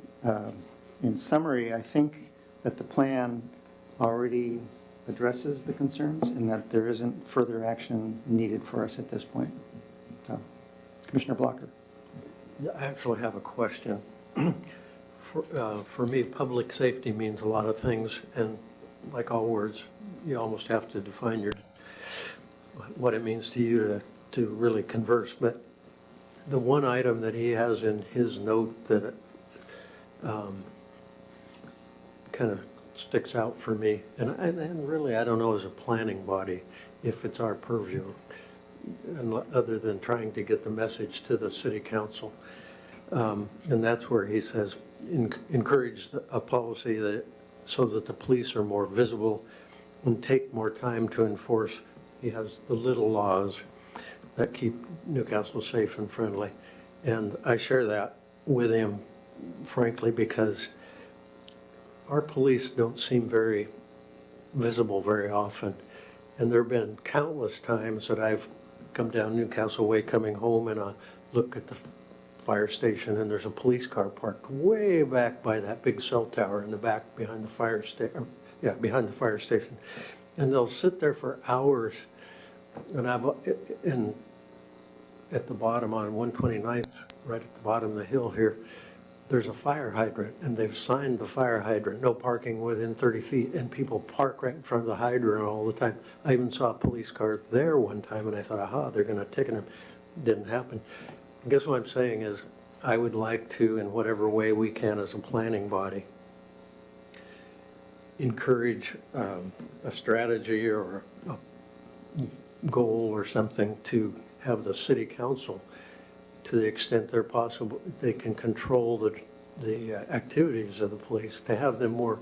in summary, I think that the plan already addresses the concerns and that there isn't further action needed for us at this point. So, Commissioner Blocker. I actually have a question. For me, public safety means a lot of things, and like all words, you almost have to define what it means to you to really converse, but the one item that he has in his note that kind of sticks out for me, and really, I don't know as a planning body if it's our purview, other than trying to get the message to the city council. And that's where he says, encourage a policy that, so that the police are more visible and take more time to enforce. He has the little laws that keep Newcastle safe and friendly. And I share that with him, frankly, because our police don't seem very visible very often. And there have been countless times that I've come down Newcastle Way coming home, and I look at the fire station and there's a police car parked way back by that big cell tower in the back behind the fire station. Yeah, behind the fire station. And they'll sit there for hours. And at the bottom on 129th, right at the bottom of the hill here, there's a fire hydrant, and they've signed the fire hydrant, no parking within 30 feet, and people park right in front of the hydrant all the time. I even saw a police car there one time, and I thought, aha, they're going to ticket him. Didn't happen. I guess what I'm saying is, I would like to, in whatever way we can as a planning body, encourage a strategy or a goal or something to have the city council, to the extent they're possible, they can control the activities of the police, to have them more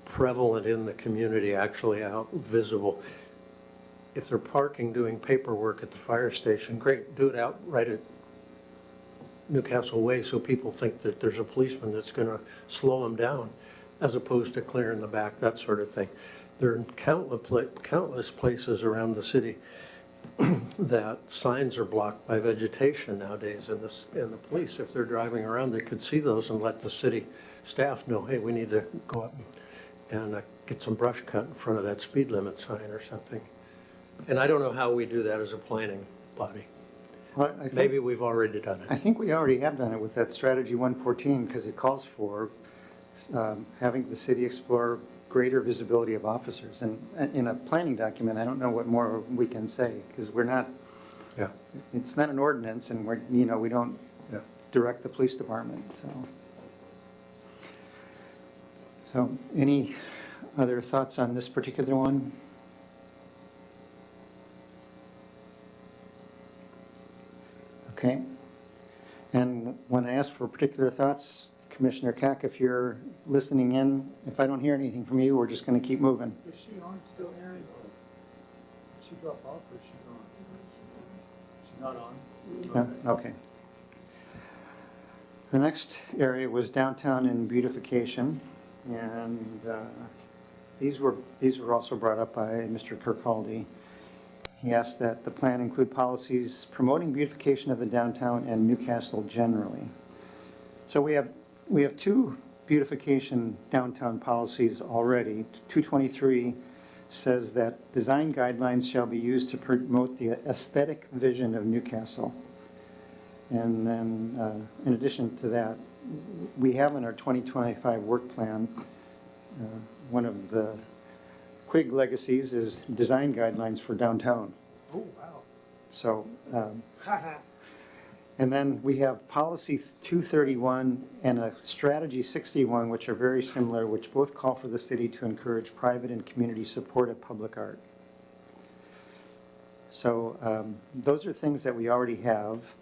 prevalent in the community, actually out visible. If they're parking, doing paperwork at the fire station, great, do it out right at Newcastle Way so people think that there's a policeman that's going to slow them down, as opposed to clearing the back, that sort of thing. There are countless places around the city that signs are blocked by vegetation nowadays, and the police, if they're driving around, they could see those and let the city staff know, hey, we need to go up and get some brush cut in front of that speed limit sign or something. And I don't know how we do that as a planning body. Well, I think, maybe we've already done it. I think we already have done it with that strategy 114, because it calls for having the city explore greater visibility of officers. And in a planning document, I don't know what more we can say, because we're not, it's not an ordinance, and we don't direct the police department, So any other thoughts on this particular one? Okay. And when I ask for particular thoughts, Commissioner Kack, if you're listening in, if I don't hear anything from you, we're just going to keep moving. Is she on still, Aaron? She dropped off or is she on? She's not on? Yeah, okay. The next area was downtown and beautification, and these were also brought up by Mr. Kirkcaldy. He asked that the plan include policies promoting beautification of the downtown and Newcastle generally. So we have two beautification downtown policies already. 223 says that design guidelines shall be used to promote the aesthetic vision of Newcastle. And then in addition to that, we have in our 2025 work plan, one of the Quig legacies is design guidelines for downtown. Oh, wow. So, and then we have policy 231 and a strategy 61, which are very similar, which both call for the city to encourage private and community support of public art. So those are things that we already have.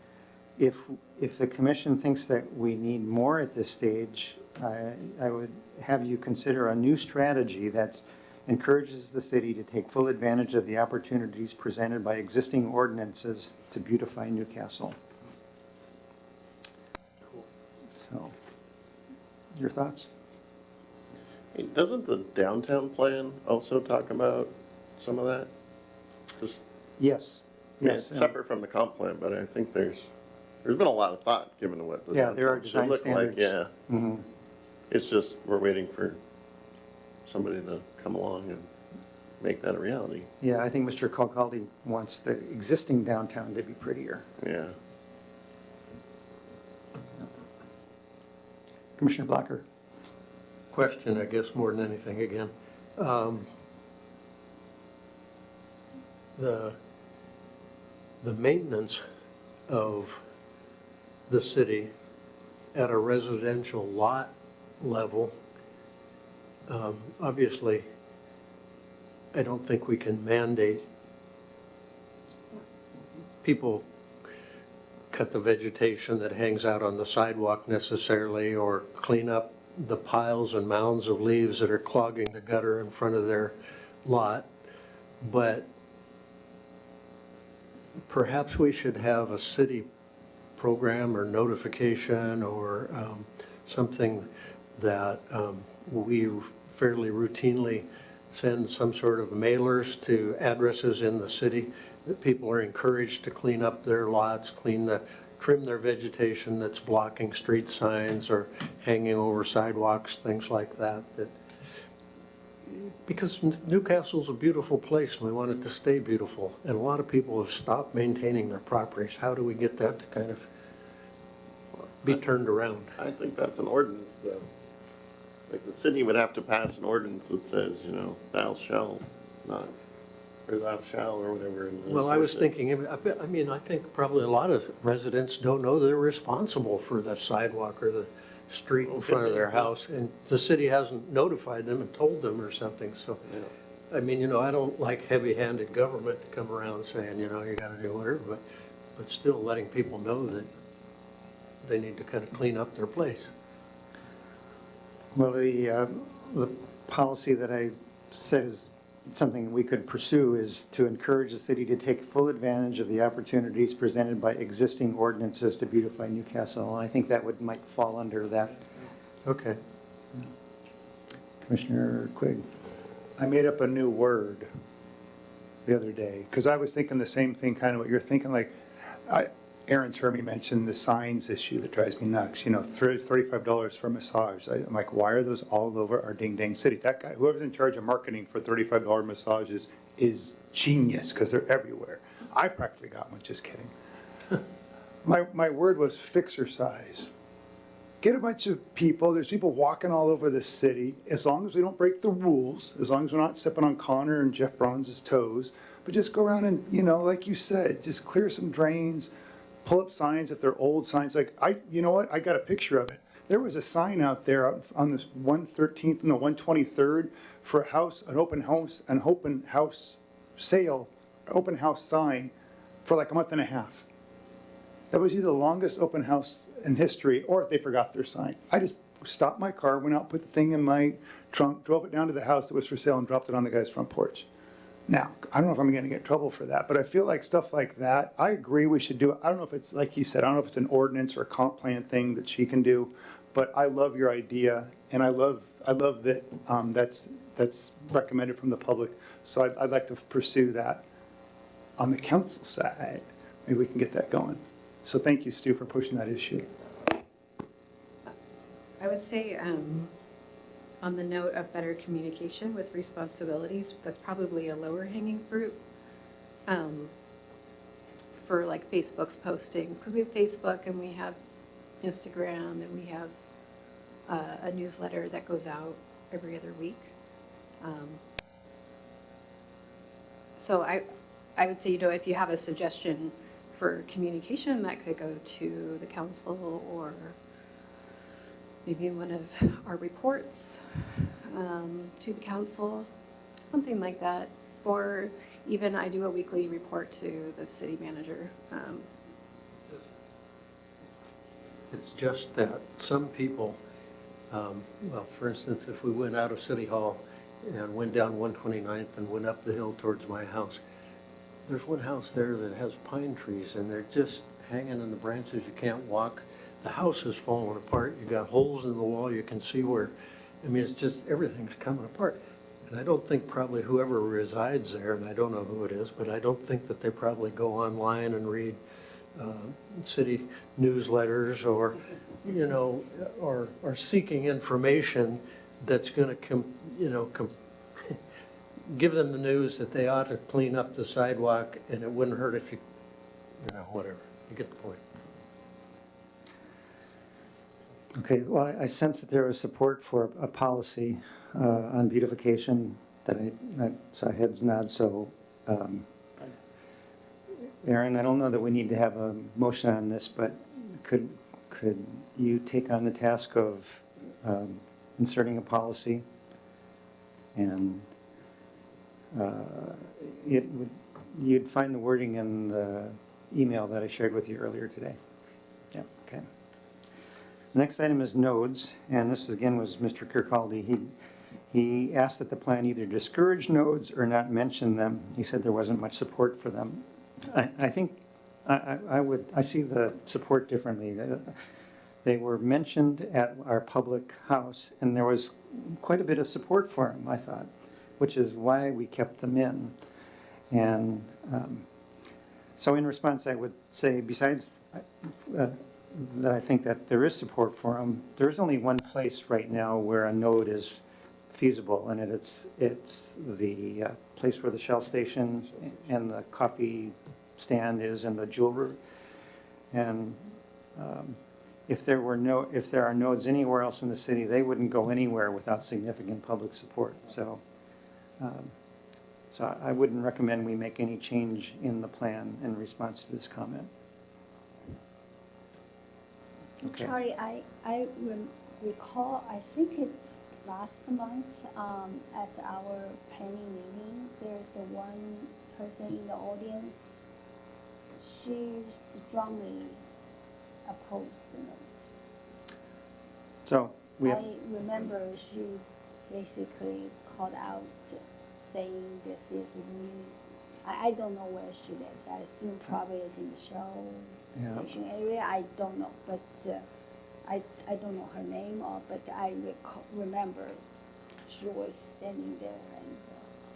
If the commission thinks that we need more at this stage, I would have you consider a new strategy that encourages the city to take full advantage of the opportunities presented by existing ordinances to beautify Newcastle. Cool. So, your thoughts? Hey, doesn't the downtown plan also talk about some of that? Just, Yes. I mean, Yes. it's separate from the comp plan, but I think there's been a lot of thought given to what the Yeah, there are downtown should design look like. standards. Yeah. Mhm. It's just, we're waiting for somebody to come along and make that a reality. Yeah, I think Mr. Kirkcaldy wants the existing downtown to be prettier. Yeah. Commissioner Blocker. Question, I guess, more than anything again. the maintenance of the city at a residential lot level, obviously, I don't think we can mandate people cut the vegetation that hangs out on the sidewalk necessarily, or clean up the piles and mounds of leaves that are clogging the gutter in front of their lot. But perhaps we should have a city program or notification or something that we fairly routinely send some sort of mailers to addresses in the city, that people are encouraged to clean up their lots, trim their vegetation that's blocking street signs or hanging over sidewalks, things like that. Because Newcastle's a beautiful place and we want it to stay beautiful. And a lot of people have stopped maintaining their properties. How do we get that to kind of be turned around? I think that's an ordinance, though. Like, the city would have to pass an ordinance that says, thou shalt not, or thou shalt, or whatever. Well, I was thinking, I mean, I think probably a lot of residents don't know they're responsible for the sidewalk or the street in front of their house, and the city hasn't notified them and told them or something, so. I mean, I don't like heavy-handed government to come around saying, you gotta do whatever, but still letting people know that they need to kind of clean up their place. Well, the policy that I said is something we could pursue is to encourage the city to take full advantage of the opportunities presented by existing ordinances to beautify Newcastle. And I think that might fall under that. Okay. Commissioner Quigg. I made up a new word the other day, because I was thinking the same thing, kind of what you're thinking, like, Aaron's heard me mention the signs issue that drives me nuts, $35 for a massage. I'm like, why are those all over our ding-dang city? That guy, whoever's in charge of marketing for $35 massages is genius, because they're everywhere. I practically got one, just kidding. My word was fixer-size. Get a bunch of people, there's people walking all over the city, as long as we don't break the rules, as long as we're not stepping on Connor and Jeff Bronze's toes, but just go around and, like you said, just clear some drains, pull up signs if they're old signs. Like, you know what, I got a picture of it. There was a sign out there on this 123rd for a house, an open house sale, open house sign for like a month and a half. That was either the longest open house in history, or if they forgot their sign. I just stopped my car, went out, put the thing in my trunk, drove it down to the house that was for sale, and dropped it on the guy's front porch. Now, I don't know if I'm going to get in trouble for that, but I feel like stuff like that, I agree we should do it. I don't know if it's, like he said, I don't know if it's an ordinance or a comp plan thing that she can do, but I love your idea, and I love that that's recommended from the public. So I'd like to pursue that on the council side. Maybe we can get that going. So thank you, Stu, for pushing that issue. I would say, on the note of better communication with responsibilities, that's probably a lower hanging fruit for like Facebook's postings, because we have Facebook and we have Instagram and we have a newsletter that goes out every other week. So I would say, if you have a suggestion for communication, that could go to the council or maybe one of our reports to the council, something like that. Or even I do a weekly report to the city manager. It's just that some people, well, for instance, if we went out of City Hall and went down 129th and went up the hill towards my house, there's one house there that has pine trees and they're just hanging in the branches. You can't walk. The house is falling apart. You got holes in the wall. You can see where, I mean, it's just, everything's coming apart. And I don't think probably whoever resides there, and I don't know who it is, but I don't think that they probably go online and read city newsletters or, or seeking information that's going to, give them the news that they ought to clean up the sidewalk, and it wouldn't hurt if you, whatever. You get the point. Okay, well, I sense that there was support for a policy on beautification that I saw heads nod, so Aaron, I don't know that we need to have a motion on this, but could you take on the task of inserting a policy? And you'd find the wording in the email that I shared with you earlier today. Yeah, okay. The next item is nodes, and this again was Mr. Kirkcaldy. He asked that the plan either discourage nodes or not mention them. He said there wasn't much support for them. I think I see the support differently. They were mentioned at our public house, and there was quite a bit of support for them, I thought, which is why we kept them in. And so in response, I would say, besides that I think that there is support for them, there's only one place right now where a node is feasible, and it's the place where the Shell station and the coffee stand is and the jeweler. And if there are nodes anywhere else in the city, they wouldn't go anywhere without significant public support. So I wouldn't recommend we make any change in the plan in response to this comment. Okay. Charlie, I recall, I think it's last month at our planning meeting, there's one person in the audience. She strongly opposed the notes. So we have. I remember she basically called out saying this is new. I don't know where she lives. I assume probably is in the Shell station area. I don't know, but I don't know her name, but I remember she was standing there. And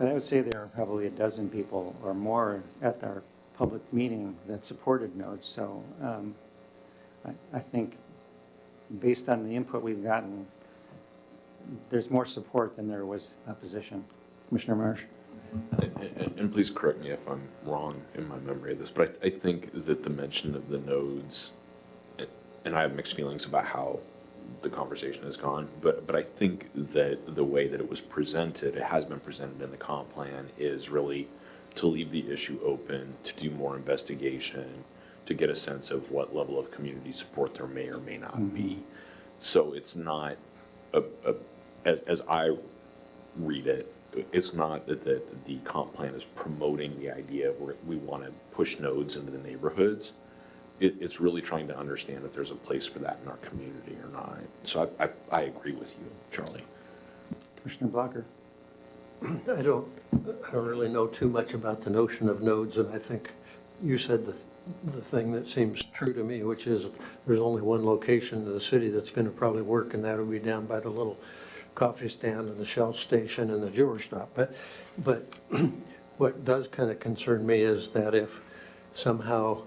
But I would say there are probably a dozen people or more at our public meeting that supported nodes. So I think based on the input we've gotten, there's more support than there was opposition. Commissioner Marsh? And please correct me if I'm wrong in my memory of this, but I think that the mention of the nodes, and I have mixed feelings about how the conversation has gone, but I think that the way that it was presented, it has been presented in the comp plan, is really to leave the issue open, to do more investigation, to get a sense of what level of community support there may or may not be. So it's not, as I read it, it's not that the comp plan is promoting the idea where we want to push nodes into the neighborhoods. It's really trying to understand if there's a place for that in our community or not. So I agree with you, Charlie. Commissioner Blocker? I don't really know too much about the notion of nodes, and I think you said the thing that seems true to me, which is there's only one location in the city that's going to probably work, and that would be down by the little coffee stand and the Shell station and the jewelry shop. But what does kind of concern me is that if somehow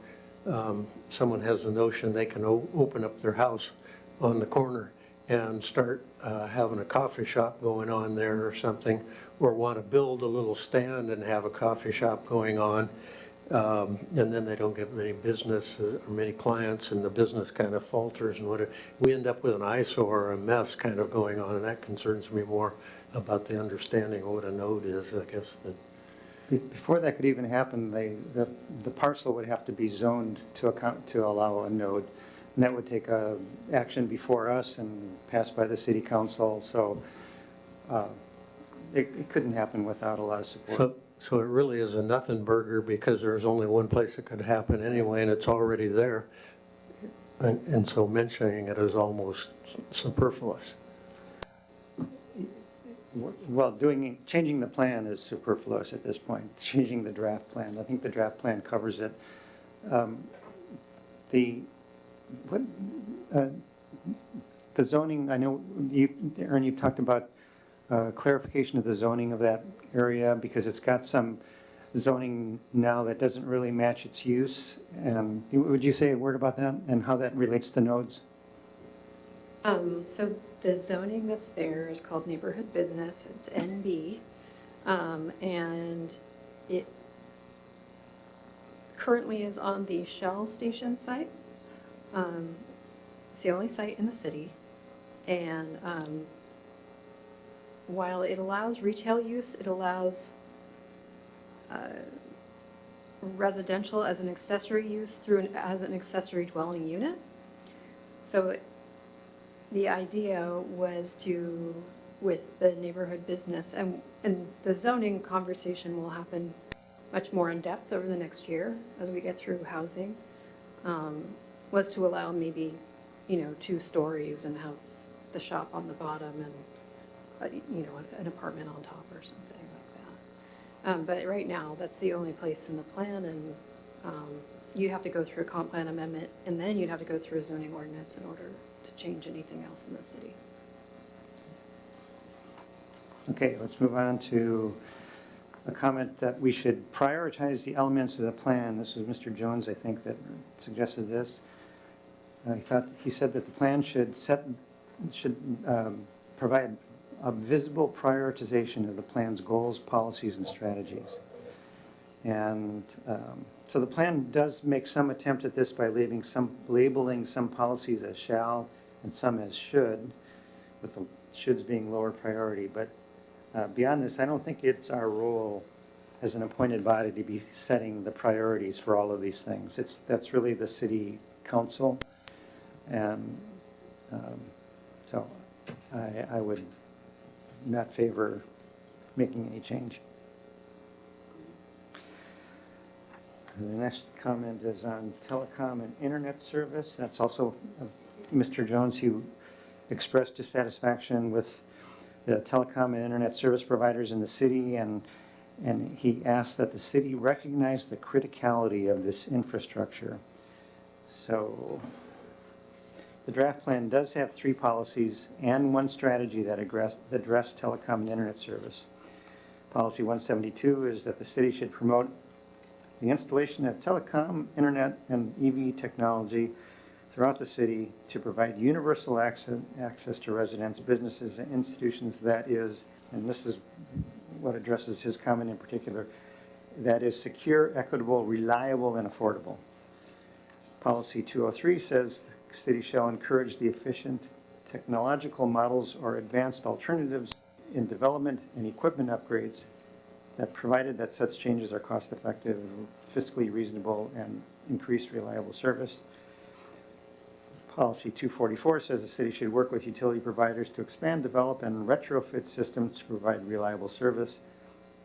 someone has the notion they can open up their house on the corner and start having a coffee shop going on there or something, or want to build a little stand and have a coffee shop going on, and then they don't get many business or many clients, and the business kind of falters, and whatever. We end up with an eyesore or a mess kind of going on, and that concerns me more about the understanding of what a node is, I guess. Before that could even happen, the parcel would have to be zoned to allow a node. And that would take action before us and passed by the city council. So it couldn't happen without a lot of support. So it really is a nothing burger because there's only one place it could happen anyway, and it's already there. And so mentioning it is almost superfluous. Well, changing the plan is superfluous at this point. Changing the draft plan, I think the draft plan covers it. The zoning, I know Aaron, you've talked about clarification of the zoning of that area because it's got some zoning now that doesn't really match its use. And would you say a word about that and how that relates to nodes? So the zoning that's there is called neighborhood business. It's NB. And it currently is on the Shell station site. It's the only site in the city. And while it allows retail use, it allows residential as an accessory use as an accessory dwelling unit. So the idea was to, with the neighborhood business, and the zoning conversation will happen much more in depth over the next year as we get through housing, was to allow maybe, 2 stories and have the shop on the bottom and, an apartment on top or something like that. But right now, that's the only place in the plan, and you have to go through a comp plan amendment, and then you'd have to go through a zoning ordinance in order to change anything else in the city. Okay, let's move on to a comment that we should prioritize the elements of the plan. This was Mr. Jones, I think, that suggested this. He said that the plan should provide a visible prioritization of the plan's goals, policies, and strategies. And so the plan does make some attempt at this by labeling some policies as shall and some as should, with the shoulds being lower priority. But beyond this, I don't think it's our role as an appointed body to be setting the priorities for all of these things. That's really the city council. And so I would not favor making any change. The next comment is on telecom and internet service. That's also Mr. Jones, who expressed dissatisfaction with the telecom and internet service providers in the city, and he asked that the city recognize the criticality of this infrastructure. So the draft plan does have 3 policies and 1 strategy that address telecom and internet service. Policy 172 is that the city should promote the installation of telecom, internet, and EV technology throughout the city to provide universal access to residents, businesses, and institutions. That is, and this is what addresses his comment in particular, that is secure, equitable, reliable, and affordable. Policy 203 says the city shall encourage the efficient technological models or advanced alternatives in development and equipment upgrades, that provided that such changes are cost-effective, fiscally reasonable, and increase reliable service. Policy 244 says the city should work with utility providers to expand, develop, and retrofit systems to provide reliable service.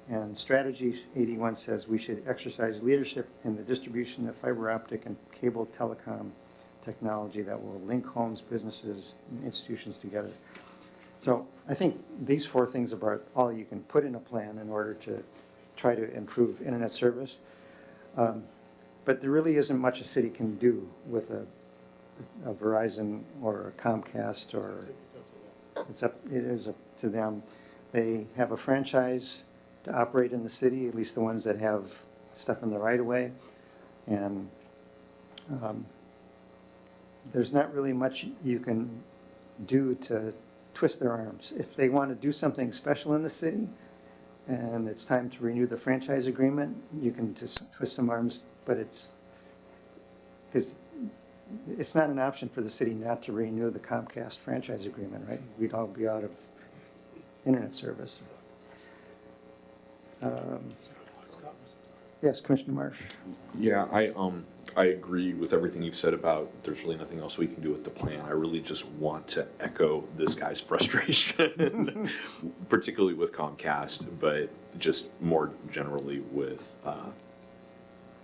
And Strategy 81 says we should exercise leadership in the distribution of fiber optic and cable telecom technology that will link homes, businesses, and institutions together. So I think these 4 things are about all you can put in a plan in order to try to improve internet service. But there really isn't much a city can do with a Verizon or a Comcast, or it is up to them. They have a franchise to operate in the city, at least the ones that have stuff in the right of way. And there's not really much you can do to twist their arms. If they want to do something special in the city and it's time to renew the franchise agreement, you can just twist some arms, but it's not an option for the city not to renew the Comcast franchise agreement, right? We'd all be out of internet service. Yes, Commissioner Marsh. Yeah, I agree with everything you've said about there's really nothing else we can do with the plan. I really just want to echo this guy's frustration, particularly with Comcast, but just more generally with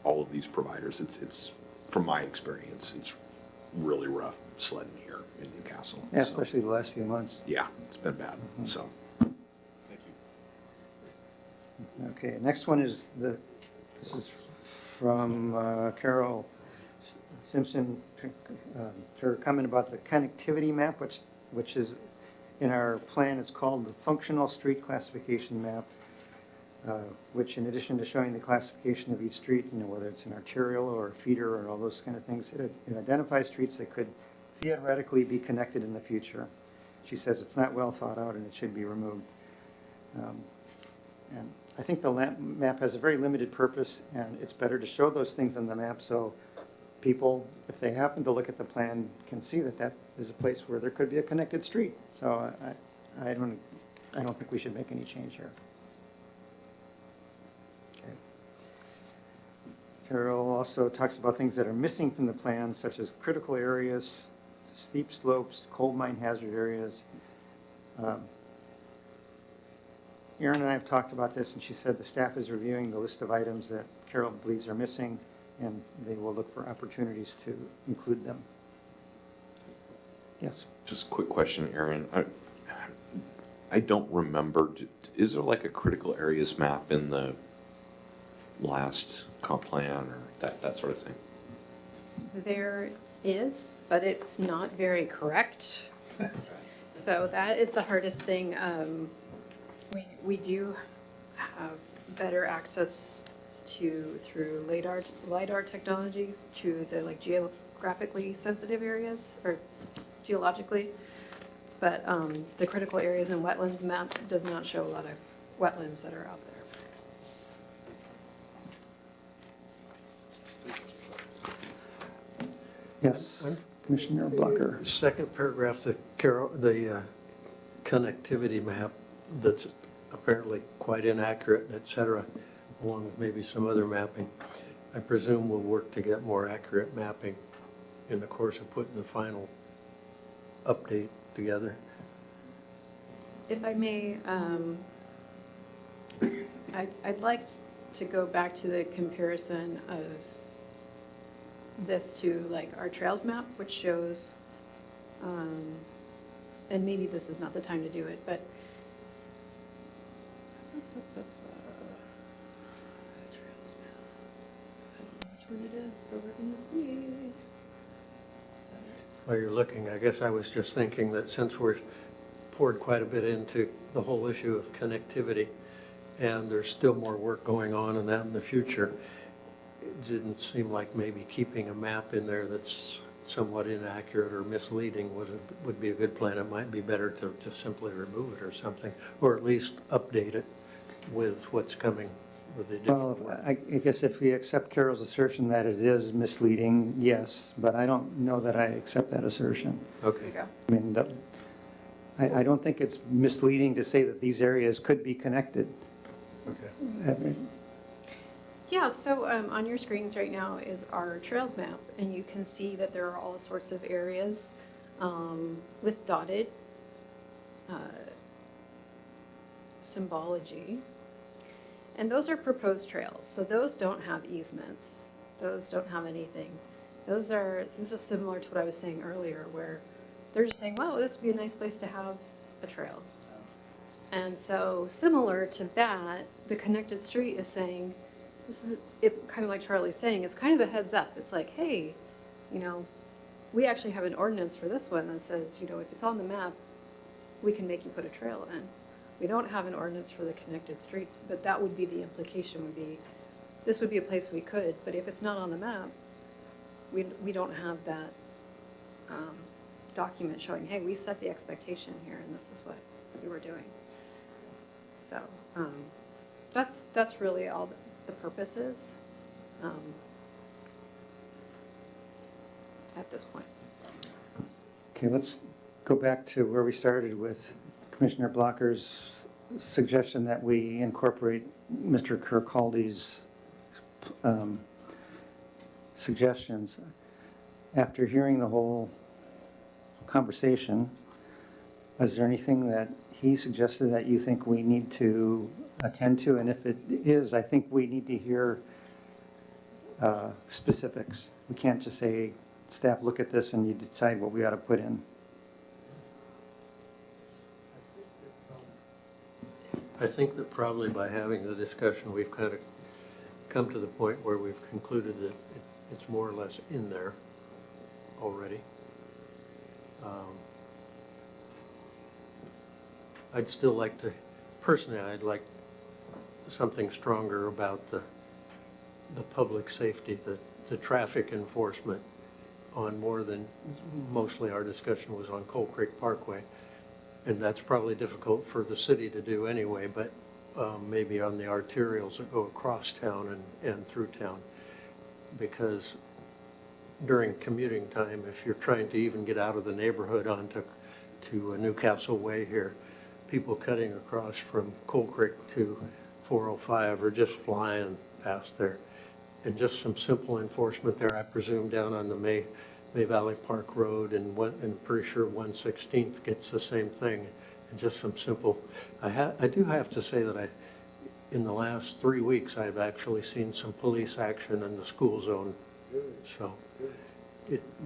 all of these providers. It's from my experience, it's really rough sledding here in Newcastle. Yeah, especially the last few months. Yeah, it's been bad. So, thank you. Okay, next one is this is from Carol Simpson, her comment about the connectivity map, which is in our plan. It's called the functional street classification map, which, in addition to showing the classification of each street, whether it's an arterial or a feeder or all those kind of things, it identifies streets that could theoretically be connected in the future. She says it's not well thought out and it should be removed. And I think the map has a very limited purpose, and it's better to show those things on the map so people, if they happen to look at the plan, can see that that is a place where there could be a connected street. So I don't think we should make any change here. Carol also talks about things that are missing from the plan, such as critical areas, steep slopes, coal mine hazard areas. Erin and I have talked about this, and she said the staff is reviewing the list of items that Carol believes are missing, and they will look for opportunities to include them. Yes? Just a quick question, Erin. I don't remember, is there like a critical areas map in the last comp plan or that sort of thing? There is, but it's not very correct. So that is the hardest thing. We do have better access through LiDAR technology to the like geographically sensitive areas or geologically. But the critical areas and wetlands map does not show a lot of wetlands that are out there. Yes, Commissioner Blocker. Second paragraph, the connectivity map that's apparently quite inaccurate, et cetera, along with maybe some other mapping. I presume we'll work to get more accurate mapping in the course of putting the final update together. If I may, I'd like to go back to the comparison of this to like our trails map, which shows, and maybe this is not the time to do it, but trails map. I don't know which one it is, so we're gonna see. While you're looking, I guess I was just thinking that since we've poured quite a bit into the whole issue of connectivity, and there's still more work going on in that in the future, it didn't seem like maybe keeping a map in there that's somewhat inaccurate or misleading would be a good plan. It might be better to just simply remove it or something, or at least update it with what's coming with the additional Well, work. I guess if we accept Carol's assertion that it is misleading, yes, but I don't know that I accept that assertion. Okay. I mean, I don't think it's misleading to say that these areas could be connected. Okay. I mean, Yeah, so on your screens right now is our trails map, and you can see that there are all sorts of areas with dotted symbology. And those are proposed trails, so those don't have easements. Those don't have anything. Those are, so this is similar to what I was saying earlier, where they're just saying, wow, this would be a nice place to have a trail. And so similar to that, the connected street is saying, this is it, kind of like Charlie's saying, it's kind of a heads up. It's like, hey, you know, we actually have an ordinance for this one that says, you know, if it's on the map, we can make you put a trail in. We don't have an ordinance for the connected streets, but that would be the implication would be, this would be a place we could, but if it's not on the map, we don't have that document showing, hey, we set the expectation here and this is what we were doing. So that's really all the purpose is at this point. Okay, let's go back to where we started with Commissioner Blocker's suggestion that we incorporate Mr. Kirkcaldy's suggestions. After hearing the whole conversation, is there anything that he suggested that you think we need to attend to? And if it is, I think we need to hear specifics. We can't just say, staff, look at this and you decide what we ought to put in. I think that probably by having the discussion, we've kind of come to the point where we've concluded that it's more or less in there already. I'd still like to, personally, I'd like something stronger about the public safety, the traffic enforcement on more than, mostly our discussion was on Coal Creek Parkway. And that's probably difficult for the city to do anyway, but maybe on the arterials that go across town and through town. Because during commuting time, if you're trying to even get out of the neighborhood onto Newcastle Way here, people cutting across from Coal Creek to 405 are just flying past there. and just some simple enforcement there, I presume, down on the May Valley Park Road, and and pretty sure 116th gets the same thing, and just some simple, I do have to say that in the last 3 weeks, I've actually seen some police action in the school zone. So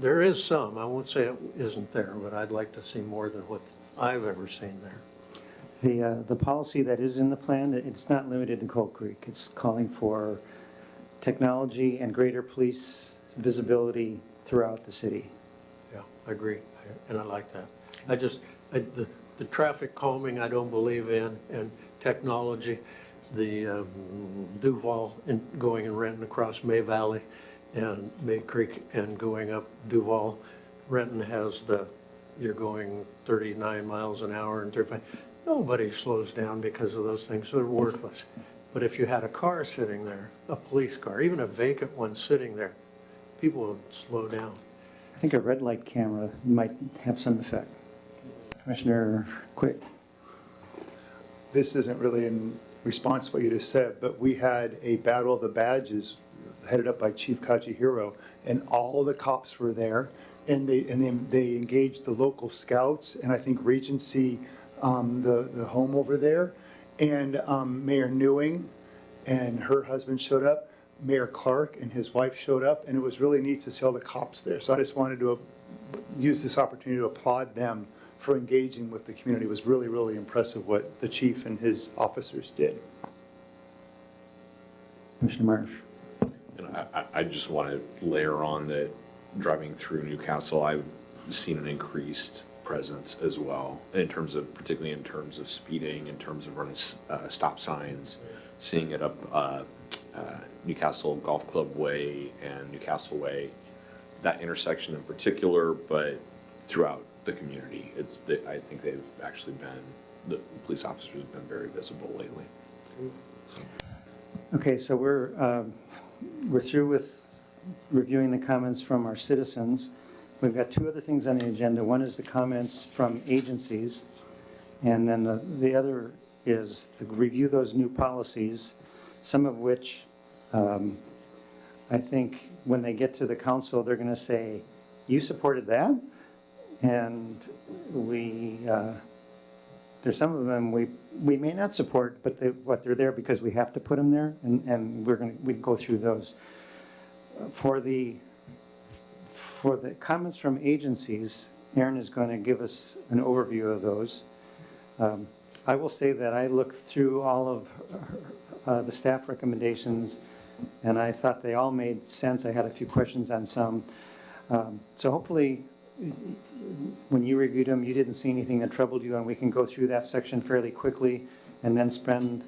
there is some, I won't say it isn't there, but I'd like to see more than what I've ever seen there. The policy that is in the plan, it's not limited to Cold Creek. It's calling for technology and greater police visibility throughout the city. Yeah, I agree, and I like that. The traffic calming, I don't believe in, and technology, the Duval and going and Renton across May Valley and May Creek and going up Duval. Renton has you're going 39 miles an hour and 35. Nobody slows down because of those things. They're worthless. But if you had a car sitting there, a police car, even a vacant one sitting there, people would slow down. I think a red light camera might have some effect. Commissioner Quick. This isn't really in response to what you just said, but we had a Battle of the Badges headed up by Chief Kajihiro, and all the cops were there, and they engaged the local scouts, and I think Regency, the home over there, and Mayor Newing and her husband showed up, Mayor Clark and his wife showed up, and it was really neat to see all the cops there. So I just wanted to use this opportunity to applaud them for engaging with the community. It was really, really impressive what the chief and his officers did. Commissioner Marsh. And I just want to layer on that driving through Newcastle, I've seen an increased presence as well, particularly in terms of speeding, in terms of running stop signs, seeing it up Newcastle Golf Club Way and Newcastle Way, that intersection in particular, but throughout the community. I think they've actually the police officers have been very visible lately. Okay, so we're through with reviewing the comments from our citizens. We've got two other things on the agenda. One is the comments from agencies, and then the other is to review those new policies, some of which I think when they get to the council, they're going to say, you supported that? And there's some of them we may not support, but they're there because we have to put them there, and we go through those. For the comments from agencies, Aaron is going to give us an overview of those. I will say that I looked through all of the staff recommendations, and I thought they all made sense. I had a few questions on some. So hopefully, when you reviewed them, you didn't see anything that troubled you, and we can go through that section fairly quickly and then spend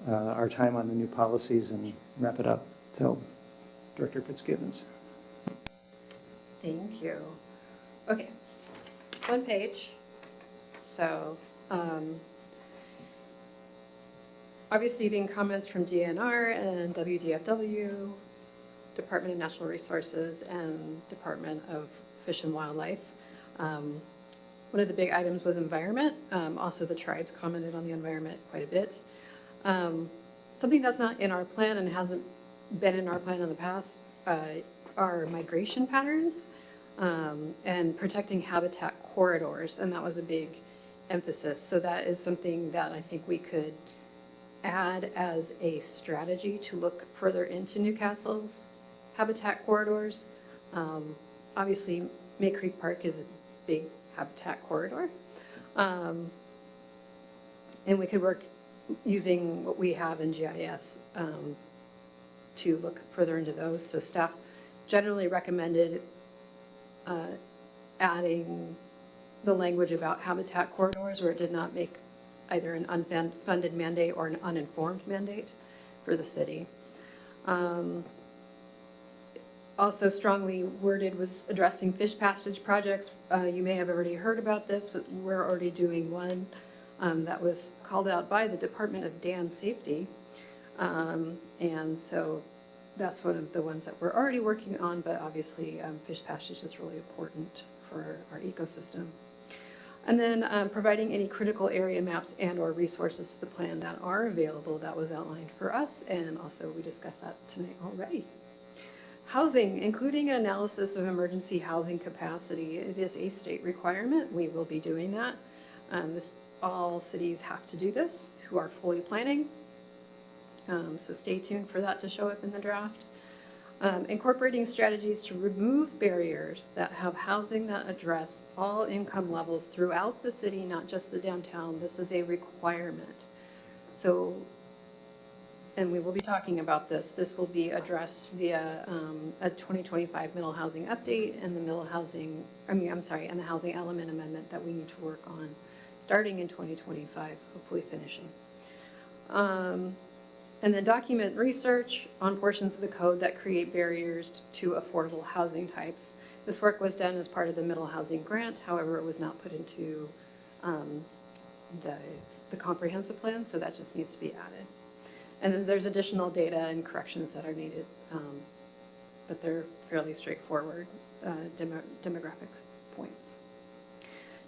our time on the new policies and wrap it up. So, Director Fitzgibbons. Thank you. Okay, one page. So, obviously getting comments from DNR and WDFW, Department of Natural Resources, and Department of Fish and Wildlife. One of the big items was environment. Also, the tribes commented on the environment quite a bit. Something that's not in our plan and hasn't been in our plan in the past are migration patterns and protecting habitat corridors, and that was a big emphasis. So that is something that I think we could add as a strategy to look further into Newcastle's habitat corridors. Obviously, May Creek Park is a big habitat corridor. And we could work using what we have in GIS to look further into those. So staff generally recommended adding the language about habitat corridors where it did not make either an unfunded mandate or an uninformed mandate for the city. Also strongly worded was addressing fish passage projects. You may have already heard about this, but we're already doing one that was called out by the Department of Dam Safety. And so that's one of the ones that we're already working on, but obviously fish passage is really important for our ecosystem. And then providing any critical area maps and/or resources to the plan that are available, that was outlined for us, and also we discussed that tonight already. Housing, including an analysis of emergency housing capacity. It is a state requirement. We will be doing that. All cities have to do this who are fully planning. So stay tuned for that to show up in the draft. Incorporating strategies to remove barriers that have housing that address all income levels throughout the city, not just the downtown. This is a requirement. So, and we will be talking about this. This will be addressed via a 2025 middle housing update and the middle housing, and the housing element amendment that we need to work on starting in 2025, hopefully finishing. And then document research on portions of the code that create barriers to affordable housing types. This work was done as part of the middle housing grant. However, it was not put into the comprehensive plan, so that just needs to be added. And then there's additional data and corrections that are needed, but they're fairly straightforward demographics points.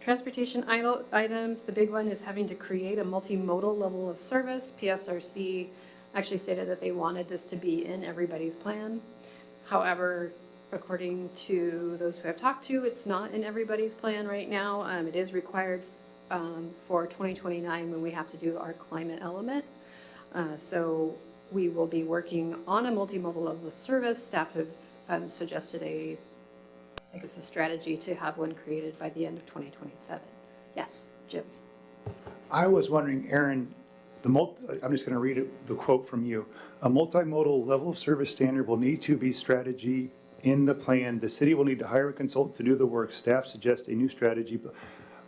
Transportation items, the big one is having to create a multimodal level of service. PSRC actually stated that they wanted this to be in everybody's plan. However, according to those who have talked to, it's not in everybody's plan right now. It is required for 2029 when we have to do our climate element. So we will be working on a multimodal level of service. Staff have suggested I think it's a strategy to have one created by the end of 2027. Yes, Jim. I was wondering, Aaron, I'm just going to read the quote from you. A multimodal level of service standard will need to be strategy in the plan. The city will need to hire a consultant to do the work. Staff suggests a new strategy.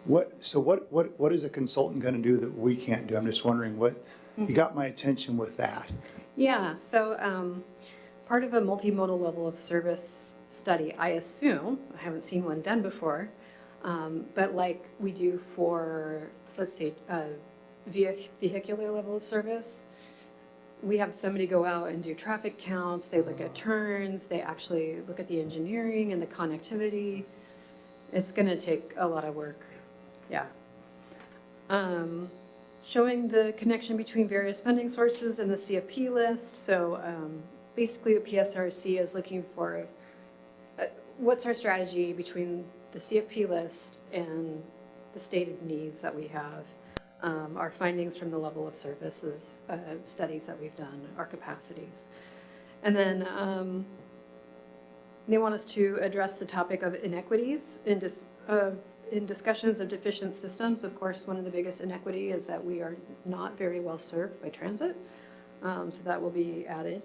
What is a consultant going to do that we can't do? I'm just wondering you got my attention with that. Yeah, so part of a multimodal level of service study, I assume, I haven't seen one done before, but like we do for, let's say, vehicular level of service, we have somebody go out and do traffic counts, they look at turns, they actually look at the engineering and the connectivity. It's going to take a lot of work, yeah. Showing the connection between various funding sources in the CFP list. So basically what PSRC is looking for, what's our strategy between the CFP list and the stated needs that we have, our findings from the level of services studies that we've done, our capacities. And then they want us to address the topic of inequities in discussions of deficient systems. Of course, one of the biggest inequity is that we are not very well served by transit, so that will be added.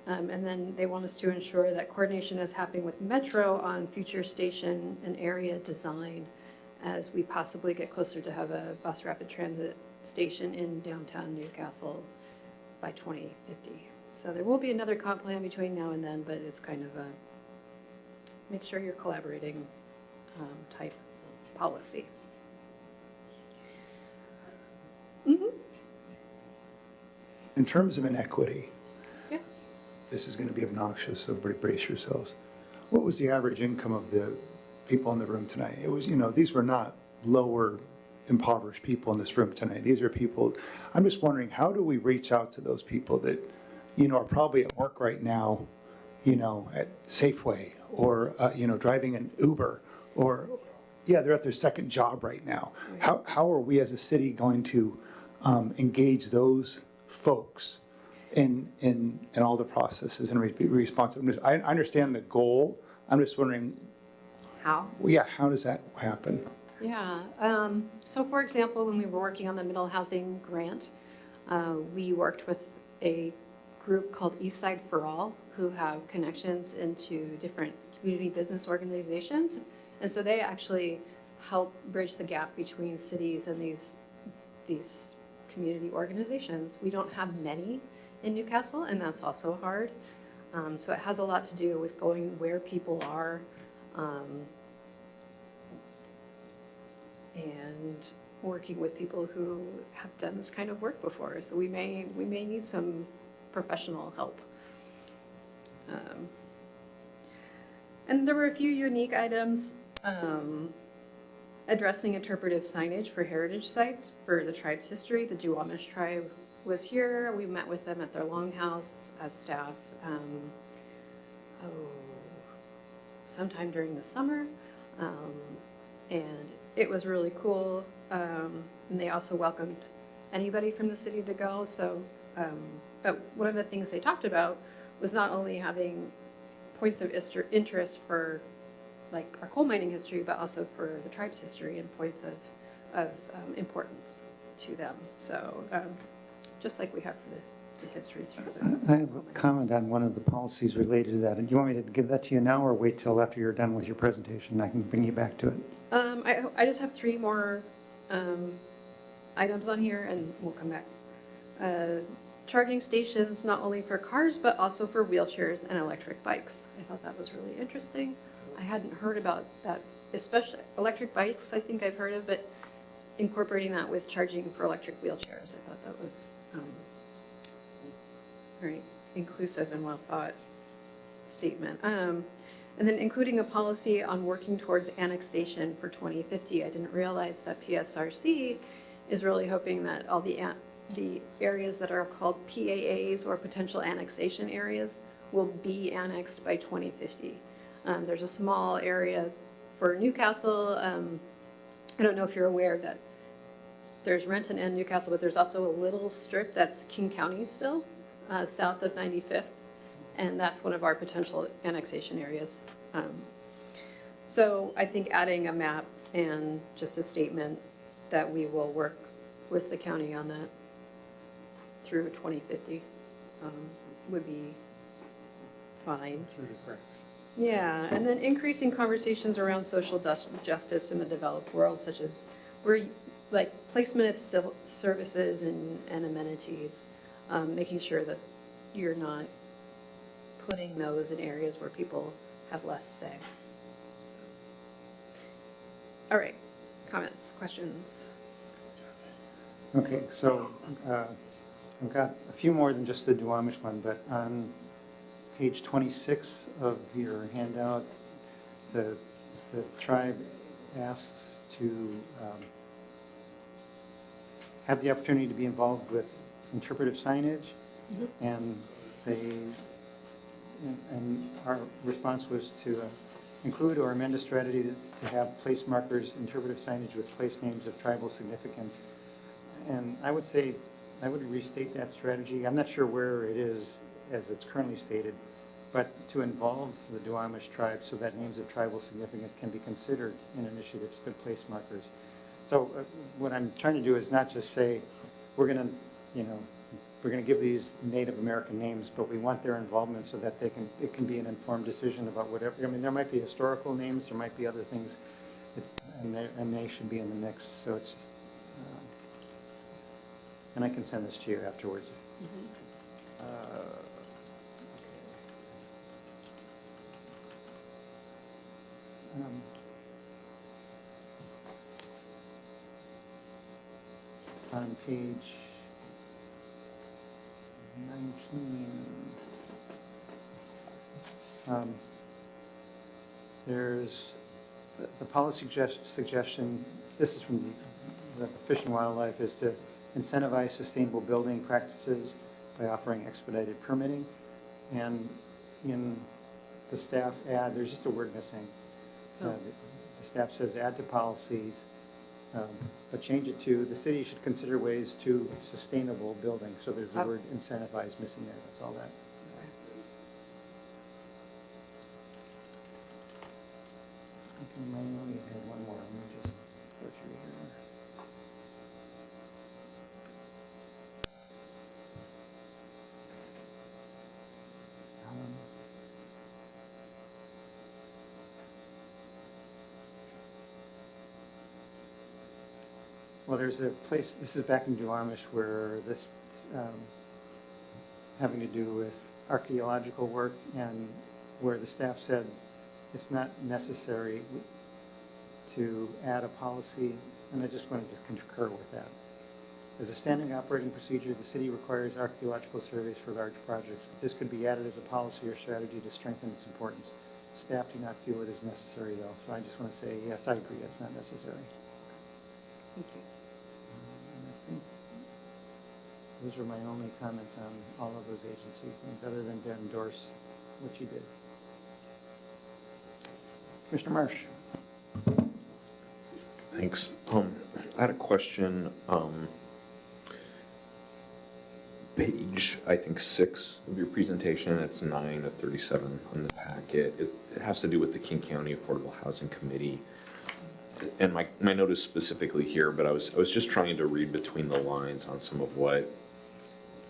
And then they want us to ensure that coordination is happening with Metro on future station and area design as we possibly get closer to have a bus rapid transit station in downtown Newcastle by 2050. So there will be another comp plan between now and then, but it's kind of a make sure you're collaborating type policy. In terms of inequity, yeah. This is going to be obnoxious, so everybody brace yourselves. What was the average income of the people in the room tonight? It was, these were not lower impoverished people in this room tonight. These are people, I'm just wondering, how do we reach out to those people that, are probably at work right now, at Safeway or, driving an Uber or, they're at their second job right now. How are we as a city going to engage those folks in all the processes and be responsive? I understand the goal. I'm just wondering, how does that happen? Yeah. So, for example, when we were working on the middle housing grant, we worked with a group called Eastside for All, who have connections into different community business organizations. And so they actually help bridge the gap between cities and these community organizations. We don't have many in Newcastle, and that's also hard. So it has a lot to do with going where people are, and working with people who have done this kind of work before. So we may need some professional help. And there were a few unique items, and addressing interpretive signage for heritage sites for the tribe's history. The Duwamish tribe was here. We met with them at their longhouse as staff sometime during the summer. And it was really cool. And they also welcomed anybody from the city to go. So but one of the things they talked about was not only having points of interest for like our coal mining history, but also for the tribe's history and points of importance to them. So just like we have for the history through the I have a comment on one of the policies related to that. And do you want me to give that to you now or wait till after you're done with your presentation? I can bring you back to it. I just have 3 more items on here and we'll come back. Charging stations, not only for cars, but also for wheelchairs and electric bikes. I thought that was really interesting. I hadn't heard about that, especially electric bikes, I think I've heard of, but incorporating that with charging for electric wheelchairs, I thought that was very inclusive and well thought statement. And then including a policy on working towards annexation for 2050. I didn't realize that PSRC is really hoping that all the areas that are called PAAs or potential annexation areas will be annexed by 2050. There's a small area for Newcastle. I don't know if you're aware that there's Renton and Newcastle, but there's also a little strip that's King County still, south of 95th, and that's one of our potential annexation areas. So I think adding a map and just a statement that we will work with the county on that through 2050 would be fine. Yeah, and then increasing conversations around social justice in the developed world, such as like placement of civil services and amenities, making sure that you're not putting those in areas where people have less say. All right, comments, questions? Okay, so I've got a few more than just the Duwamish one, but on page 26 of your handout, the tribe asks to have the opportunity to be involved with interpretive signage, and our response was to include or amend a strategy to have place markers, interpretive signage with place names of tribal significance. And I would say, I would restate that strategy. I'm not sure where it is as it's currently stated, but to involve the Duwamish tribe so that names of tribal significance can be considered in initiatives to place markers. So what I'm trying to do is not just say, we're going to give these Native American names, but we want their involvement so that it can be an informed decision about whatever. I mean, there might be historical names, there might be other things, and they should be in the mix. So it's just, and I can send this to you afterwards. On page 19, there's the policy suggestion, this is from the Fish and Wildlife, is to incentivize sustainable building practices by offering expedited permitting. And in the staff ad, there's just a word missing. The staff says add to policies, but change it to the city should consider ways to sustainable building. So there's the word incentivize missing there. That's all that. Okay, let me add one more. Let me just go through here. Well, there's a place, this is back in Duwamish, where this, having to do with archaeological work, and where the staff said it's not necessary to add a policy, and I just wanted to concur with that. As a standing operating procedure, the city requires archaeological surveys for large projects, but this could be added as a policy or strategy to strengthen its importance. Staff do not feel it is necessary, though, so I just want to say, yes, I agree, it's not necessary. Thank you. And I think those are my only comments on all of those agency things, other than to endorse what you did. Commissioner Marsh. Thanks. I had a question, page, I think 6 of your presentation, it's 9 of 37 on the packet. It has to do with the King County Affordable Housing Committee. And my note is specifically here, but I was just trying to read between the lines on some of what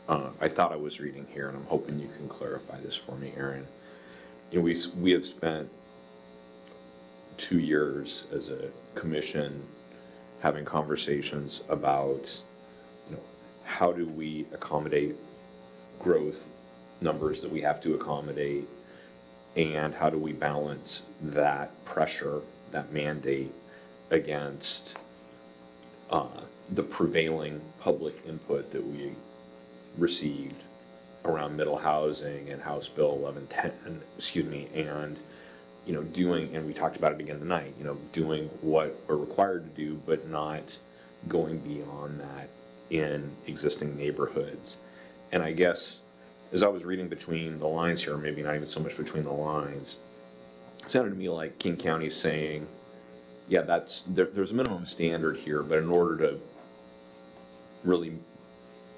I thought I was reading here, and I'm hoping you can clarify this for me, Aaron. You know, we have spent 2 years as a commission having conversations about, you know, how do we accommodate growth numbers that we have to accommodate, and how do we balance that pressure, that mandate, against the prevailing public input that we received around middle housing and House Bill 1110, and you know, doing, and we talked about it again tonight, you know, doing what we're required to do, but not going beyond that in existing neighborhoods. And I guess as I was reading between the lines here, maybe not even so much between the lines, it sounded to me like King County is saying, yeah, there's a minimum standard here, but in order to really,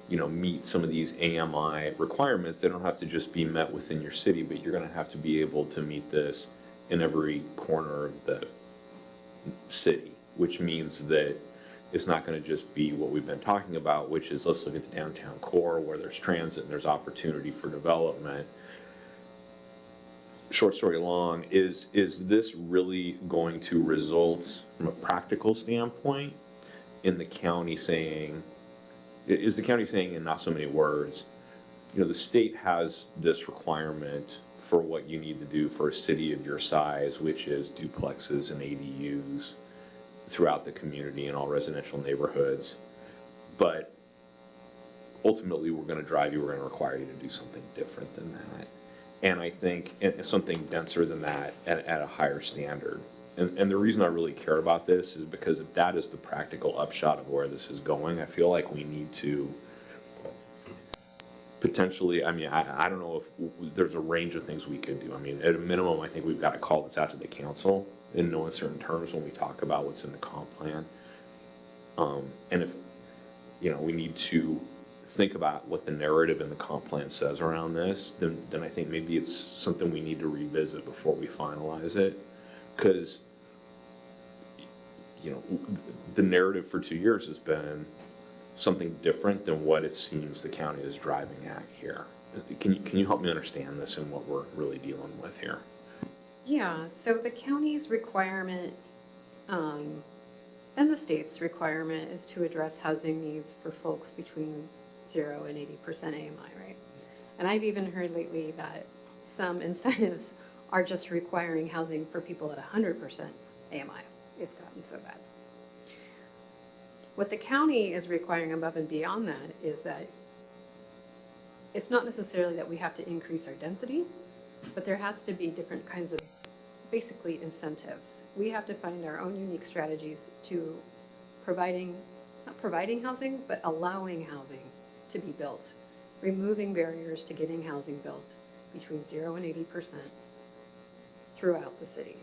you know, meet some of these AMI requirements, they don't have to just be met within your city, but you're going to have to be able to meet this in every corner of the city, which means that it's not going to just be what we've been talking about, which is let's look at the downtown core where there's transit and there's opportunity for development. Short story long, is this really going to result from a practical standpoint in the county saying, is the county saying in not so many words, you know, the state has this requirement for what you need to do for a city of your size, which is duplexes and ADUs throughout the community in all residential neighborhoods. But ultimately, we're going to require you to do something different than that. And I think something denser than that at a higher standard. And the reason I really care about this is because if that is the practical upshot of where this is going, I feel like we need to potentially, I mean, I don't know if there's a range of things we could do. I mean, at a minimum, I think we've got to call this out to the council in no uncertain terms when we talk about what's in the comp plan. And if, you know, we need to think about what the narrative in the comp plan says around this, then I think maybe it's something we need to revisit before we finalize it. Because, you know, the narrative for 2 years has been something different than what it seems the county is driving at here. Can you help me understand this and what we're really dealing with here? Yeah, so the county's requirement and the state's requirement is to address housing needs for folks between 0 and 80% AMI, right? And I've even heard lately that some incentives are just requiring housing for people at 100% AMI. It's gotten so bad. What the county is requiring above and beyond that is that it's not necessarily that we have to increase our density, but there has to be different kinds of, basically, incentives. We have to find our own unique strategies to not providing housing, but allowing housing to be built, removing barriers to getting housing built between 0 and 80% throughout the city.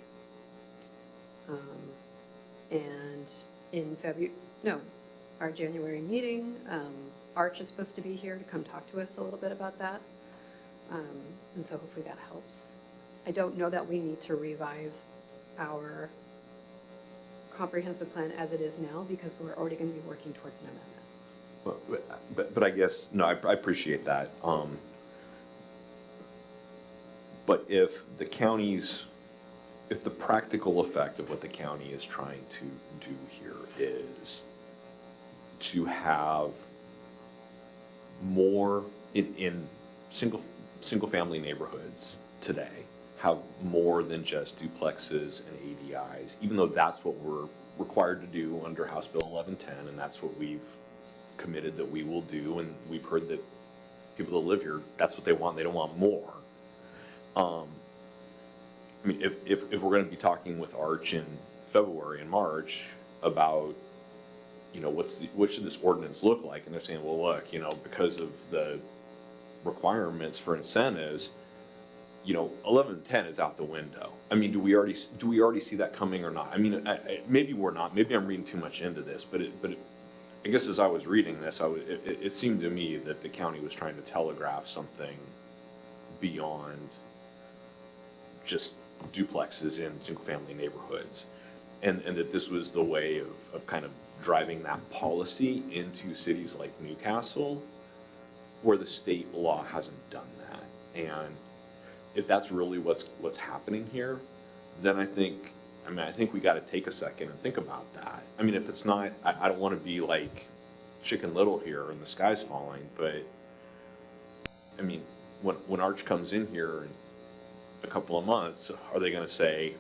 And in our January meeting, Arch is supposed to be here to come talk to us a little bit about that. And so hopefully that helps. I don't know that we need to revise our comprehensive plan as it is now because we're already going to be working towards an amendment. But I guess, no, I appreciate that. But if the practical effect of what the county is trying to do here is to have more in single family neighborhoods today, have more than just duplexes and ADIs, even though that's what we're required to do under House Bill 1110, and that's what we've committed that we will do, and we've heard that people that live here, that's what they want, they don't want more. I mean, if we're going to be talking with Arch in February and March about you know, what should this ordinance look like? And they're saying, well, look, you know, because of the requirements for incentives, you know, 1110 is out the window. I mean, do we already see that coming or not? I mean, maybe we're not. Maybe I'm reading too much into this, but I guess as I was reading this, it seemed to me that the county was trying to telegraph something beyond just duplexes in single-family neighborhoods, and that this was the way of kind of driving that policy into cities like Newcastle, where the state law hasn't done that. And if that's really what's happening here, then I think we got to take a second and think about that. I mean, if it's not, I don't want to be like Chicken Little here and the sky's falling, but I mean, when Arch comes in here in a couple of months, are they going to say,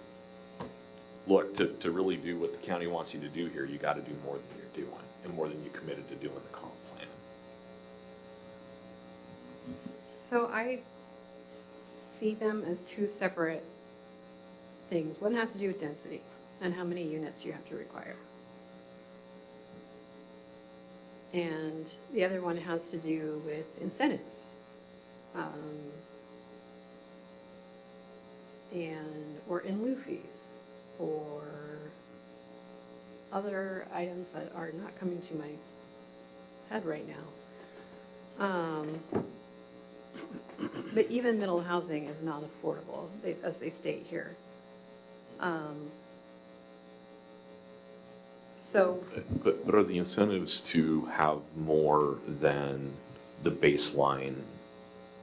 look, to really do what the county wants you to do here, you got to do more than you're doing and more than you committed to doing the comp plan? So I see them as two separate things. One has to do with density and how many units you have to require. And the other one has to do with incentives. Or in lieu fees, or other items that are not coming to my head right now. But even middle housing is not affordable, as they state here. But are the incentives to have more than the baseline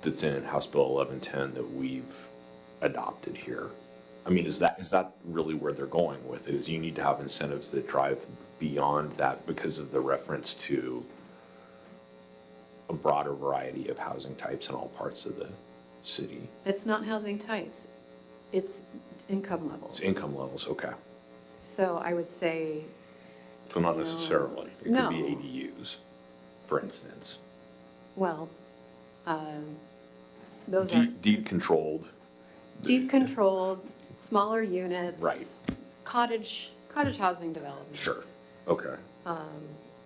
that's in House Bill 1110 that we've adopted here? I mean, is that really where they're going with it? Is you need to have incentives that drive beyond that because of the reference to a broader variety of housing types in all parts of the city? It's not housing types, it's income levels. It's income levels, okay. So I would say. So not necessarily. It No. could be ADUs, for instance. Well, those are Deed controlled. deed controlled, smaller units. Right. Cottage housing developments. Sure, okay.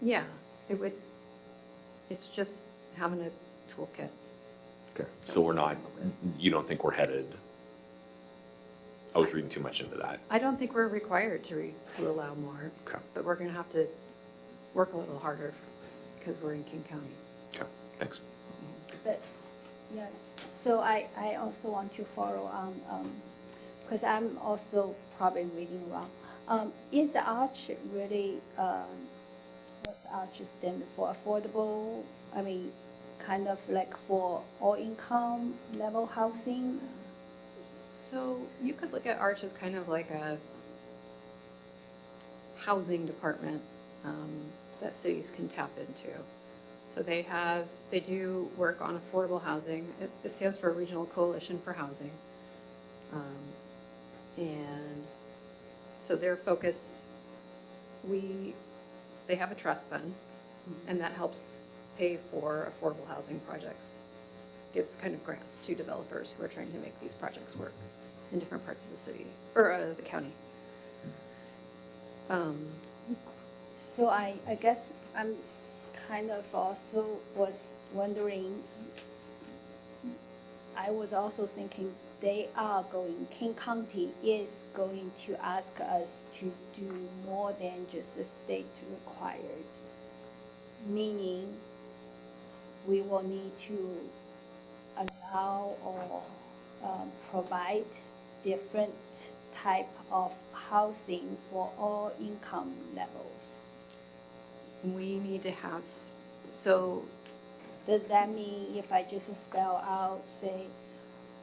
Yeah, it's just having a toolkit. Okay, so you don't think we're headed, I was reading too much into that. I don't think we're required to allow more. Okay. But we're gonna have to work a little harder because we're in King County. Okay, thanks. But, yes, so I also want to follow on, because I'm also probably reading wrong. Is ARCH really, what's ARCH stand for? Affordable, I mean, kind of like for all income level housing? So you could look at Arch as kind of like a housing department that cities can tap into. So they do work on affordable housing. It stands for Regional Coalition for Housing. And so their focus, they have a trust fund, and that helps pay for affordable housing projects. Gives kind of grants to developers who are trying to make these projects work in different parts of the city, or the county. So I guess I'm kind of also was wondering, I was also thinking King County is going to ask us to do more than just the state required. Meaning, we will need to allow or provide different type of housing for all income levels. We need to have, so. Does that mean if I just spell out, say,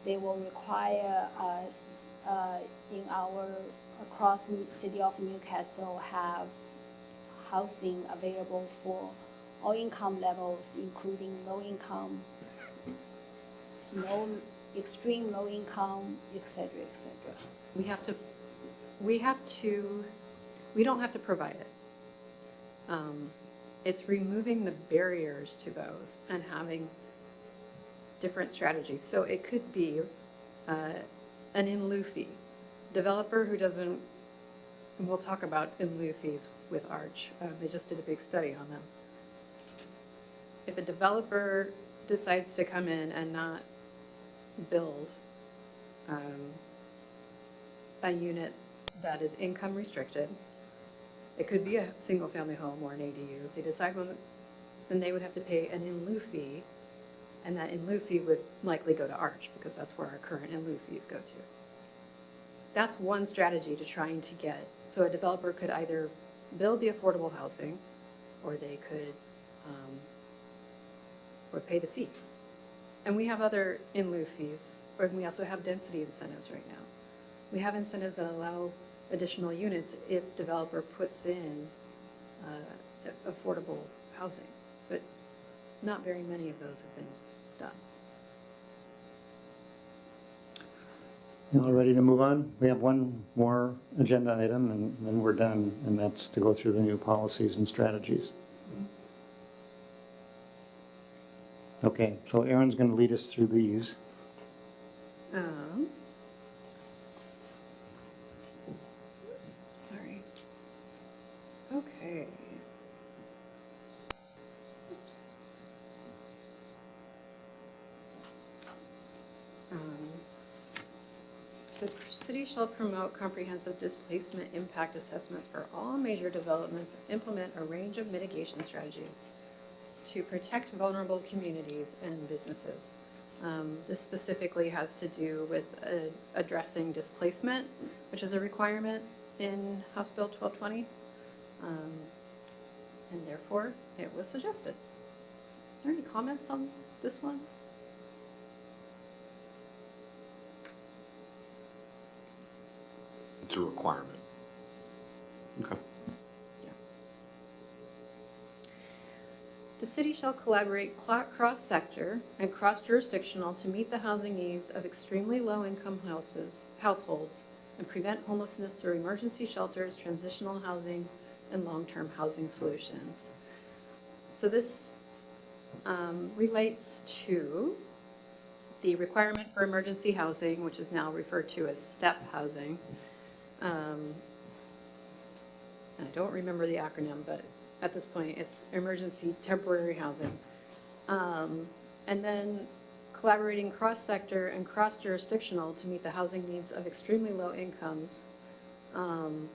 they will require us across the city of Newcastle have housing available for all income levels, including low income, extreme low income, et cetera, et cetera? We don't have to provide it. It's removing the barriers to those and having different strategies. So it could be an in lieu fee. Developer who doesn't and we'll talk about in lieu fees with Arch. They just did a big study on them. If a developer decides to come in and not build a unit that is income restricted, it could be a single-family home or an ADU. If they decide then they would have to pay an in lieu fee, and that in lieu fee would likely go to Arch because that's where our current in lieu fees go to. That's one strategy to trying to get, so a developer could either build the affordable housing, or they could, or pay the fee. And we have other in lieu fees, or we also have density incentives right now. We have incentives that allow additional units if developer puts in affordable housing, but not very many of those have been done. You all ready to move on? We have one more agenda item and then we're done, and that's to go through the new policies and strategies. Okay, so Aaron's going to lead us through these. Sorry. Okay. Oops. The city shall promote comprehensive displacement impact assessments for all major developments, implement a range of mitigation strategies to protect vulnerable communities and businesses. This specifically has to do with addressing displacement, which is a requirement in House Bill 1220, and therefore it was suggested. Are there any comments on this one? It's a requirement. Okay. The city shall collaborate cross-sector and cross-jurisdictional to meet the housing needs of extremely low-income households and prevent homelessness through emergency shelters, transitional housing, and long-term housing solutions. So this relates to the requirement for emergency housing, which is now referred to as STEP housing. And I don't remember the acronym, but at this point, it's emergency temporary housing. And then collaborating cross-sector and cross-jurisdictional to meet the housing needs of extremely low incomes and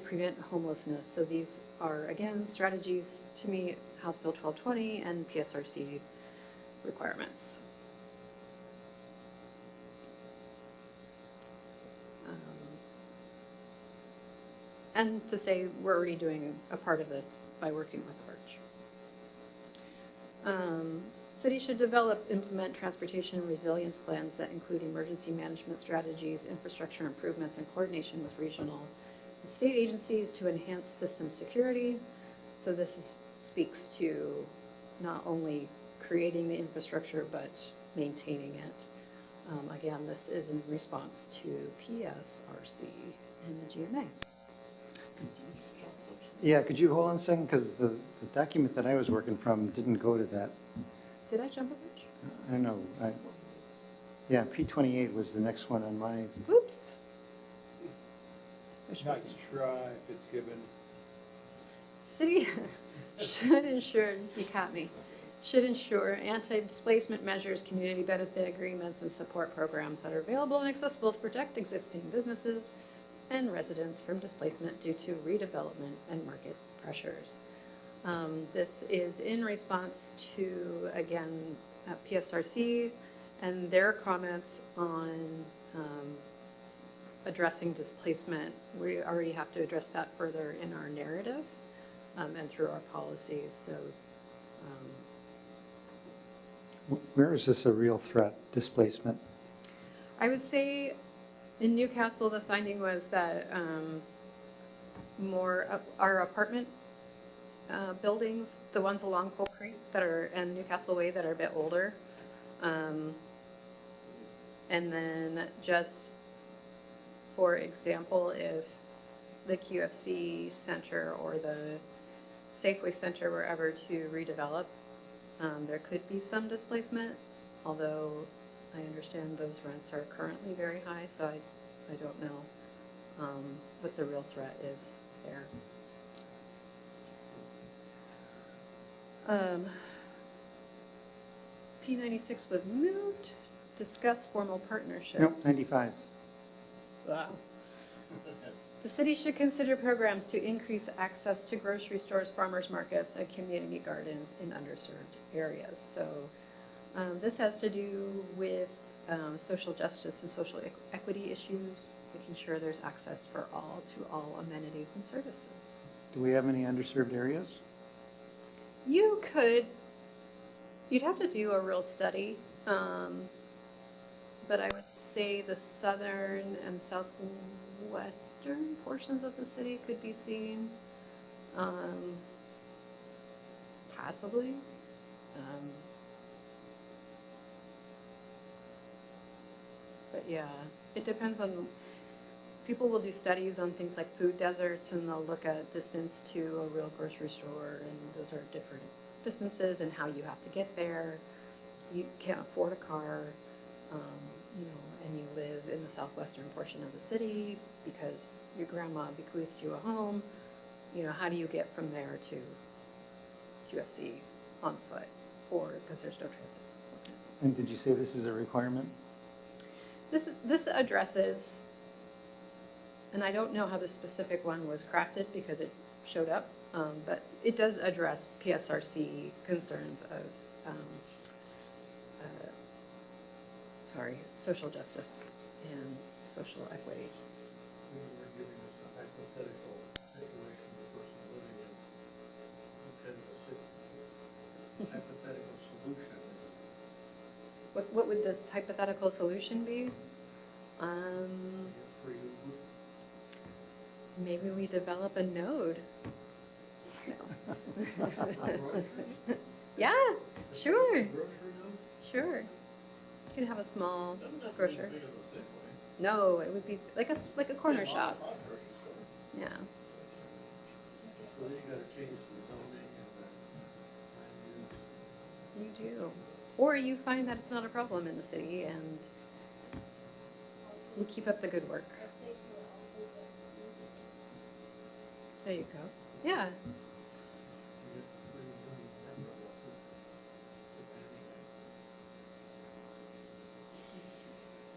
prevent homelessness. So these are, again, strategies to meet House Bill 1220 and PSRC requirements. And to say we're already doing a part of this by working with Arch. Cities should develop, implement transportation resilience plans that include emergency management strategies, infrastructure improvements, and coordination with regional and state agencies to enhance system security. So this speaks to not only creating the infrastructure, but maintaining it. Again, this is in response to PSRC and the GMA. Yeah, could you hold on a second? Because the document that I was working from didn't go to that. Did I jump a bridge? I don't know. Yeah, P28 was the next one on my. Oops. Nice try, Fitzgibbons. City should ensure, you caught me, should ensure anti-displacement measures, community benefit agreements, and support programs that are available and accessible to protect existing businesses and residents from displacement due to redevelopment and market pressures. This is in response to, again, PSRC and their comments on addressing displacement. We already have to address that further in our narrative and through our policies. So, Where is this a real threat, displacement? I would say in Newcastle, the finding was that more our apartment buildings, the ones along Coal Creek that are and Newcastle Way that are a bit older, and then just for example, if the QFC Center or the Safeway Center were ever to redevelop, there could be some displacement, although I understand those rents are currently very high, so I don't know. what the real threat is there. P96 was moved. Discuss formal partnerships. Nope, 95. Wow. The city should consider programs to increase access to grocery stores, farmers markets, and community gardens in underserved areas. So this has to do with social justice and social equity issues, making sure there's access for all to all amenities and services. Do we have any underserved areas? You'd have to do a real study, but I would say the southern and southwestern portions of the city could be seen, possibly. But yeah, it depends on, people will do studies on things like food deserts, and they'll look at distance to a real grocery store, and those are different distances and how you have to get there. You can't afford a car, and you live in the southwestern portion of the city because your grandma bequeathed you a home. How do you get from there to QFC on foot, or because there's no transit? And did you say this is a requirement? This addresses, and I don't know how the specific one was crafted because it showed up, but it does address PSRC concerns of, social justice and social equity. We were giving us a hypothetical situation the person living in Kansas City. Hypothetical solution. What would this hypothetical solution be? For you. Maybe we develop a node. No. Yeah, sure. Sure. You can have a small grocer. No, it would be like a corner shop. Yeah. So then you gotta change the zoning and You do. Or you find that it's not a problem in the city and you keep up the good work. There you go. Yeah.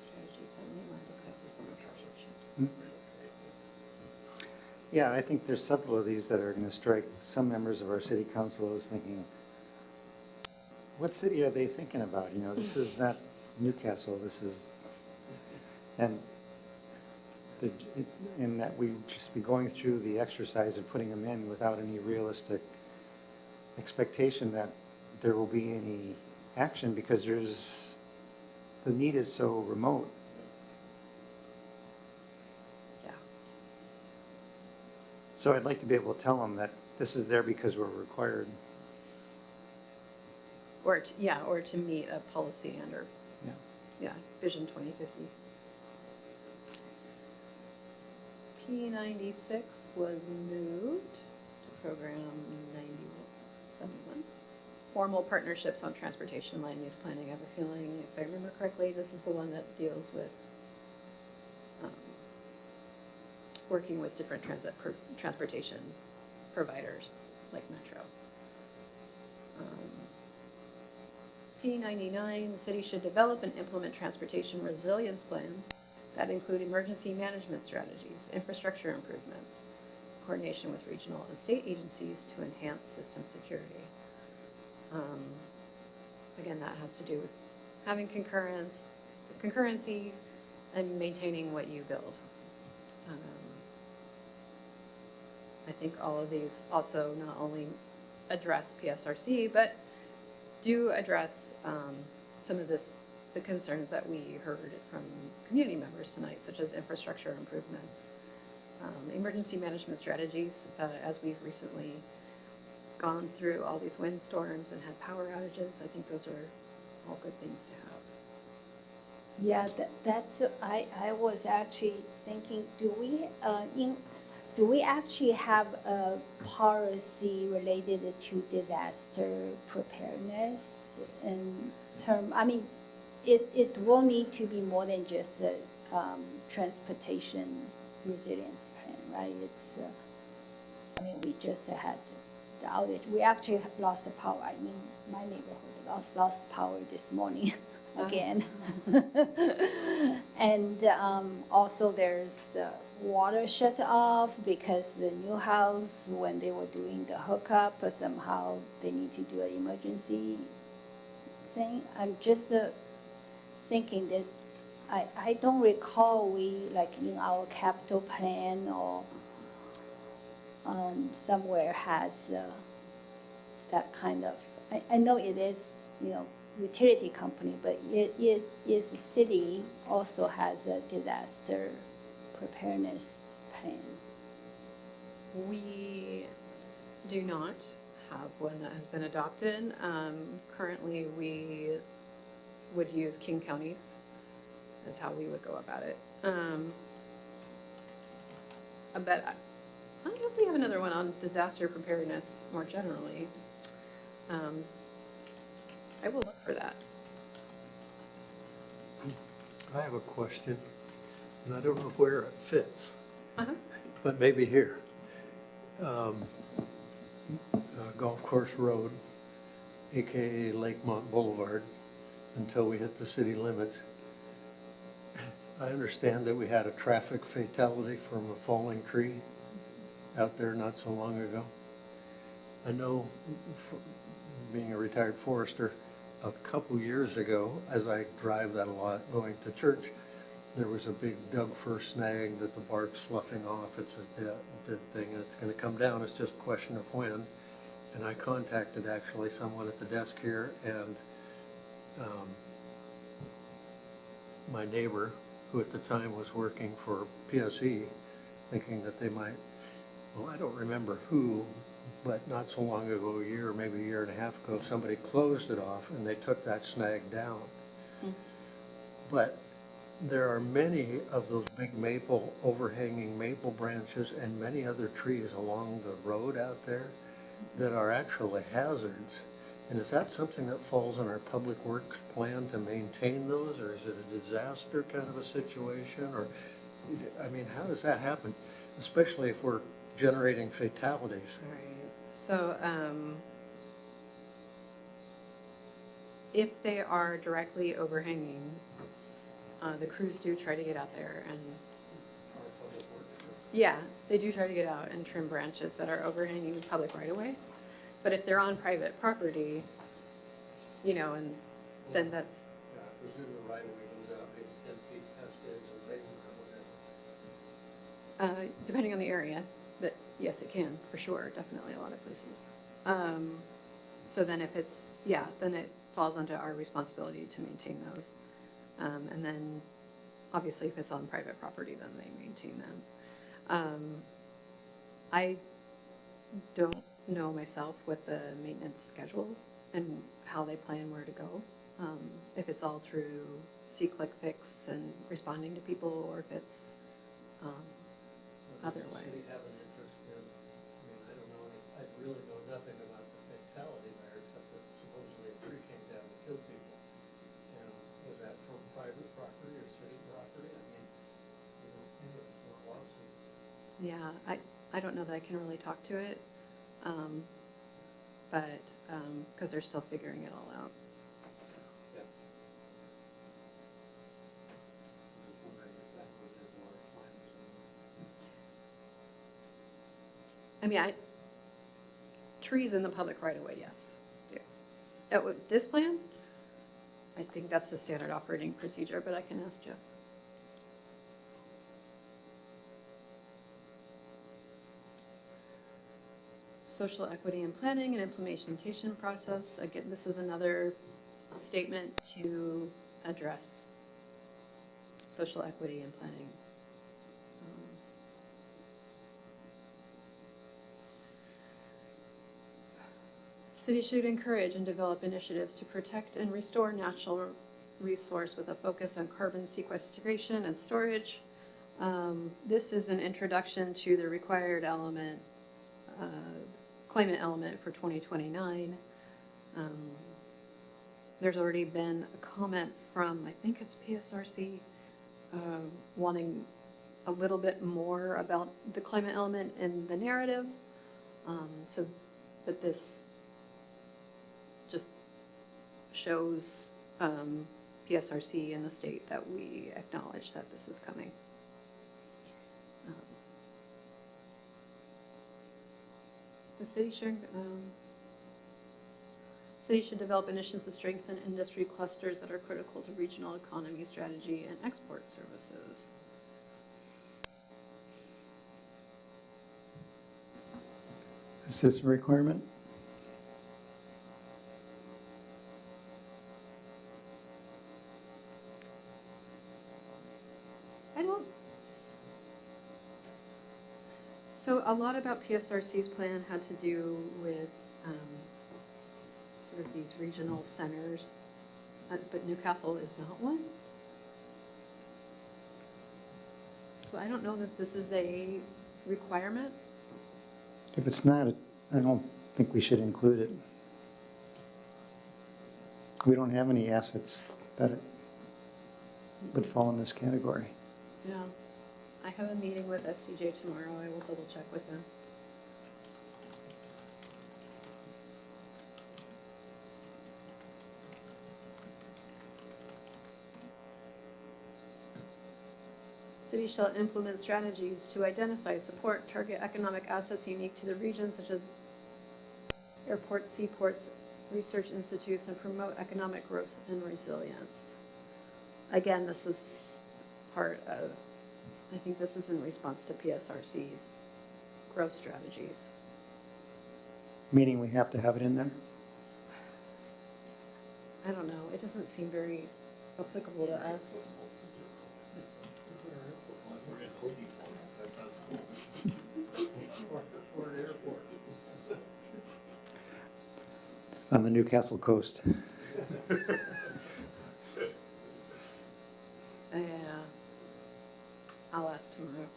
Strategy 71 discusses formal partnerships. Yeah, I think there's several of these that are going to strike some members of our city council as thinking, what city are they thinking about? This is not Newcastle, this is, and that we just be going through the exercise of putting them in without any realistic expectation that there will be any action because the need is so remote. Yeah. So I'd like to be able to tell them that this is there because we're required. Or to meet a policy under, Vision 2050. P96 was moved to program 91. Formal partnerships on transportation, land use planning. I have a feeling, if I remember correctly, this is the one that deals with working with different transportation providers like Metro. P99, the city should develop and implement transportation resilience plans that include emergency management strategies, infrastructure improvements, coordination with regional and state agencies to enhance system security. Again, that has to do with having concurrency, and maintaining what you build. I think all of these also not only address PSRC, but do address some of the concerns that we heard from community members tonight, such as infrastructure improvements, emergency management strategies, as we've recently gone through all these windstorms and had power outages. I think those are all good things to have. Yeah, that's, I was actually thinking, do we actually have a policy related to disaster preparedness in term, it will need to be more than just transportation resilience plan, right? It's, I mean, we just had the outage. We actually have lost the power. I mean, my neighborhood lost power this morning again. And also there's water shut off because the new house, when they were doing the hookup, somehow they need to do an emergency thing. I'm just thinking this, I don't recall we, like in our capital plan or somewhere has that kind of, I know it is, you know, utility company, but it is the city also has a disaster preparedness plan. We do not have one that has been adopted. Currently, we would use King County's is how we would go about it. But I don't know if we have another one on disaster preparedness more generally. I will look for that. I have a question, and I don't know where it fits, Uh-huh. but maybe here. Golf Course Road, AKA Lakemont Boulevard, until we hit the city limits. I understand that we had a traffic fatality from a falling tree out there not so long ago. I know, being a retired forester, a couple years ago, as I drive that a lot going to church, there was a big Doug fir snag that the bark's sloughing off. It's a dead thing, and it's gonna come down. It's just a question of when. And I contacted actually someone at the desk here, and my neighbor, who at the time was working for PSE, thinking that they might, well, I don't remember who, but not so long ago, a year, maybe a year and a half ago, somebody closed it off and they took that snag down. But there are many of those big maple, overhanging maple branches and many other trees along the road out there that are actually hazards. And is that something that falls on our public works plan to maintain those, or is it a disaster kind of a situation? Or, I mean, how does that happen? Especially if we're generating fatalities. Right. So, if they are directly overhanging, the crews do try to get out there and, yeah, they do try to get out and trim branches that are overhanging public right of way. But if they're on private property, you know, and then that's, Yeah, I presume the right of way goes out maybe 10 feet past the edge of the pavement or whatever. depending on the area, but yes, it can, for sure, definitely a lot of places. So then if it's, yeah, then it falls onto our responsibility to maintain those. And then, obviously, if it's on private property, then they maintain them. I don't know myself what the maintenance schedule and how they plan where to go. If it's all through See-Click Fix and responding to people, or if it's otherwise. Does the city have an interest in, I mean, I don't know, I really know nothing about the fatality there, except that supposedly a tree came down and killed people. And was that from private property or city property? I mean, you know, any of the lawsuits. Yeah, I don't know that I can really talk to it, but, because they're still figuring it all out. So. Yeah. Just wondering if that was in our plans. I mean, trees in the public right of way, yes. Do. This plan, I think that's the standard operating procedure, but I can ask Jeff. Social equity and planning and implementation process. Again, this is another statement to address social equity and planning. Cities should encourage and develop initiatives to protect and restore natural resource with a focus on carbon sequestration and storage. This is an introduction to the required element, climate element for 2029. There's already been a comment from, I think it's PSRC, wanting a little bit more about the climate element in the narrative. So, but this just shows PSRC and the state that we acknowledge that this is coming. The city should develop initiatives to strengthen industry clusters that are critical to regional economy strategy and export services. Is this a requirement? So a lot about PSRC's plan had to do with sort of these regional centers, but Newcastle is not one. So I don't know that this is a requirement. If it's not, I don't think we should include it. We don't have any assets that would fall in this category. Yeah. I have a meeting with SCJ tomorrow. I will double check with them. Cities shall implement strategies to identify, support, target economic assets unique to the region, such as airports, seaports, research institutes, and promote economic growth and resilience. Again, this is part of, I think this is in response to PSRC's growth strategies. Meaning we have to have it in there? I don't know, it doesn't seem very applicable to us. On the Newcastle coast. Yeah, I'll ask tomorrow.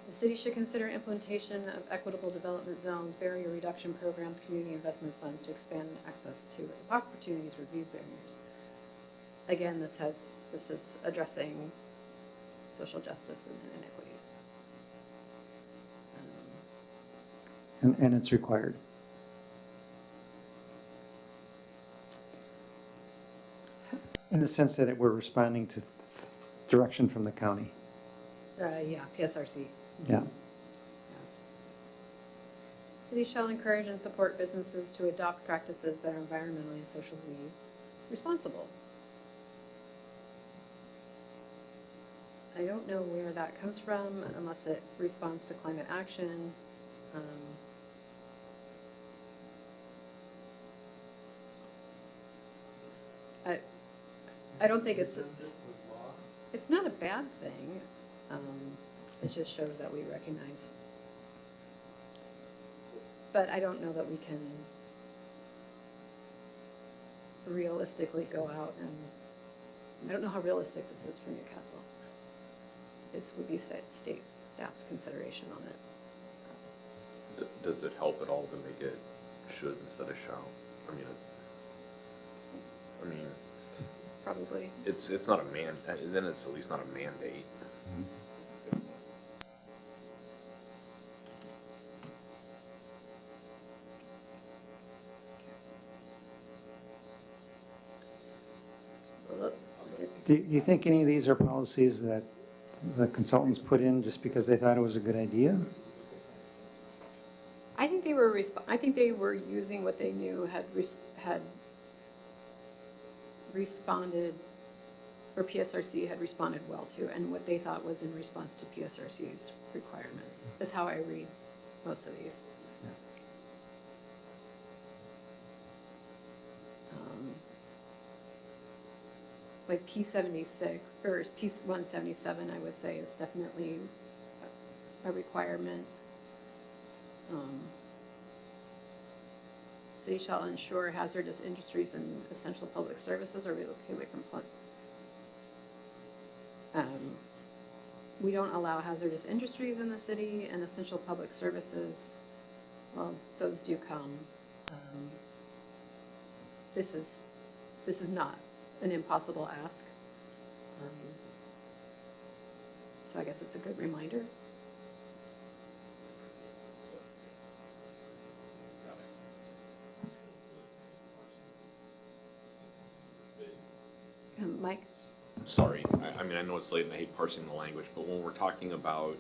The city should consider implementation of equitable development zones, barrier reduction programs, community investment funds to expand access to opportunities, review barriers. Again, this is addressing social justice and inequities. And it's required. In the sense that we're responding to direction from the county. Yeah, PSRC. Yeah. Cities shall encourage and support businesses to adopt practices that are environmentally and socially responsible. I don't know where that comes from unless it responds to climate action. I don't think it's not a bad thing. It just shows that we recognize. But I don't know that we can realistically go out and, I don't know how realistic this is for Newcastle. This would be state staff's consideration on it. Does it help at all to make it should instead of shall? I mean, Probably. it's not a then it's at least not a mandate. Do you think any of these are policies that the consultants put in just because they thought it was a good idea? I think they were using what they knew had responded, or PSRC had responded well to, and what they thought was in response to PSRC's requirements, is how I read most of these. Like P76, or P177, I would say is definitely a requirement. City shall ensure hazardous industries and essential public services are relocated away from flood. We don't allow hazardous industries in the city and essential public services. Well, those do come. This is not an impossible ask. So I guess it's a good reminder. Mike? Sorry, I mean, I know it's late and I hate parsing the language, but when we're talking about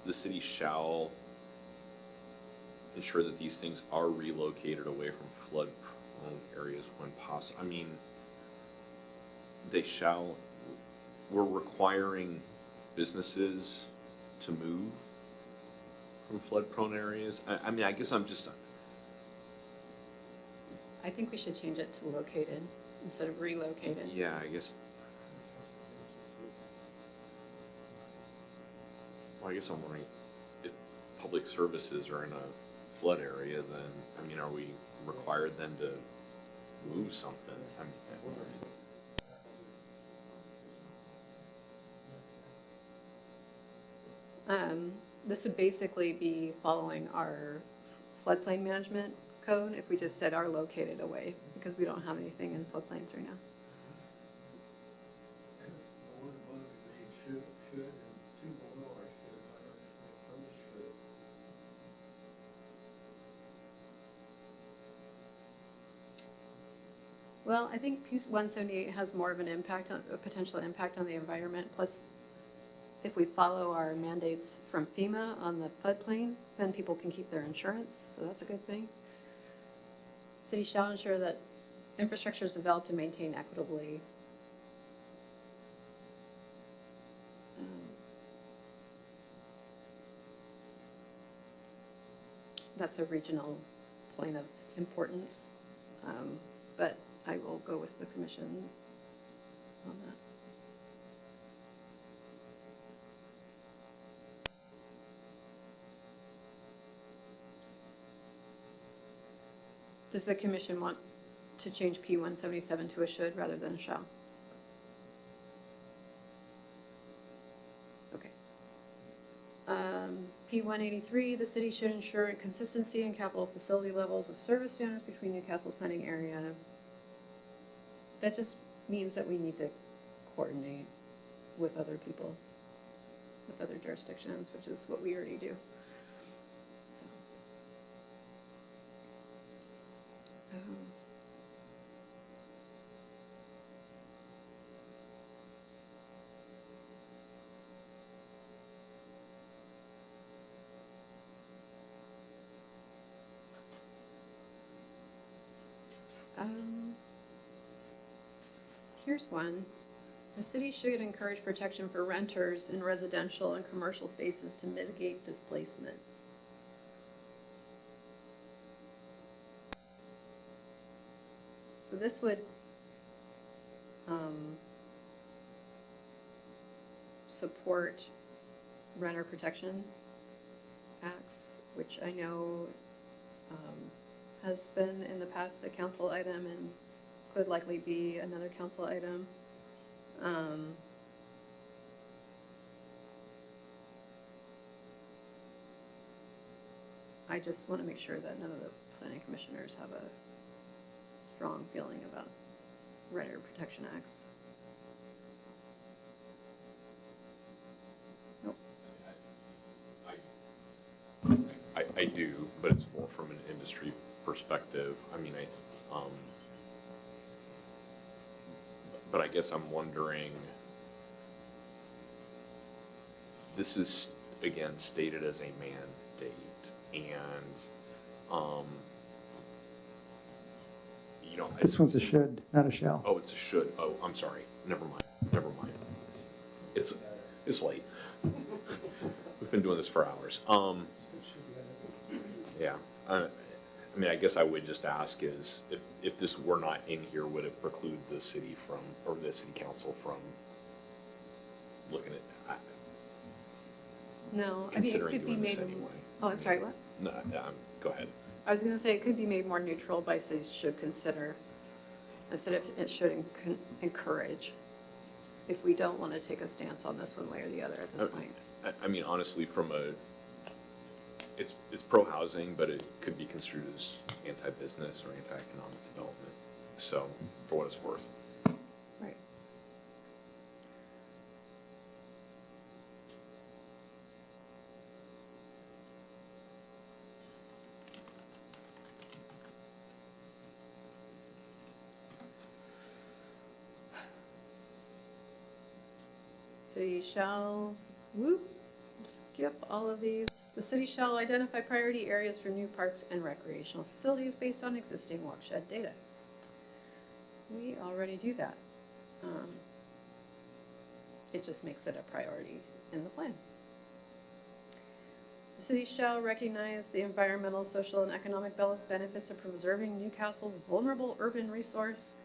the city shall ensure that these things are relocated away from flood-prone areas when possible, I mean, they shall, we're requiring businesses to move from flood-prone areas? I mean, I guess I'm just, I think we should change it to located instead of relocated. yeah, I guess. Well, I guess I'm wondering, if public services are in a flood area, then, I mean, are we required then to move something? This would basically be following our floodplain management code if we just said are located away, because we don't have anything in floodplains right now. Well, I think P 178 has more of an impact on, a potential impact on the environment. Plus, if we follow our mandates from FEMA on the floodplain, then people can keep their insurance, so that's a good thing. City shall ensure that infrastructure is developed and maintained equitably. That's a regional point of importance, but I will go with the commission on that. Does the commission want to change P 177 to a should rather than a shall? Okay. P 183, the city should ensure consistency in capital facility levels of service standards between Newcastle's planning area. That just means that we need to coordinate with other people, with other jurisdictions, which is what we already do. So. Here's one. The city should encourage protection for renters in residential and commercial spaces to mitigate displacement. So this would support renter protection acts, which I know has been in the past a council item and could likely be another council item. I just want to make sure that none of the planning commissioners have a strong feeling about renter protection acts. Nope. I do, but it's more from an industry perspective. I mean, but I guess I'm wondering, this is, again, stated as a mandate, and, you know. This one's a should, not a shall. Oh, it's a should. Oh, I'm sorry. Never mind. It's late. We've been doing this for hours. Yeah. I mean, I guess I would just ask is, if this were not in here, would it preclude the city from, or the city council from looking at, No, I mean, it considering could be doing this made. anyway? Oh, I'm sorry, what? No, go ahead. I was gonna say, it could be made more neutral by saying should consider, instead of it should encourage, if we don't want to take a stance on this one way or the other at this point. I mean, honestly, from it's pro-housing, but it could be construed as anti-business or anti-economic development. So, for what it's worth. Right. City shall, skip all of these. The city shall identify priority areas for new parks and recreational facilities based on existing watershed data. We already do that. It just makes it a priority in the plan. The city shall recognize the environmental, social, and economic benefits of preserving Newcastle's vulnerable urban resource.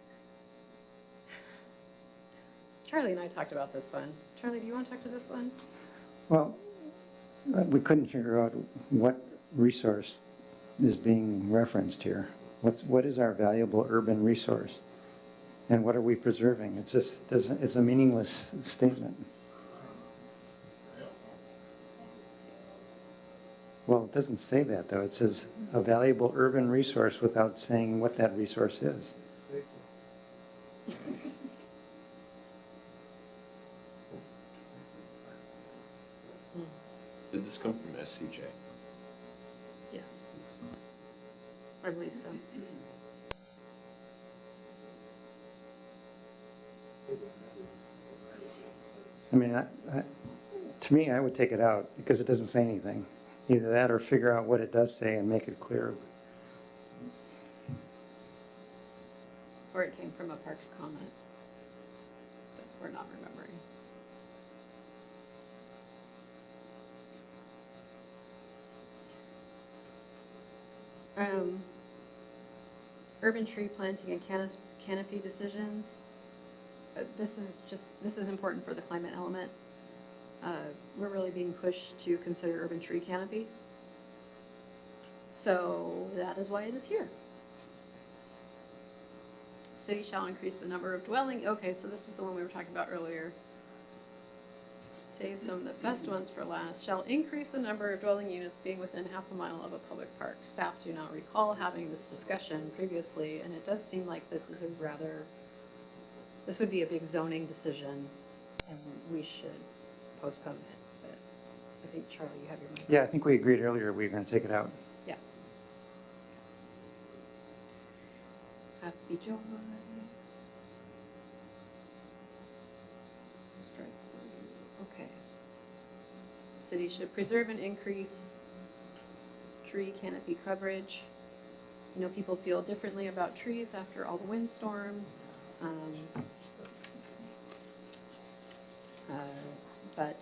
Charlie and I talked about this one. Charlie, do you want to talk to this one? Well, we couldn't figure out what resource is being referenced here. What is our valuable urban resource? And what are we preserving? It's just, it's a meaningless statement. Well, it doesn't say that, though. It says a valuable urban resource without saying what that resource is. Did this come from SCJ? Yes. I believe so. I mean, to me, I would take it out because it doesn't say anything. Either that or figure out what it does say and make it clear. Or it came from a Parks comment that we're not remembering. Urban tree planting and canopy decisions. This is important for the climate element. We're really being pushed to consider urban tree canopy. So that is why it is here. City shall increase the number of dwelling. Okay, so this is the one we were talking about earlier. Save some of the best ones for last. Shall increase the number of dwelling units being within half a mile of a public park. Staff do not recall having this discussion previously, and it does seem like this would be a big zoning decision, and we should postpone it. But I think, Charlie, you have your mic. Yeah, I think we agreed earlier we were going to take it out. Yeah. Happy Joy. Strike. Okay. City should preserve and increase tree canopy coverage. You know, people feel differently about trees after all the windstorms. But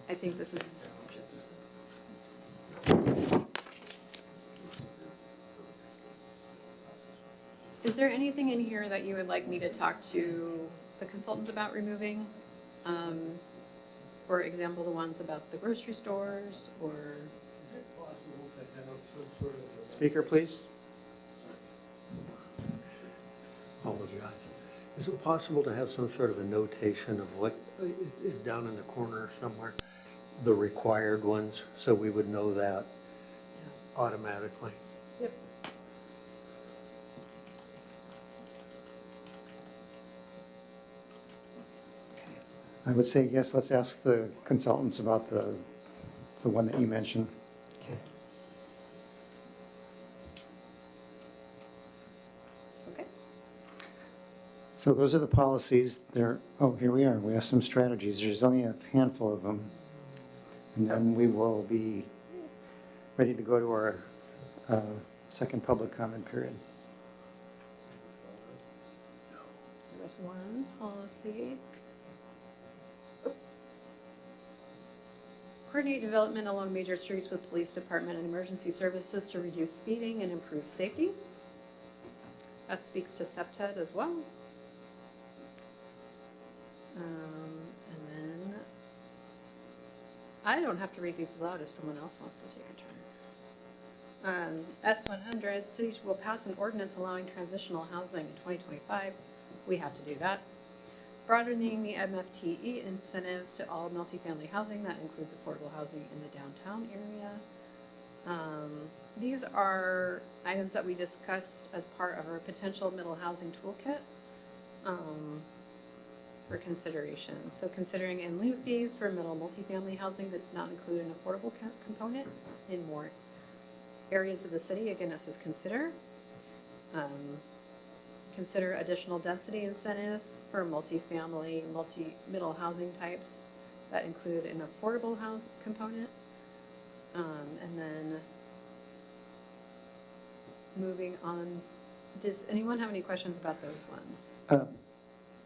I think this is. Is there anything in here that you would like me to talk to the consultants about removing? For example, the ones about the grocery stores or? Is it possible to have some sort of? Speaker, please. Apologize. Is it possible to have some sort of a notation of what, down in the corner somewhere, the required ones, so we would know that automatically? Yep. I would say yes, let's ask the consultants about the one that you mentioned. Okay. Okay. So those are the policies. Oh, here we are. We have some strategies. There's only a handful of them. And then we will be ready to go to our second public comment period. There was one policy. Coordinate development along major streets with police department and emergency services to reduce speeding and improve safety. That speaks to SEPTED as well. And then I don't have to read these aloud if someone else wants to take a turn. S100, cities will pass an ordinance allowing transitional housing in 2025. We have to do that. Broadening the MFTE incentives to all multifamily housing, that includes affordable housing in the downtown area. These are items that we discussed as part of our potential middle housing toolkit for consideration. So considering in lieu fees for middle multifamily housing that does not include an affordable component in more areas of the city. Again, it says consider. consider additional density incentives for multifamily, middle housing types that include an affordable house component. And then moving on, does anyone have any questions about those ones?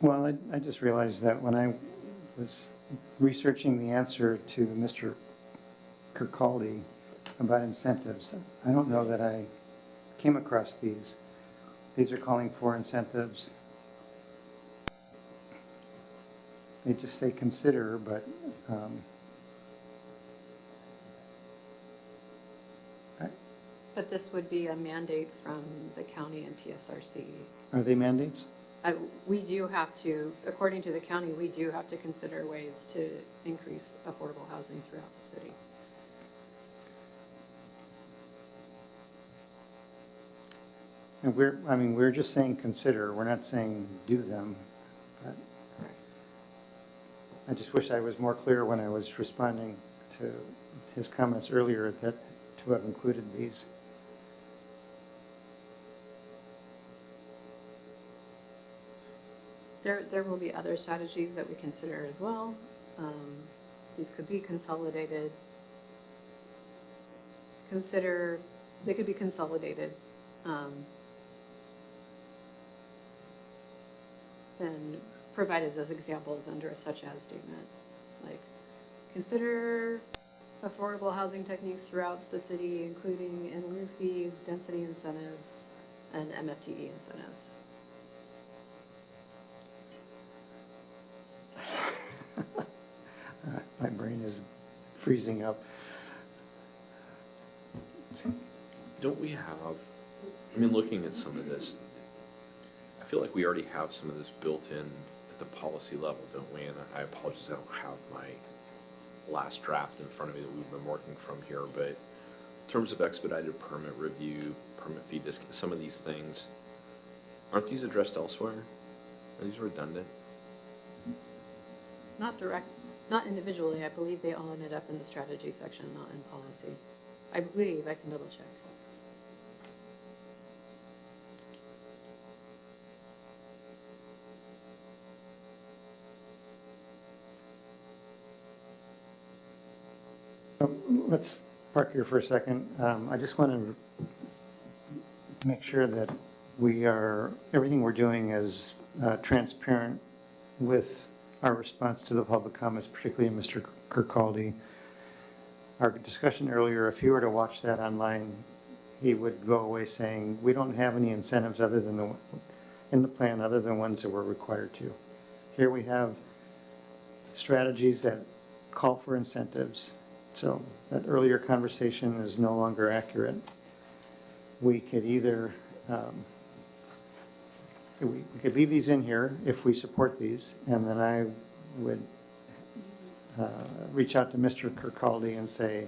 Well, I just realized that when I was researching the answer to Mr. Kirkcaldy about incentives, I don't know that I came across these. These are calling for incentives. They just say consider, but But this would be a mandate from the county and PSRC. are they mandates? We do have to, according to the county, we do have to consider ways to increase affordable housing throughout the city. And we're just saying consider, we're not saying do them. But I just wish I was more clear when I was responding to his comments earlier that to have included these. There will be other strategies that we consider as well. These could be consolidated. They could be consolidated. And provided as examples under a such as statement. Like, consider affordable housing techniques throughout the city, including in lieu fees, density incentives, and MFTE incentives. My brain is freezing up. Don't we have, I mean, looking at some of this, I feel like we already have some of this built in at the policy level, don't we? And I apologize, I don't have my last draft in front of me that we've been working from here, but in terms of expedited permit review, permit fee discount, some of these things, aren't these addressed elsewhere? Are these redundant? Not individually. I believe they all ended up in the strategy section, not in policy. I believe, I can double check. Let's park here for a second. I just want to make sure that everything we're doing is transparent with our response to the public comments, particularly Mr. Kirkcaldy. Our discussion earlier, if you were to watch that online, he would go away saying, we don't have any incentives in the plan other than ones that we're required to. Here we have strategies that call for incentives. So that earlier conversation is no longer accurate. We could either, we could leave these in here if we support these, and then I would reach out to Mr. Kirkcaldy and say,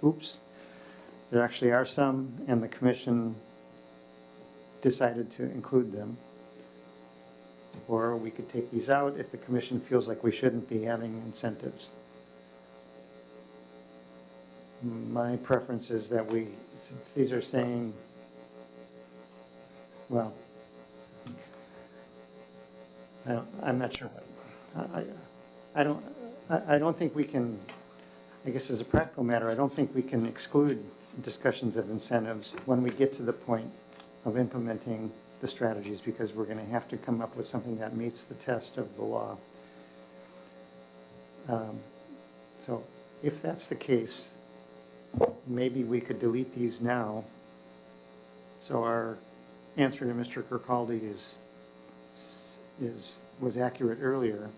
oops, there actually are some, and the commission decided to include them. Or we could take these out if the commission feels like we shouldn't be having incentives. My preference is that since these are saying, well, I'm not sure what, I don't think we can, I guess as a practical matter, I don't think we can exclude discussions of incentives when we get to the point of implementing the strategies, because we're going to have to come up with something that meets the test of the law. So if that's the case, maybe we could delete these now. So our answer to Mr. Kirkcaldy was accurate earlier.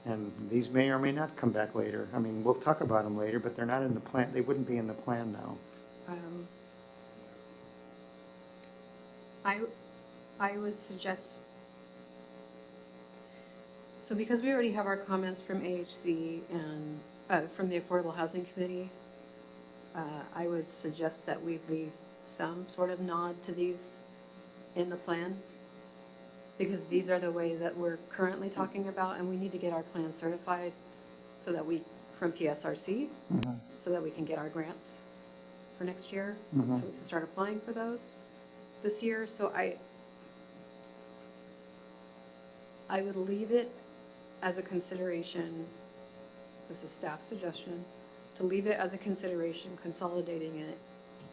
And these may or may not come back later. I mean, we'll talk about them later, but they're not in the plan. They wouldn't be in the plan now. I would suggest, so because we already have our comments from AHC and from the Affordable Housing Committee, I would suggest that we leave some sort of nod to these in the plan, because these are the way that we're currently talking about, and we need to get our plan certified so that from PSRC, so that we can get our grants for next year, so we can start applying for those this year. So I would leave it as a consideration, this is staff suggestion, to leave it as a consideration, consolidating it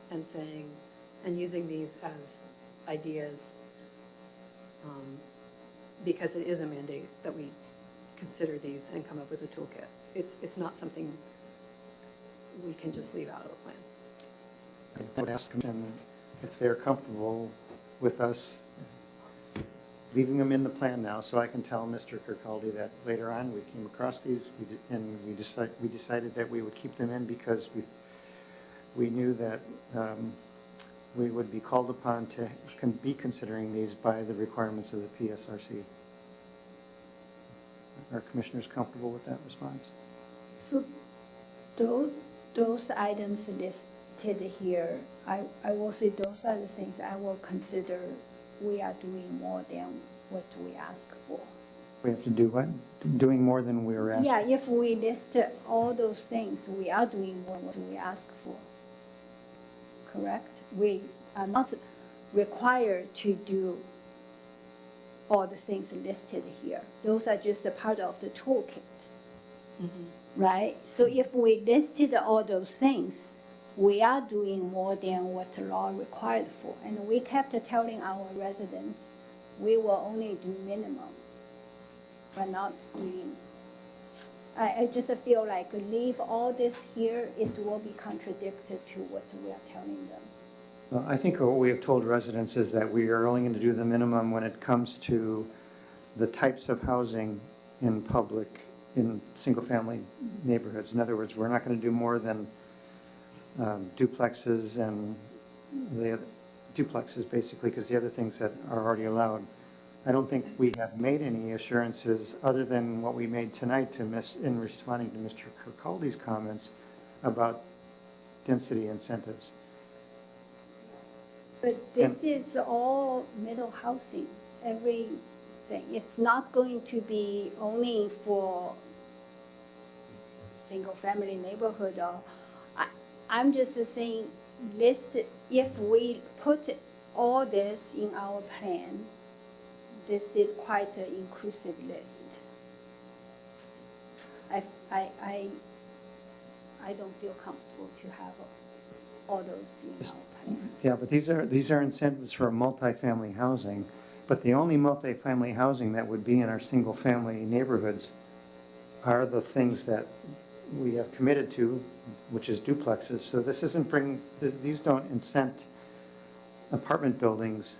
and saying, and using these as ideas, because it is a mandate that we consider these and come up with a toolkit. It's not something we can just leave out of the plan. I would ask them if they're comfortable with us leaving them in the plan now, so I can tell Mr. Kirkcaldy that later on we came across these and we decided that we would keep them in because we knew that we would be called upon to be considering these by the requirements of the PSRC. Are commissioners comfortable with that response? So those items listed here, I will say those are the things I will consider we are doing more than what we ask for. We have to do what? Doing more than we were asked? Yeah, if we list all those things, we are doing more than what we ask for. Correct? We are not required to do all the things listed here. Those are just a part of the toolkit, right? So if we listed all those things, we are doing more than what the law required for. And we kept telling our residents, we will only do minimum, but not doing. I just feel like leave all this here, it will be contradicted to what we are telling them. Well, I think what we have told residents is that we are only going to do the minimum when it comes to the types of housing in single-family neighborhoods. In other words, we're not going to do more than duplexes and the duplexes basically, because the other things that are already allowed. I don't think we have made any assurances other than what we made tonight in responding to Mr. Kirkcaldy's comments about density incentives. But this is all middle housing, everything. It's not going to be only for single-family neighborhood. I'm just saying, if we put all this in our plan, this is quite an inclusive list. I don't feel comfortable to have all those in our plan. Yeah, but these are incentives for multifamily housing, but the only multifamily housing that would be in our single-family neighborhoods are the things that we have committed to, which is duplexes. So this isn't these don't incent apartment buildings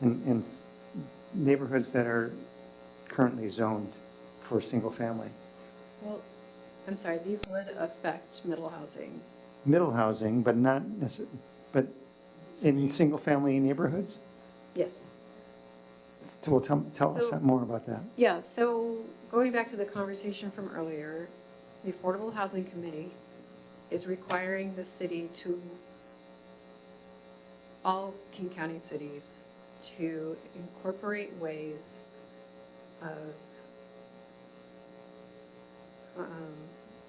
in neighborhoods that are currently zoned for single-family. Well, I'm sorry, these would affect middle housing. Middle housing, but not but in single-family neighborhoods? Yes. Well, tell us So- more about that. Yeah, so going back to the conversation from earlier, the Affordable Housing Committee is requiring the city to, all King County cities, to incorporate ways of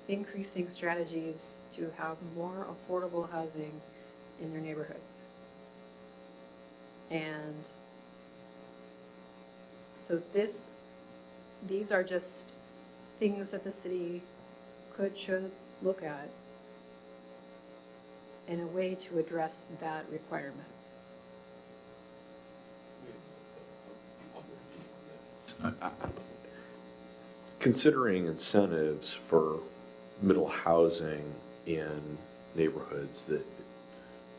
increasing strategies to have more affordable housing in their neighborhoods. And so these are just things that the city should look at in a way to address that requirement. Considering incentives for middle housing in neighborhoods,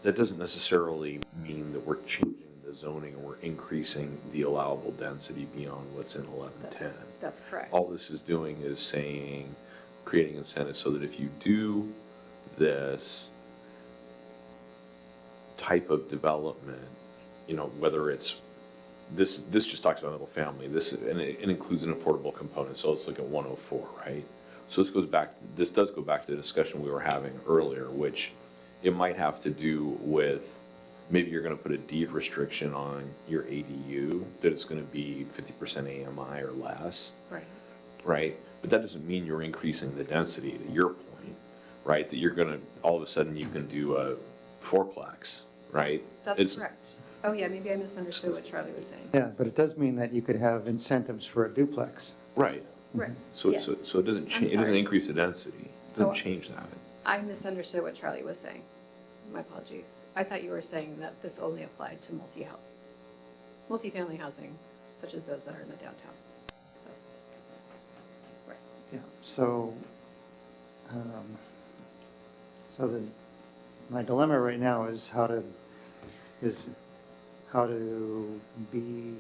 that doesn't necessarily mean that we're changing the zoning or we're increasing the allowable density beyond what's in 1110. That's correct. All this is doing is saying, creating incentives so that if you do this type of development, whether it's this just talks about middle family, and it includes an affordable component, so let's look at 104, right? So this does go back to the discussion we were having earlier, which it might have to do with, maybe you're going to put a deed restriction on your ADU, that it's going to be 50% AMI or less. Right. Right? But that doesn't mean you're increasing the density, to your point, right? That you're going to, all of a sudden you can do a fourplex, right? That's correct. Oh, yeah, maybe I misunderstood what Charlie was saying. Yeah, but it does mean that you could have incentives for a duplex. Right. Right. So, Yes. so it doesn't I'm change, it doesn't sorry. increase the density. It Oh. doesn't change that. I misunderstood what Charlie was saying. My apologies. I thought you were saying that this only applied to multifamily housing, such as those that are in the downtown. So, right. Yeah, so, my dilemma right now is how to be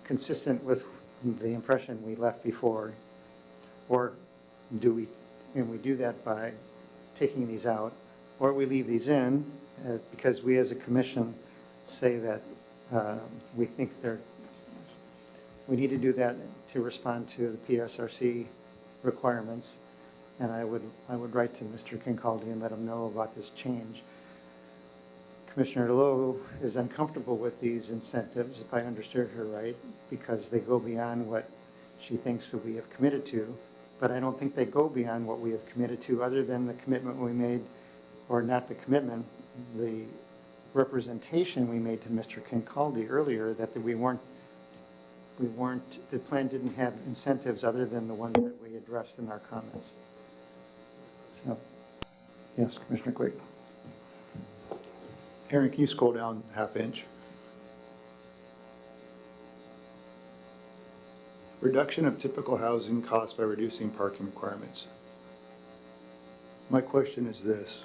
consistent with the impression we left before, or and we do that by taking these out, or we leave these in, because we as a commission say that we think we need to do that to respond to the PSRC requirements. And I would write to Mr. Kincaldi and let him know about this change. Commissioner Lowe is uncomfortable with these incentives, if I understood her right, because they go beyond what she thinks that we have committed to. But I don't think they go beyond what we have committed to, other than the commitment we made, or not the commitment, the representation we made to Mr. Kincaldi earlier, that the plan didn't have incentives other than the ones that we addressed in our comments. So, yes, Commissioner Quigg. Aaron, can you scroll down half inch? Reduction of typical housing costs by reducing parking requirements. My question is this.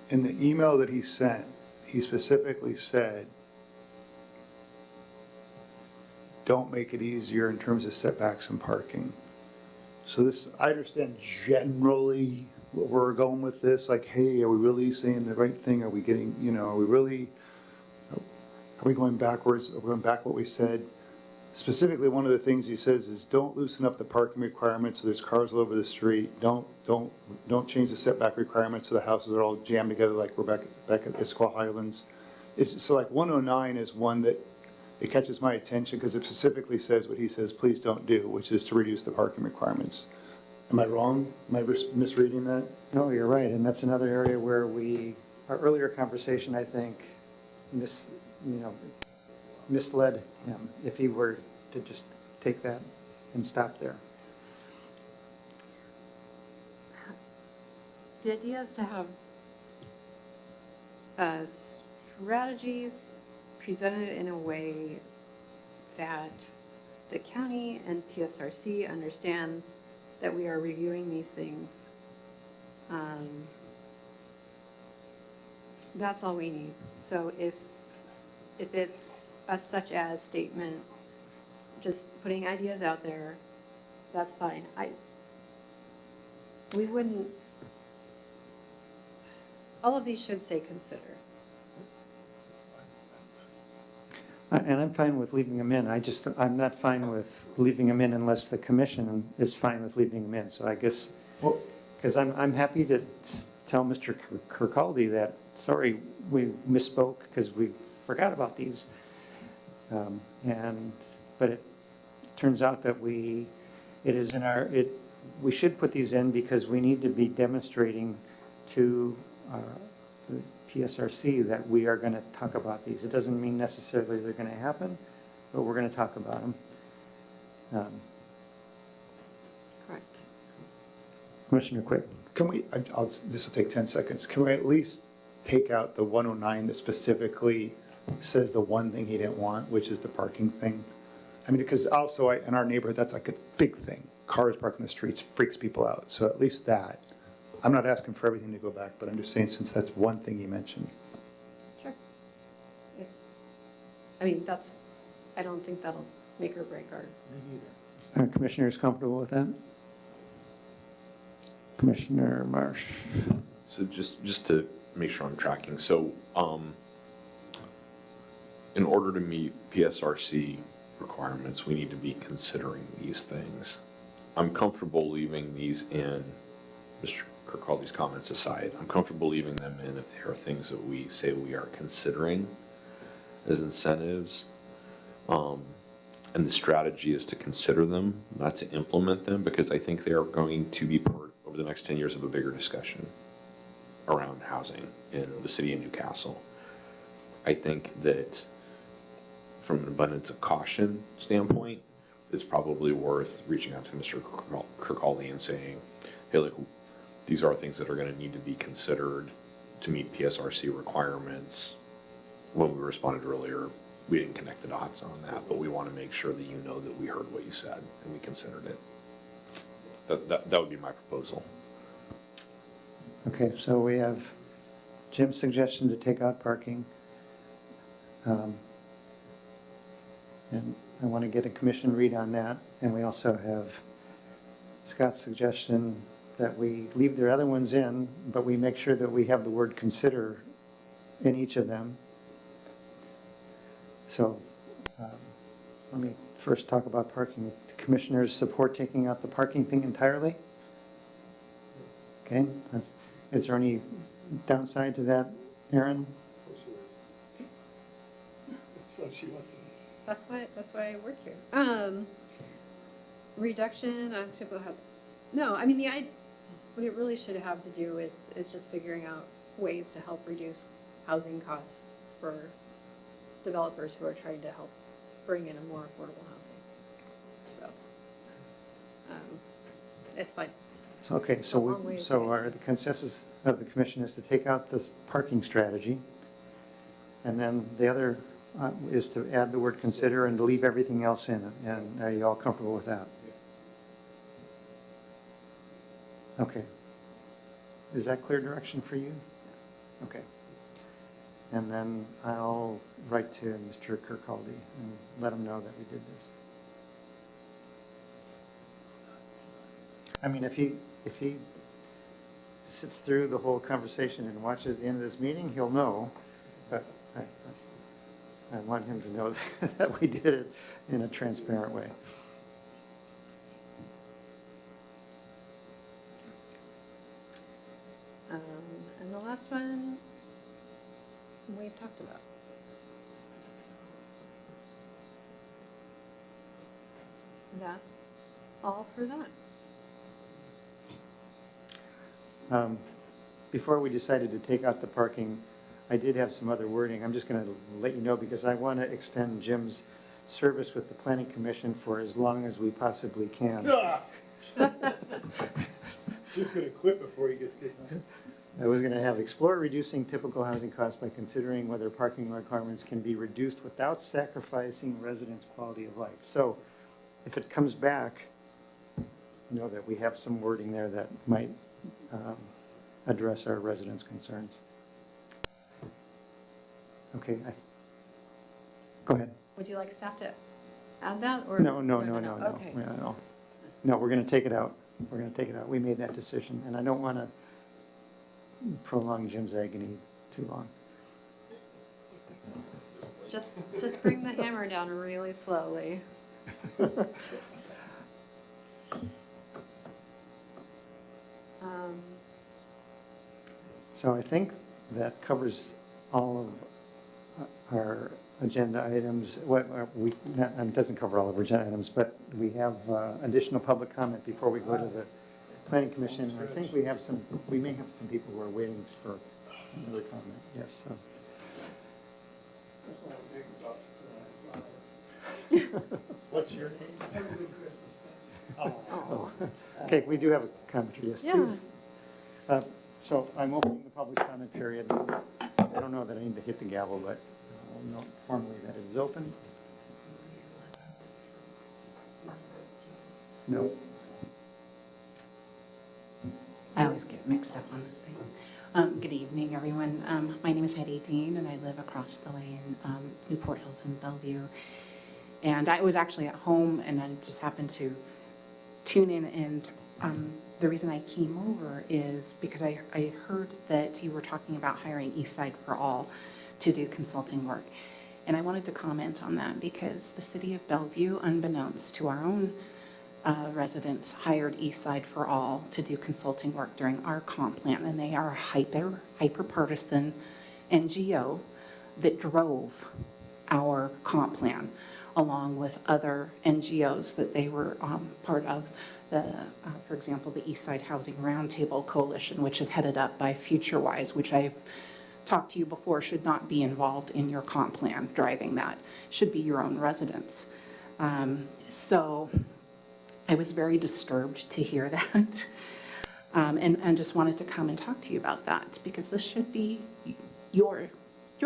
In the email that he sent, he specifically said, don't make it easier in terms of setbacks and parking. So this, I understand generally where we're going with this, like, hey, are we really saying the right thing? Are we getting, are we going backwards? Are we going back what we said? Specifically, one of the things he says is don't loosen up the parking requirements so there's cars all over the street. Don't change the setback requirements so the houses are all jammed together like we're back at Issaquah Highlands. So like 109 is one that it catches my attention because it specifically says what he says, please don't do, which is to reduce the parking requirements. Am I wrong? Am I misreading that? No, you're right, and that's another area where our earlier conversation, I think, misled him, if he were to just take that and stop there. The idea is to have strategies presented in a way that the county and PSRC understand that we are reviewing these things. That's all we need. So if it's a such as statement, just putting ideas out there, that's fine. We wouldn't, all of these should say consider. And I'm fine with leaving them in. I'm not fine with leaving them in unless the commission is fine with leaving them in. So I guess, because I'm happy to tell Mr. Kirkcaldy that, sorry, we misspoke because we forgot about these. But it turns out that we should put these in because we need to be demonstrating to the PSRC that we are going to talk about these. It doesn't mean necessarily they're going to happen, but we're going to talk about them. Correct. Commissioner Quick. Can we, this will take 10 seconds. Can we at least take out the 109 that specifically says the one thing he didn't want, which is the parking thing? I mean, because also in our neighborhood, that's like a big thing. Cars parked in the streets freaks people out. So at least that. I'm not asking for everything to go back, but I'm just saying since that's one thing you mentioned. Sure. Yeah. I mean, I don't think that'll make or break our. Are commissioners comfortable with that? Commissioner Marsh. So just to make sure I'm tracking, so in order to meet PSRC requirements, we need to be considering these things. I'm comfortable leaving these in, Mr. Kirkcaldy's comments aside, I'm comfortable leaving them in if there are things that we say we are considering as incentives. And the strategy is to consider them, not to implement them, because I think they are going to be part over the next 10 years of a bigger discussion around housing in the city of Newcastle. I think that from an abundance of caution standpoint, it's probably worth reaching out to Mr. Kirkcaldy and saying, hey, look, these are things that are going to need to be considered to meet PSRC requirements. When we responded earlier, we didn't connect the dots on that, but we want to make sure that you know that we heard what you said and we considered it. That would be my proposal. Okay, so we have Jim's suggestion to take out parking. And I want to get a commission read on that. And we also have Scott's suggestion that we leave the other ones in, but we make sure that we have the word consider in each of them. So let me first talk about parking. The commissioners support taking out the parking thing entirely? Okay, is there any downside to that, Aaron? That's what she wants to do. That's why I work here. Reduction of typical housing. No, I mean, what it really should have to do with is just figuring out ways to help reduce housing costs for developers who are trying to help bring in a more affordable housing. So, it's fine. Okay, It's a long way to say it. the consensus of the commission is to take out this parking strategy. And then the other is to add the word consider and to leave everything else in. And are you all comfortable with that? Okay. Is that clear direction for you? Okay. And then I'll write to Mr. Kirkcaldy and let him know that we did this. I mean, if he sits through the whole conversation and watches the end of this meeting, he'll know. But I want him to know that we did it in a transparent way. And the last one we've talked about. That's all for that. Before we decided to take out the parking, I did have some other wording. I'm just going to let you know because I want to extend Jim's service with the Planning Commission for as long as we possibly can. Jim's gonna quit before he gets kicked out. I was going to have explore reducing typical housing costs by considering whether parking requirements can be reduced without sacrificing residents' quality of life. So if it comes back, know that we have some wording there that might address our residents' concerns. Okay, go ahead. Would you like staff to add that or? No. Okay. No, we're going to take it out. We're going to take it out. We made that decision, and I don't want to prolong Jim's agony too long. Just bring the hammer down really slowly. So I think that covers all of our agenda items. It doesn't cover all of our agenda items, but we have additional public comment before we go to the Planning Commission. I think we may have some people who are waiting for another comment. Yes. What's your name? Oh. Okay, we do have a commenter, yes, please. So I'm opening the public comment period. I don't know that I need to hit the gavel, but I'll note formally that it is open. No. I always get mixed up on this thing. Good evening, everyone. My name is Heidi Dean, and I live across the way in Newport Hills in Bellevue. And I was actually at home, and I just happened to tune in. And the reason I came over is because I heard that you were talking about hiring Eastside for All to do consulting work. And I wanted to comment on that because the city of Bellevue, unbeknownst to our own residents, hired Eastside for All to do consulting work during our comp plan, and they are a hyper-partisan NGO that drove our comp plan, along with other NGOs that they were part of. For example, the Eastside Housing Roundtable Coalition, which is headed up by FutureWise, which I've talked to you before should not be involved in your comp plan driving that, should be your own residents. So I was very disturbed to hear that. And just wanted to come and talk to you about that because this should be your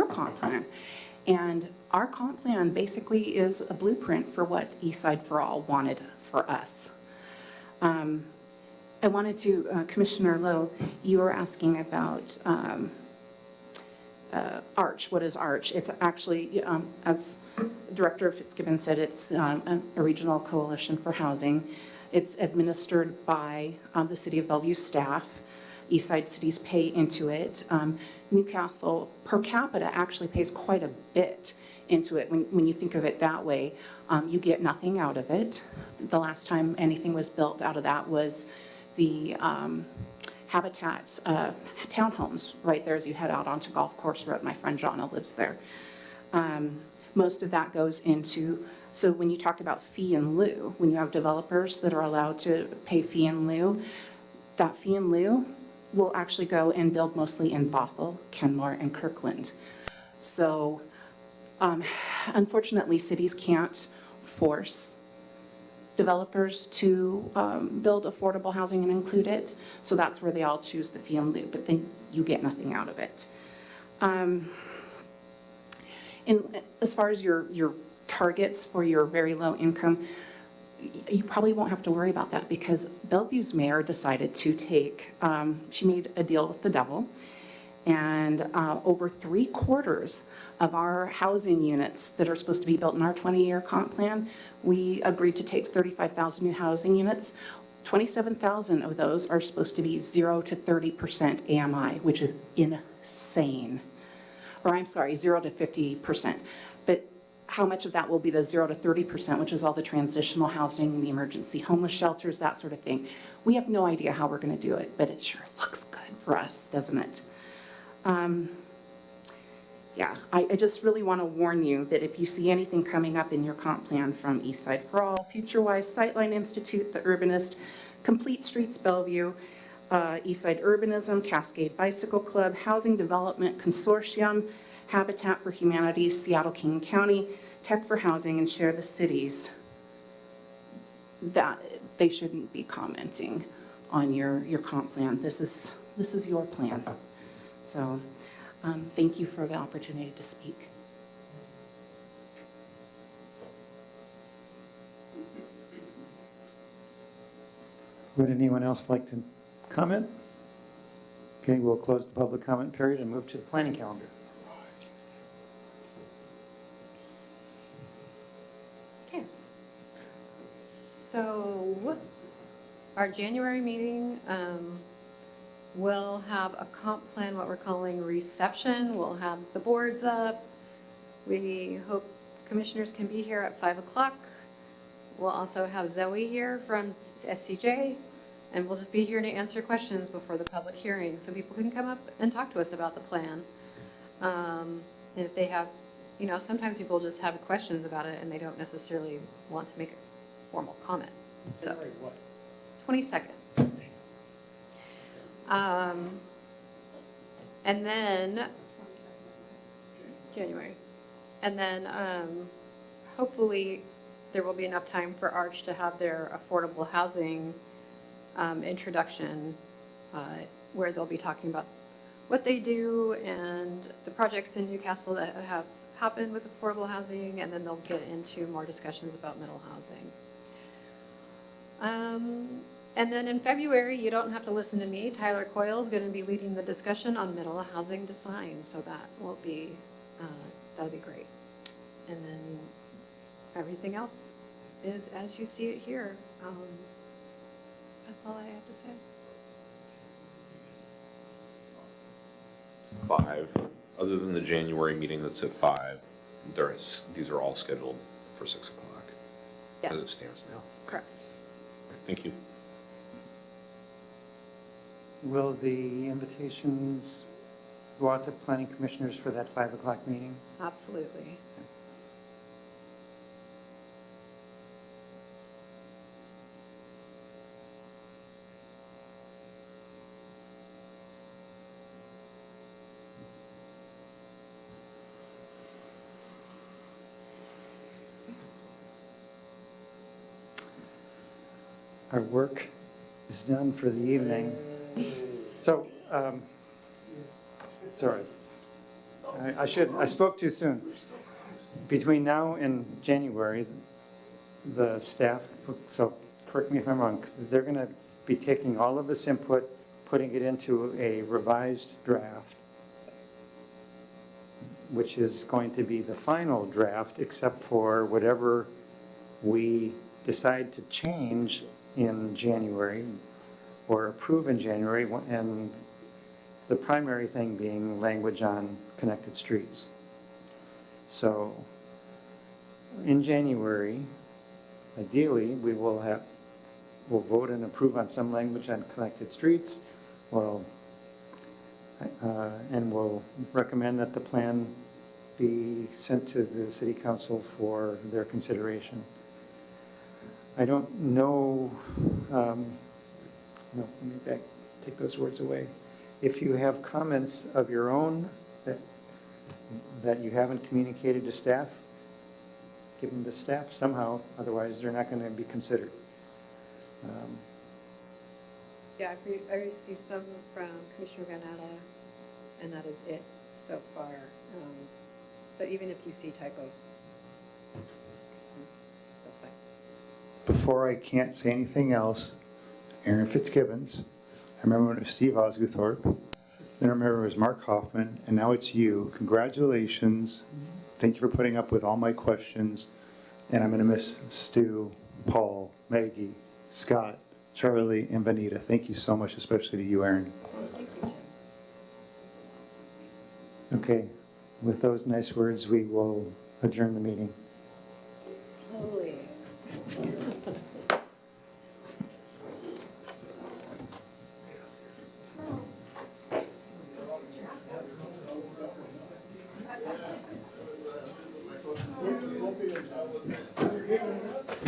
comp plan. And our comp plan basically is a blueprint for what Eastside for All wanted for us. I wanted to, Commissioner Lowe, you were asking about ARCH. What is ARCH? It's actually, as Director Fitzgibbon said, it's a regional coalition for housing. It's administered by the City of Bellevue staff. Eastside cities pay into it. Newcastle per capita actually pays quite a bit into it. When you think of it that way, you get nothing out of it. The last time anything was built out of that was the Habitat townhomes right there as you head out onto Golf Course Road. My friend Jonna lives there. Most of that goes into, so when you talk about fee in lieu, when you have developers that are allowed to pay fee in lieu, that fee in lieu will actually go and build mostly in Bothell, Kenmore, and Kirkland. So unfortunately, cities can't force developers to build affordable housing and include it. So that's where they all choose the fee in lieu, but then you get nothing out of it. And as far as your targets for your very low income, you probably won't have to worry about that because Bellevue's mayor decided to take, she made a deal with the devil, and over 3/4 of our housing units that are supposed to be built in our 20-year comp plan, we agreed to take 35,000 new housing units. 27,000 of those are supposed to be 0 to 30% AMI, which is insane. Or I'm sorry, 0 to 50%. But how much of that will be the 0 to 30%, which is all the transitional housing, the emergency homeless shelters, that sort of thing. We have no idea how we're going to do it, but it sure looks good for us, doesn't it? Yeah, I just really want to warn you that if you see anything coming up in your comp plan from Eastside for All, FutureWise, Sightline Institute, The Urbanist, Complete Streets Bellevue, Eastside Urbanism, Cascade Bicycle Club, Housing Development Consortium, Habitat for Humanity, Seattle King County, Tech for Housing, and Share the Cities, that they shouldn't be commenting on your comp plan. This is your plan. So thank you for the opportunity to speak. Would anyone else like to comment? Okay, we'll close the public comment period and move to the planning calendar. Okay. So our January meeting will have a comp plan, what we're calling reception. We'll have the boards up. We hope commissioners can be here at 5 o'clock. We'll also have Zoe here from SCJ, and we'll just be here to answer questions before the public hearing, so people can come up and talk to us about the plan. And if they have, you know, sometimes people just have questions about it and they don't necessarily want to make a formal comment. So, 22nd. And then, January. And then hopefully there will be enough time for ARCH to have their affordable housing introduction where they'll be talking about what they do and the projects in Newcastle that have happened with affordable housing, and then they'll get into more discussions about middle housing. And then in February, you don't have to listen to me. Tyler Coyle is going to be leading the discussion on middle housing design, so that will be, that'll be great. And then everything else is as you see it here. That's all I have to say. 5, other than the January meeting that's at 5, these are all scheduled for 6 o'clock. Yes. As it stands now. Correct. Thank you. Will the invitations go out to planning commissioners for that 5 o'clock meeting? Absolutely. our work is done for the evening. So, sorry. I spoke too soon. Between now and January, the staff, so correct me if I'm wrong, they're going to be taking all of this input, putting it into a revised draft, which is going to be the final draft, except for whatever we decide to change in January or approve in January, and the primary thing being language on connected streets. So in January, ideally, we'll vote and approve on some language on connected streets. And we'll recommend that the plan be sent to the city council for their consideration. I don't know, no, let me take those words away. If you have comments of your own that you haven't communicated to staff, give them to staff somehow, otherwise they're not going to be considered. Yeah, I received some from Commissioner Van Atta, and that is it so far. But even if you see typos, that's fine. Before I can't say anything else, Aaron Fitzgibbons, I remember when it was Steve Osguthorpe, then I remember it was Mark Hoffman, and now it's you. Congratulations. Thank you for putting up with all my questions. And I'm going to miss Stu, Paul, Maggie, Scott, Charlie, and Benita. Thank you so much, especially to you, Aaron. Thank you, Jim. Okay, with those nice words, we will adjourn the meeting. Slowly. We'll be in touch.